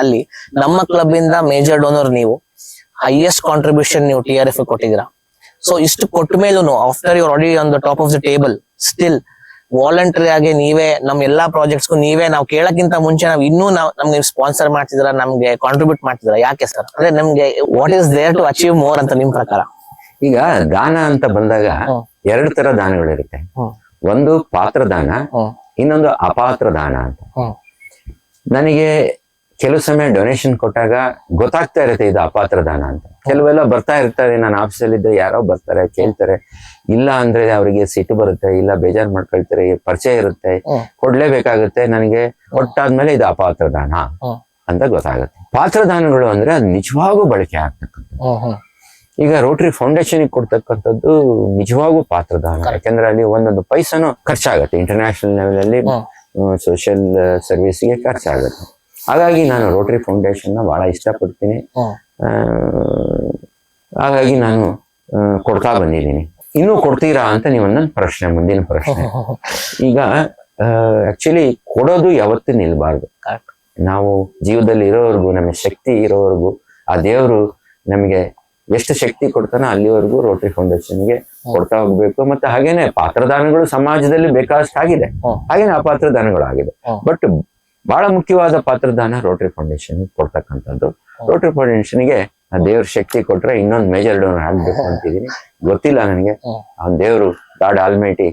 Speaker 1: ಅಲ್ಲಿ ನಮ್ಮ ಕ್ಲಬ್ ಇಂದ ಮೇಜರ್ ಡೋನರ್ ನೀವು, ಹೈಯೆಸ್ಟ್ ಕಾಂಟ್ರಿಬ್ಯೂಷನ್ ನೀವು TRF ಕೊಟ್ಟಿದ್ದೀರಾ. ಸೊ ಇಷ್ಟು ಕೊಟ್ಟ ಮೇಲೂ after your already on the top of the table, still voluntary ಆಗಿ ನೀವೇ ನಮ್ಮ ಎಲ್ಲಾ ಪ್ರಾಜೆಕ್ಟ್ಸ್ಗೂ ನೀವೇ, ನಾವು ಕೇಳಕ್ಕಿಂತ ಮುಂಚೆ ನಾವು ಇನ್ನೂ ನಮ್ಗೆ ಸ್ಪಾನ್ಸರ್ ಮಾಡ್ತಿದ್ರ, ನಮ್ಗೆ ಕಾಂಟ್ರಿಬ್ಯೂಟ್ ಮಾಡ್ತಿದ್ರ, ಯಾಕೆ ಸರ್? ಅಂದ್ರೆ ನಮ್ಗೆ what is there to achieve more ಅಂತ ನಿಮ್ ಪ್ರಕಾರ?
Speaker 3: ಈಗ ದಾನ ಅಂತ ಬಂದಾಗ ಎರಡು ತರ ದಾನಗಳಿರುತ್ತೆ. ಒಂದು ಪಾತ್ರ ದಾನ, ಇನ್ನೊಂದು ಅಪಾತ್ರ ದಾನ ಅಂತ. ನನಗೆ ಕೆಲವು ಸಮಯ ಡೊನೇಷನ್ ಕೊಟ್ಟಾಗ ಗೊತ್ತಾಗ್ತಾ ಇರುತ್ತೆ ಇದು ಅಪಾತ್ರ ದಾನ ಅಂತ. ಕೆಲವೆಲ್ಲ ಬರ್ತಾ ಇರ್ತಾರೆ, ನಾನು ಆಫೀಸಲ್ಲಿದ್ದೆ ಯಾರೋ ಬರ್ತಾರೆ ಕೇಳ್ತಾರೆ, ಇಲ್ಲ ಅಂದ್ರೆ ಅವರಿಗೆ ಸಿಟ್ಟು ಬರುತ್ತೆ, ಇಲ್ಲ ಬೇಜಾರು ಮಾಡ್ಕೊಳ್ತಾರೆ, ಪರಿಚಯ ಇರುತ್ತೆ, ಕೊಡ್ಲೇಬೇಕಾಗುತ್ತೆ. ನನಗೆ ಕೊಟ್ಟಾದ್ಮೇಲೆ ಇದು ಅಪಾತ್ರ ದಾನ ಅಂತ ಗೊತ್ತಾಗುತ್ತೆ. ಪಾತ್ರದಾನಗಳು ಅಂದ್ರೆ ಅದು ನಿಜವಾಗೂ ಬಳಕೆ ಆಗ್ತಕ್ಕಂಥದ್ದು. ಈಗ ರೋಟರಿ ಫೌಂಡೇಶನ್ ಕೊಡ್ತಕ್ಕಂಥದ್ದು ನಿಜವಾಗೂ ಪಾತ್ರದಾನ. ಯಾಕಂದ್ರೆ ಅಲ್ಲಿ ಒಂದೊಂದು ಪೈಸನು ಖರ್ಚಾಗತ್ತೆ. ಇಂಟರ್ನ್ಯಾಷನಲ್ ಲೆವೆಲ್ ಅಲ್ಲಿ ಸೋಷಿಯಲ್ ಸರ್ವಿಸ್ಗೆ ಖರ್ಚಾಗತ್ತೆ. ಹಾಗಾಗಿ ನಾನು ರೋಟರಿ ಫೌಂಡೇಶನ್ ಬಹಳ ಇಷ್ಟಪಡ್ತೀನಿ. ಹಾಗಾಗಿ ನಾನು ಕೊಡ್ತಾ ಬಂದಿದ್ದೀನಿ. ಇನ್ನೂ ಕೊಡ್ತೀರಾ ಅಂತ ನೀವೊಂದು ಪ್ರಶ್ನೆ, ಮುಂದಿನ ಪ್ರಶ್ನೆ. ಈಗ ಆಕ್ಚುಲಿ ಕೊಡೋದು ಯಾವತ್ತೂ ನಿಲ್ಬಾರ್ದು. ನಾವು ಜೀವದಲ್ಲಿ ಇರೋವರೆಗೂ, ನಮಗೆ ಶಕ್ತಿ ಇರೋವರೆಗೂ, ಆ ದೇವರು ನಮಗೆ ಎಷ್ಟು ಶಕ್ತಿ ಕೊಡ್ತಾನೋ ಅಲ್ಲಿವರೆಗೂ ರೋಟರಿ ಫೌಂಡೇಶನ್ಗೆ ಕೊಡ್ತಾ ಹೋಗ್ಬೇಕು. ಮತ್ತೆ ಹಾಗೇನೆ ಪಾತ್ರದಾನಗಳು ಸಮಾಜದಲ್ಲಿ ಬೇಕಾದಷ್ಟು ಆಗಿದೆ, ಹಾಗೇನೆ ಅಪಾತ್ರದಾನಗಳು ಆಗಿದೆ. ಬಟ್ ಬಹಳ ಮುಖ್ಯವಾದ ಪಾತ್ರದಾನ ರೋಟರಿ ಫೌಂಡೇಶನ್ ಕೊಡ್ತಕ್ಕಂಥದ್ದು. ರೋಟರಿ ಫೌಂಡೇಶನ್ಗೆ ಆ ದೇವ್ರ ಶಕ್ತಿ ಕೊಟ್ರೆ ಇನ್ನೊಂದು ಮೇಜರ್ ಡೋನರ್ ಆಗ್ಬೇಕು ಅಂತಿದ್ದೀನಿ. ಗೊತ್ತಿಲ್ಲ ನನಗೆ, ಅವನ್ ದೇವರು ಗಾಡ್ ಆಲ್ಮೈಟಿ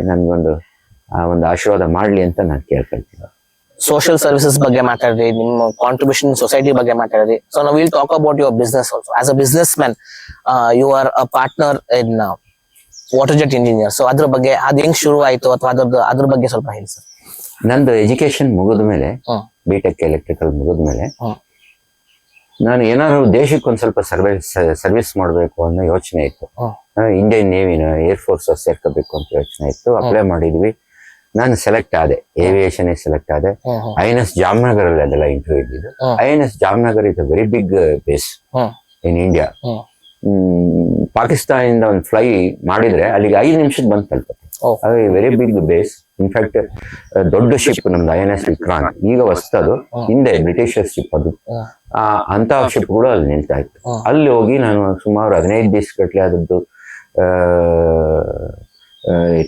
Speaker 3: ನನ್ಗೊಂದು ಒಂದು ಆಶೀರ್ವಾದ ಮಾಡ್ಲಿ ಅಂತ ನಾನು ಕೇಳ್ಕೊಳ್ತೀನಿ.
Speaker 1: ಸೋಷಿಯಲ್ ಸರ್ವಿಸಸ್ ಬಗ್ಗೆ ಮಾತಾಡಿದ್ರಿ, ನಿಮ್ಮ ಕಾಂಟ್ರಿಬ್ಯೂಷನ್ ಸೊಸೈಟಿ ಬಗ್ಗೆ ಮಾತಾಡಿದ್ರಿ. ಸೊ ನಾವು will talk about your business also. As a businessman, you are a partner in water jet engineer. So ಅದ್ರ ಬಗ್ಗೆ ಅದು ಹೆಂಗ್ ಶುರು ಆಯ್ತು, ಅಥವಾ ಅದ್ರ ಬಗ್ಗೆ ಸ್ವಲ್ಪ ಹೇಳಿ ಸರ್.
Speaker 3: ನಂದು ಎಜುಕೇಶನ್ ಮುಗಿದ ಮೇಲೆ, B.Tech ಎಲೆಕ್ಟ್ರಿಕಲ್ ಮುಗಿದ ಮೇಲೆ, ನಾನು ಏನಾದ್ರು ದೇಶಕ್ಕೆ ಒಂದ್ ಸ್ವಲ್ಪ ಸರ್ವಿಸ್ ಮಾಡ್ಬೇಕು ಅನ್ನೋ ಯೋಚನೆ ಇತ್ತು. ಇಂಡಿಯನ್ ನೇವಿನ, ಏರ್ಫೋರ್ಸ್ ಸೇರ್ಕೋಬೇಕು ಅಂತ ಯೋಚನೆ ಇತ್ತು. ಅಪ್ಲೈ ಮಾಡಿದ್ವಿ. ನಾನು ಸೆಲೆಕ್ಟ್ ಆದೆ, ಏವಿಯೇಷನ್ ಸೆಲೆಕ್ಟ್ ಆದೆ. INS ಜಾಮ್ನಗರ್ ಅಲ್ಲಿ ಅದೆಲ್ಲ ಇಂಟರ್ವ್ಯೂ ಇದ್ದಿದ್ದು. INS Jamnagar is a very big base in India. ಪಾಕಿಸ್ತಾನದಿಂದ ಒಂದು ಫ್ಲೈ ಮಾಡಿದ್ರೆ ಅಲ್ಲಿಗೆ 5 ನಿಮಿಷಕ್ಕೆ ಬಂದು ತಲುಪುತ್ತೆ. ಅದು ವೆರಿ ಬಿಗ್ ಬೇಸ್. ಇನ್ಫ್ಯಾಕ್ಟ್ ದೊಡ್ಡ ಶಿಪ್ ನಮ್ದು INS ವಿಕ್ರಾಂತ್, ಈಗ ಹೊಸದು, ಹಿಂದೆ ಬ್ರಿಟಿಷರ್ ಶಿಪ್ ಅದು. ಅಂತ ಶಿಪ್ಗಳು ಅಲ್ಲಿ ನಿಲ್ತಾ ಇತ್ತು. ಅಲ್ಲಿ ಹೋಗಿ ನಾನು ಸುಮಾರು 15 ದಿವಸ ಗಟ್ಟಲೆ ಆದದ್ದು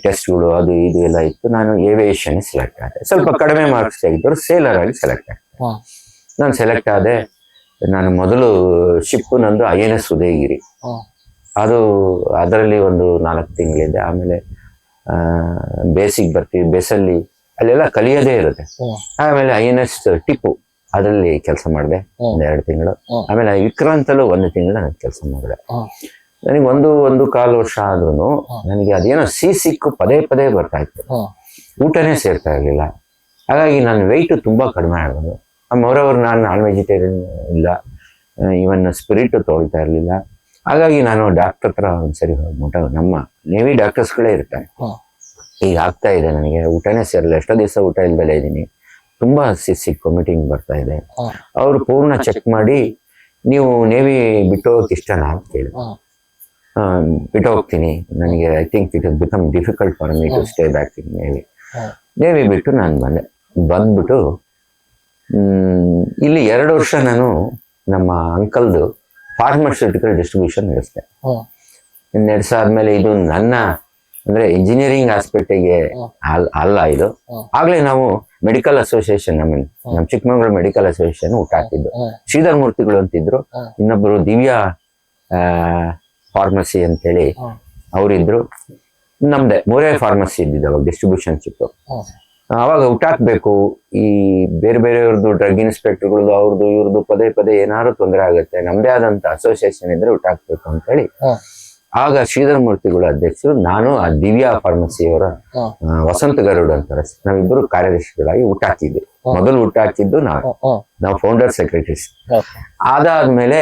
Speaker 3: ಟೆಸ್ಟ್ಗಳು ಅದು ಇದು ಎಲ್ಲ ಇತ್ತು. ನಾನು ಏವಿಯೇಷನ್ ಸೆಲೆಕ್ಟ್ ಆದೆ. ಸ್ವಲ್ಪ ಕಡಿಮೆ ಮಾರ್ಕ್ಸ್ ತೆಗೆದ್ರು, ಸೇಲರ್ ಆಗಿ ಸೆಲೆಕ್ಟ್ ಆದೆ. ನಾನು ಸೆಲೆಕ್ಟ್ ಆದೆ. ನಾನು ಮೊದಲು ಶಿಪ್ ನಂದು INS ಉದಯಗಿರಿ. ಅದು ಅದರಲ್ಲಿ ಒಂದು 4 ತಿಂಗಳಿದೆ. ಆಮೇಲೆ ಬೇಸಿಗೆ ಬರ್ತೀವಿ, ಬೇಸಲ್ಲಿ ಅಲ್ಲೆಲ್ಲ ಕಲಿಯೋದೇ ಇರುತ್ತೆ. ಆಮೇಲೆ INS ಟಿಪ್ಪು ಅದರಲ್ಲಿ ಕೆಲಸ ಮಾಡಿದೆ 2 ತಿಂಗಳು. ಆಮೇಲೆ ವಿಕ್ರಾಂತಲ್ಲೂ 1 ತಿಂಗಳು ನಾನು ಕೆಲಸ ಮಾಡಿದೆ. ನನಗೆ ಒಂದು ಕಾಲು ವರ್ಷ ಆದ್ರೂ ನನಗೆ ಅದೇನೋ ಸಿಕ್ಕು ಪದೇ ಬರ್ತಾ ಇತ್ತು, ಊಟನೇ ಸೇರ್ತಾ ಇರ್ಲಿಲ್ಲ. ಹಾಗಾಗಿ ನನ್ನ ವೆಯ್ಟ್ ತುಂಬಾ ಕಡಿಮೆ ಆಗೋದು. ಮೊರವರು ನಾನು ನಾನ್ ವೆಜಿಟೇರಿಯನ್ ಇಲ್ಲ, ಇವನ್ ಸ್ಪಿರಿಟ್ ತೊಗೊಳ್ತಾ ಇರ್ಲಿಲ್ಲ. ಹಾಗಾಗಿ ನಾನು ಡಾಕ್ಟರ್ ಹತ್ರ ಒಂದ್ಸರಿ ಹೋಗ್ಬಿಟ್ಟು, ನಮ್ಮ ನೇವಿ ಡಾಕ್ಟರ್ಸ್ಗಳೇ ಇರ್ತಾರೆ, ಈಗ ಆಗ್ತಾ ಇದೆ ನನಗೆ ಊಟನೇ ಸೇರಲ್ಲ, ಎಷ್ಟೋ ದಿವಸ ಊಟ ಇಲ್ದಲೇ ಇದ್ದೀನಿ, ತುಂಬಾ ಸಿಕ್ ವಾಮಿಟಿಂಗ್ ಬರ್ತಾ ಇದೆ. ಅವರು ಪೂರ್ಣ ಚೆಕ್ ಮಾಡಿ, ನೀವು ನೇವಿ ಬಿಟ್ಟು ಹೋಗಕ್ಕೆ ಇಷ್ಟನಾ ಅಂತ ಕೇಳಿ, ಬಿಟ್ಟು ಹೋಗ್ತೀನಿ, ನನಗೆ I think it has become difficult for me to stay back in navy ಬಿಟ್ಟು ನಾನು ಬಂದ್ಬಿಟ್ಟು ಇಲ್ಲಿ 2 ವರ್ಷ ನಾನು ನಮ್ಮ ಅಂಕಲ್ದು ಫಾರ್ಮಸ್ಯೂಟಿಕಲ್ ಡಿಸ್ಟ್ರಿಬ್ಯೂಷನ್ ನಡೆಸಿದೆ. ನಡೆಸಾದ್ಮೇಲೆ ಇದು ನನ್ನ ಅಂದ್ರೆ ಇಂಜಿನಿಯರಿಂಗ್ ಆಸ್ಪೆಕ್ಟಿಗೆ ಅಲ್ಲ, ಇದು ಆಗ್ಲೇ ನಾವು ಮೆಡಿಕಲ್ ಅಸೋಸಿಯೇಷನ್, ನಮ್ಮ ಚಿಕ್ಕಮಗಳೂರು ಮೆಡಿಕಲ್ ಅಸೋಸಿಯೇಷನ್ ಊಟ ಹಾಕಿದ್ದು. ಶ್ರೀಧರ್ ಮೂರ್ತಿಗಳು ಅಂತಿದ್ರು, ಇನ್ನೊಬ್ಬರು ದಿವ್ಯಾ ಫಾರ್ಮಸಿ ಅಂತೇಳಿ ಅವರಿದ್ರು, ನಮ್ದೆ 3 ಫಾರ್ಮಸಿ ಇದ್ದಿದ್ದು ಅವಾಗ ಡಿಸ್ಟ್ರಿಬ್ಯೂಷನ್ ಚಿಪ್. ಅವಾಗ ಊಟ ಹಾಕ್ಬೇಕು, ಈ ಬೇರೆಯವ್ರದ್ದು ಡ್ರಗ್ ಇನ್ಸ್ಪೆಕ್ಟರ್ಗಳದ್ದು ಅವ್ರದ್ದು ಇವ್ರದ್ದು ಪದೇ ಏನಾದ್ರು ತೊಂದರೆ ಆಗುತ್ತೆ, ನಮ್ದೇ ಆದಂತ ಅಸೋಸಿಯೇಷನ್ ಇದ್ರೆ ಊಟ ಹಾಕ್ಬೇಕು ಅಂತ ಹೇಳಿ ಆಗ ಶ್ರೀಧರ್ ಮೂರ್ತಿಗಳು ಅಧ್ಯಕ್ಷರು, ನಾನು ಆ ದಿವ್ಯಾ ಫಾರ್ಮಸಿಯವರ ವಸಂತ ಗರುಡ್ ಅಂತಾರೆ, ನಾವಿಬ್ಬರು ಕಾರ್ಯದರ್ಶಿಗಳಾಗಿ ಊಟ ಹಾಕಿದ್ವಿ. ಮೊದಲು ಊಟ ಹಾಕಿದ್ದು ನಾವು ಫೌಂಡರ್ ಸೆಕ್ರೆಟರೀಸ್. ಅದಾದ್ಮೇಲೆ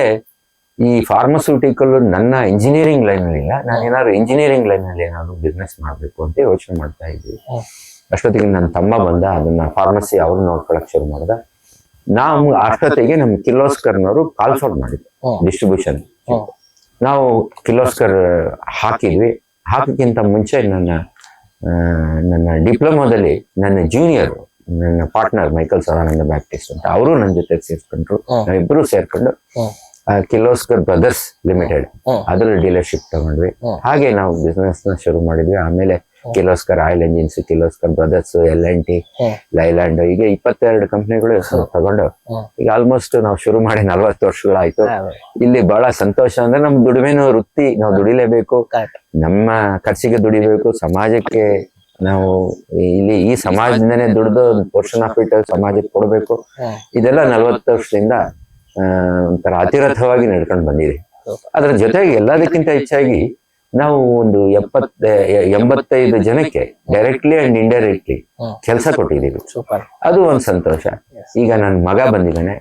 Speaker 3: ಈ ಫಾರ್ಮಸ್ಯೂಟಿಕಲ್ ನನ್ನ ಇಂಜಿನಿಯರಿಂಗ್ ಲೈನ್ ಅಲ್ಲಿ ಇಲ್ಲ, ನಾನೇನಾದ್ರು ಇಂಜಿನಿಯರಿಂಗ್ ಲೈನ್ ಅಲ್ಲಿ ಏನಾದ್ರು ಬಿಸ್ನೆಸ್ ಮಾಡ್ಬೇಕು ಅಂತ ಯೋಚನೆ ಮಾಡ್ತಾ ಇದ್ವಿ. ಅಷ್ಟೊತ್ತಿಗೆ ನನ್ನ ತಮ್ಮ ಬಂದ, ಅದನ್ನ ಫಾರ್ಮಸಿ ಅವ್ರು ನೋಡ್ಕೊಳಕ್ ಶುರು ಮಾಡ್ದ. ನಾವು ಅಷ್ಟೊತ್ತಿಗೆ ನಮ್ಮ ಕಿರ್ಲೋಸ್ಕರ್ನವರು ಕಾಲ್ಫರ್ ಮಾಡಿದ್ವಿ ಡಿಸ್ಟ್ರಿಬ್ಯೂಷನ್. ನಾವು ಕಿರ್ಲೋಸ್ಕರ್ ಹಾಕಿದ್ವಿ. ಹಾಕಕ್ಕಿಂತ ಮುಂಚೆ ನನ್ನ ಡಿಪ್ಲೊಮಾದಲ್ಲಿ ನನ್ನ ಜೂನಿಯರ್, ನನ್ನ ಪಾರ್ಟ್ನರ್ ಮೈಕಲ್ ಸದಾನಂದ ಬ್ಯಾಪ್ಟಿಸ್ಟ್ ಅಂತ, ಅವರು ನನ್ನ ಜೊತೆ ಸೇರ್ಕೊಂಡ್ರು. ನಾವಿಬ್ಬರು ಸೇರ್ಕೊಂಡು ಕಿರ್ಲೋಸ್ಕರ್ ಬ್ರದರ್ಸ್ ಲಿಮಿಟೆಡ್ ಅದ್ರಲ್ಲಿ ಡೀಲರ್ಶಿಪ್ ತಗೊಂಡ್ವಿ. ಹಾಗೆ ನಾವು ಬಿಸ್ನೆಸ್ ನ ಶುರು ಮಾಡಿದ್ವಿ. ಆಮೇಲೆ Kirloskar oil engines, Kirloskar brothers, LNT, Leyland, ಈಗ 22 ಕಂಪ್ನಿಗಳು ತಗೊಂಡು ಈಗ ಆಲ್ಮೋಸ್ಟ್ ನಾವು ಶುರು ಮಾಡಿ 40 ವರ್ಷಗಳಾಯ್ತು. ಇಲ್ಲಿ ಬಹಳ ಸಂತೋಷ ಅಂದ್ರೆ ನಮ್ ದುಡಿಮೆನೂ ವೃತ್ತಿ, ನಾವು ದುಡಿಲೇಬೇಕು, ನಮ್ಮ ಖರ್ಚಿಗೆ ದುಡಿಬೇಕು, ಸಮಾಜಕ್ಕೆ ನಾವು ಇಲ್ಲಿ ಈ ಸಮಾಜದಿಂದನೇ ದುಡಿದು ಪೋರ್ಷನ್ ಆಫ್ ಇಟ್ ಸಮಾಜಕ್ಕೆ ಕೊಡ್ಬೇಕು. ಇದೆಲ್ಲ 40 ವರ್ಷದಿಂದ ಒಂಥರ ಅತಿರಥವಾಗಿ ನಡ್ಕೊಂಡು ಬಂದಿದೆ. ಅದ್ರ ಜೊತೆಗೆ ಎಲ್ಲದಕ್ಕಿಂತ ಹೆಚ್ಚಾಗಿ ನಾವು ಒಂದು 85 ಜನಕ್ಕೆ ಡೈರೆಕ್ಟ್ಲಿ ಅಂಡ್ ಇಂಡೈರೆಕ್ಟ್ಲಿ ಕೆಲಸ ಕೊಟ್ಟಿದ್ದೀವಿ. ಅದು ಒಂದು ಸಂತೋಷ. ಈಗ ನನ್ನ ಮಗ ಬಂದಿದ್ದಾನೆ,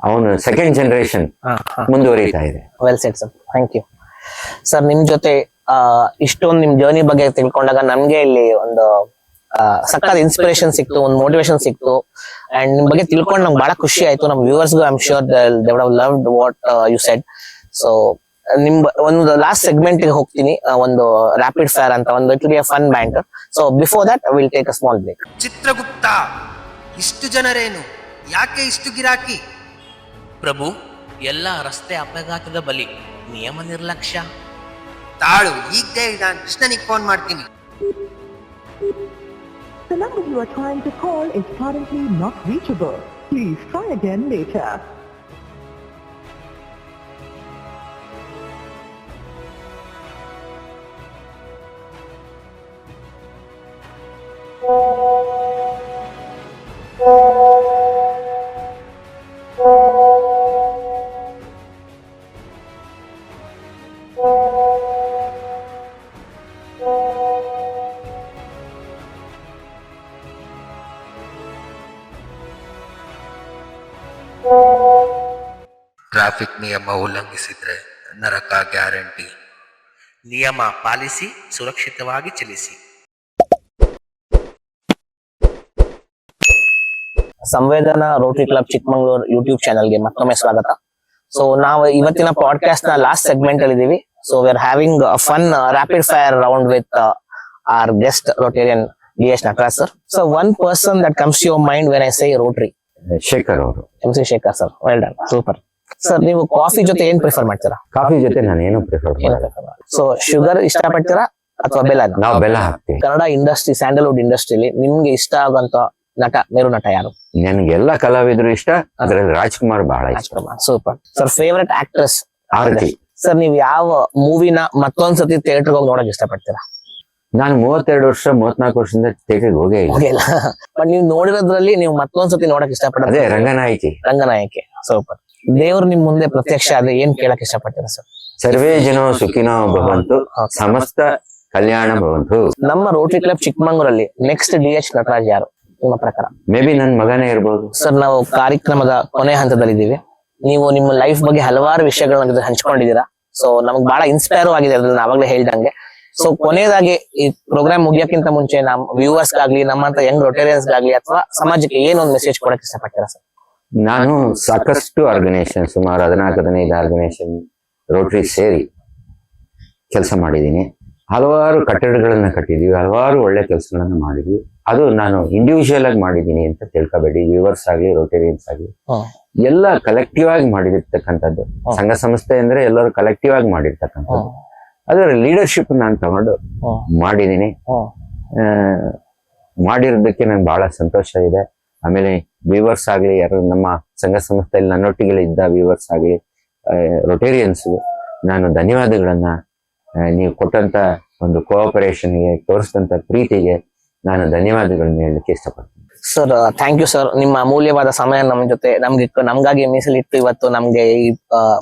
Speaker 3: ಅವನು ಸೆಕೆಂಡ್ ಜನರೇಷನ್ ಮುಂದುವರಿತಾ ಇದೆ.
Speaker 1: Well said sir, thank you sir. ನಿಮ್ ಜೊತೆ ಇಷ್ಟೊಂದು ನಿಮ್ ಜರ್ನಿ ಬಗ್ಗೆ ತಿಳ್ಕೊಂಡಾಗ ನಮ್ಗೆ ಇಲ್ಲಿ ಒಂದು ಸಕ್ಕತ್ ಇನ್ಸ್ಪಿರೇಷನ್ ಸಿಕ್ತು, ಒಂದು ಮೋಟಿವೇಶನ್ ಸಿಕ್ತು. ಅಂಡ್ ನಿಮ್ ಬಗ್ಗೆ ತಿಳ್ಕೊಂಡು ನಮ್ಗೆ ಬಹಳ ಖುಷಿ ಆಯ್ತು. ನಮ್ಮ ವ್ಯೂವರ್ಸ್ಗೂ I am sure they would have loved what you said. So ನಿಮ್ ಒಂದು ಲಾಸ್ಟ್ ಸೆಗ್ಮೆಂಟ್ ಗೆ ಹೋಗ್ತೀನಿ, ಒಂದು ರ್ಯಾಪಿಡ್ ಫೈರ್ ಅಂತ, ಒಂದು it will be a fun banter. So before that will take a small break.
Speaker 4: Chitragupta, ಇಷ್ಟು ಜನರೇನು, ಯಾಕೆ ಇಷ್ಟು ಗಿರಾಕಿ?
Speaker 5: ಪ್ರಭು, ಎಲ್ಲ ರಸ್ತೆ ಅಪಘಾತದ ಬಲಿ, ನಿಯಮ ನಿರ್ಲಕ್ಷ್ಯ.
Speaker 4: ತಾಳು, ಈಗಲೇ ನಾನು ಕೃಷ್ಣನಿಗೆ ಫೋನ್ ಮಾಡ್ತೀನಿ.
Speaker 6: The number you are trying to call is currently not reachable. Please try again later.
Speaker 4: Traffic ನಿಯಮ ಉಲ್ಲಂಘಿಸಿದ್ರೆ ನರಕ ಗ್ಯಾರಂಟಿ.
Speaker 5: ನಿಯಮ ಪಾಲಿಸಿ, ಸುರಕ್ಷಿತವಾಗಿ ಚಲಿಸಿ.
Speaker 1: ಸಂವೇದನಾ ರೋಟರಿ ಕ್ಲಬ್ ಚಿಕ್ಕಮಗಳೂರು ಯೂಟ್ಯೂಬ್ ಚಾನಲ್ಗೆ ಮತ್ತೊಮ್ಮೆ ಸ್ವಾಗತ. ಸೊ ನಾವು ಇವತ್ತಿನ ಪಾಡ್ಕಾಸ್ಟ್ ನ ಲಾಸ್ಟ್ ಸೆಗ್ಮೆಂಟ್ ಅಲ್ಲಿ ಇದೀವಿ. So we are having a fun rapid fire round with our guest Rotarian D.H. Nataraj sir. So one person that comes to your mind when I say Rotary?
Speaker 3: Shekhar ಅವರು.
Speaker 1: MC Shekhar sir. Well done. Super. Sir, ನೀವು coffee ಜೊತೆ ಏನ್ prefer ಮಾಡ್ತೀರಾ?
Speaker 3: Coffee ಜೊತೆ ನಾನು ಏನು prefer ಮಾಡಲ್ಲ.
Speaker 1: So sugar ಇಷ್ಟ ಪಡ್ತೀರಾ ಅಥವಾ ಬೆಲ್ಲ?
Speaker 3: ನಾವು ಬೆಲ್ಲ ಹಾಕ್ತೀವಿ.
Speaker 1: ಕನ್ನಡ ಇಂಡಸ್ಟ್ರಿ, ಸ್ಯಾಂಡಲ್ವುಡ್ ಇಂಡಸ್ಟ್ರಿಲಿ ನಿಮ್ಗೆ ಇಷ್ಟ ಆಗುವಂತ ನಟ, ಮೇರು ನಟ ಯಾರು?
Speaker 3: ನನಗೆಲ್ಲ ಕಲಾವಿದರು ಇಷ್ಟ, ಅದರಲ್ಲಿ ರಾಜ್ಕುಮಾರ್ ಬಹಳ ಇಷ್ಟ.
Speaker 1: Super sir. Favourite actress?
Speaker 3: Aarathi.
Speaker 1: Sir ನೀವು ಯಾವ ಮೂವಿನ ಮತ್ತೊಂದ್ಸತಿ ಥಿಯೇಟರ್ ಹೋಗಿ ನೋಡಕ್ ಇಷ್ಟಪಡ್ತೀರಾ?
Speaker 3: ನಾನು 32 ವರ್ಷ 34 ವರ್ಷದಿಂದ ಥಿಯೇಟರ್ಗೆ ಹೋಗೇ ಇಲ್ಲ.
Speaker 1: ಹೋಗಿಲ್ಲ. ಬಟ್ ನೀವು ನೋಡಿರೋದ್ರಲ್ಲಿ ನೀವು ಮತ್ತೊಂದ್ಸತಿ ನೋಡಕ್
Speaker 3: ಅದೇ
Speaker 1: ಇಷ್ಟಪಡೋದೇ
Speaker 3: ರಂಗನಾಯಕಿ.
Speaker 1: ರಂಗನಾಯಕಿ. ಸೂಪರ್. ದೇವ್ರು ನಿಮ್ ಮುಂದೆ ಪ್ರತ್ಯಕ್ಷ ಆದ್ರೆ ಏನ್ ಕೇಳಕ್ ಇಷ್ಟಪಡ್ತೀರಾ ಸರ್?
Speaker 3: ಸರ್ವೇ ಜನೋ ಸುಖಿನೋ ಭವಂತು, ಸಮಸ್ತ ಕಲ್ಯಾಣ ಭವಂತು.
Speaker 1: ನಮ್ಮ ರೋಟರಿ ಕ್ಲಬ್ ಚಿಕ್ಕಮಂಗ್ಳೂರಲ್ಲಿ ನೆಕ್ಸ್ಟ್ DH ನಟರಾಜ್ ಯಾರು ನಿಮ್ಮ ಪ್ರಕಾರ?
Speaker 3: ಮೇ ಬಿ ನನ್ ಮಗನೇ ಇರ್ಬೋದು.
Speaker 1: ಸರ್ ನಾವು ಕಾರ್ಯಕ್ರಮದ ಕೊನೆ ಹಂತದಲ್ಲಿದ್ದೀವಿ. ನೀವು ನಿಮ್ಮ ಲೈಫ್ ಬಗ್ಗೆ ಹಲವಾರು ವಿಷಯಗಳನ್ನ ಜೊತೆ ಹಂಚ್ಕೊಂಡಿದ್ದೀರಾ. ಸೊ ನಮ್ಗೆ ಬಹಳ ಇನ್ಸ್ಪೈರ್ ಆಗಿದೆ ಅದ್ರಲ್ಲಿ ಆವಾಗಲೇ ಹೇಳ್ದಂಗೆ. ಸೊ ಕೊನೆಯದಾಗಿ ಈ ಪ್ರೋಗ್ರಾಮ್ ಮುಗಿಯೋಕ್ಕಿಂತ ಮುಂಚೆ ನಮ್ಮ ವ್ಯೂವರ್ಸ್ ಗಾಗ್ಲಿ ನಮ್ಮಂತ ಯಂಗ್ ರೊಟೇರಿಯನ್ಸ್ ಗಾಗ್ಲಿ ಅಥವಾ ಸಮಾಜಕ್ಕೆ ಏನೊಂದು ಮೆಸೇಜ್ ಕೊಡಕ್ ಇಷ್ಟಪಡ್ತೀರಾ ಸರ್?
Speaker 3: ನಾನು ಸಾಕಷ್ಟು ಆರ್ಗನೈಸೇಷನ್, ಸುಮಾರು 14-15 ಆರ್ಗನೈಸೇಷನ್ ರೋಟರಿ ಸೇರಿ ಕೆಲಸ ಮಾಡಿದ್ದೀನಿ. ಹಲವಾರು ಕಟ್ಟಡಗಳನ್ನ ಕಟ್ಟಿದೀವಿ, ಹಲವಾರು ಒಳ್ಳೆ ಕೆಲಸಗಳನ್ನ ಮಾಡಿದ್ವಿ. ಅದು ನಾನು ಇಂಡಿವಿಜುವಲ್ ಆಗಿ ಮಾಡಿದ್ದೀನಿ ಅಂತ ತಿಳ್ಕೊಬೇಡಿ. ವ್ಯೂವರ್ಸ್ ಆಗ್ಲಿ ರೋಟೇರಿಯನ್ಸ್ ಆಗ್ಲಿ ಎಲ್ಲ ಕಲೆಕ್ಟಿವ್ ಆಗಿ ಮಾಡಿರ್ತಕ್ಕಂಥದ್ದು. ಸಂಘ ಸಂಸ್ಥೆ ಅಂದ್ರೆ ಎಲ್ಲರೂ ಕಲೆಕ್ಟಿವ್ ಆಗಿ ಮಾಡಿರ್ತಕ್ಕಂಥದ್ದು. ಅದರ ಲೀಡರ್ಶಿಪ್ ನಾನು ತಗೊಂಡು ಮಾಡಿದ್ದೀನಿ. ಮಾಡಿರೋದಕ್ಕೆ ನಂಗೆ ಬಹಳ ಸಂತೋಷ ಇದೆ. ಆಮೇಲೆ ವ್ಯೂವರ್ಸ್ ಆಗ್ಲಿ, ಯಾರು ನಮ್ಮ ಸಂಘ ಸಂಸ್ಥೆಯಲ್ಲಿ ನನ್ನೊಟ್ಟಿಗೆ ಇದ್ದ ವ್ಯೂವರ್ಸ್ ಆಗ್ಲಿ, ರೊಟೇರಿಯನ್ಸ್ ನಾನು ಧನ್ಯವಾದಗಳನ್ನ, ನೀವು ಕೊಟ್ಟಂತ ಒಂದು ಕೋಆಪರೇಷನ್ಗೆ, ತೋರಿಸಿದಂತ ಪ್ರೀತಿಗೆ ನಾನು ಧನ್ಯವಾದಗಳನ್ನ ಹೇಳಲಿಕ್ಕೆ ಇಷ್ಟಪಡ್ತೀನಿ.
Speaker 1: Sir thank you sir. ನಿಮ್ಮ ಅಮೂಲ್ಯವಾದ ಸಮಯ ನಮ್ಮ ಜೊತೆ ನಮ್ಗಾಗಿ ಮೀಸಲಿಟ್ಟು ಇವತ್ತು ನಮ್ಗೆ ಈ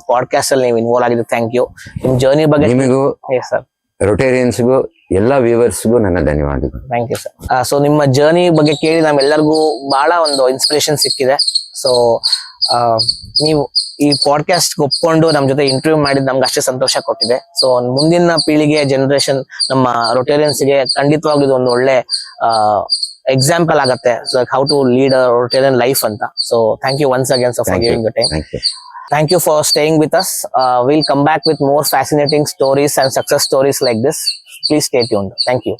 Speaker 1: ಪಾಡ್ಕಾಸ್ಟ್ ಅಲ್ಲಿ ನೀವು ಇನ್ವಾಲ್ವ್ ಆಗಿದ್ದು ಥ್ಯಾಂಕ್ ಯು. ನಿಮ್ ಜರ್ನಿ ಬಗ್ಗೆ
Speaker 3: ನಿಮಗೂ
Speaker 1: ಸರ್,
Speaker 3: ರೊಟೇರಿಯನ್ಸ್ಗೂ ಎಲ್ಲ ವ್ಯೂವರ್ಸ್ಗೂ ನನ್ನ ಧನ್ಯವಾದಗಳು.
Speaker 1: Thank you sir. ಸೊ ನಿಮ್ಮ ಜರ್ನಿ ಬಗ್ಗೆ ಕೇಳಿ ನಮ್ಮೆಲ್ಲರಿಗೂ ಬಹಳ ಒಂದು ಇನ್ಸ್ಪಿರೇಷನ್ ಸಿಕ್ಕಿದೆ. ಸೊ ನೀವು ಈ ಪಾಡ್ಕಾಸ್ಟ್ ಒಪ್ಕೊಂಡು ನಮ್ ಜೊತೆ ಇಂಟರ್ವ್ಯೂ ಮಾಡಿದ್ ನಮ್ಗೆ ಅಷ್ಟೇ ಸಂತೋಷ ಕೊಟ್ಟಿದೆ. ಸೊ ಮುಂದಿನ ಪೀಳಿಗೆ ಜನರೇಷನ್ ನಮ್ಮ ರೊಟೇರಿಯನ್ಸ್ಗೆ ಖಂಡಿತವಾಗ್ಲೂ ಇದು ಒಂದು ಒಳ್ಳೆ ಎಕ್ಸಾಂಪಲ್ ಆಗತ್ತೆ, like how to lead a Rotarian life ಅಂತ. So thank you once again for giving your time. Thank you for staying with us. We'll come back with more fascinating stories and success stories like this. Please stay tuned. Thank you.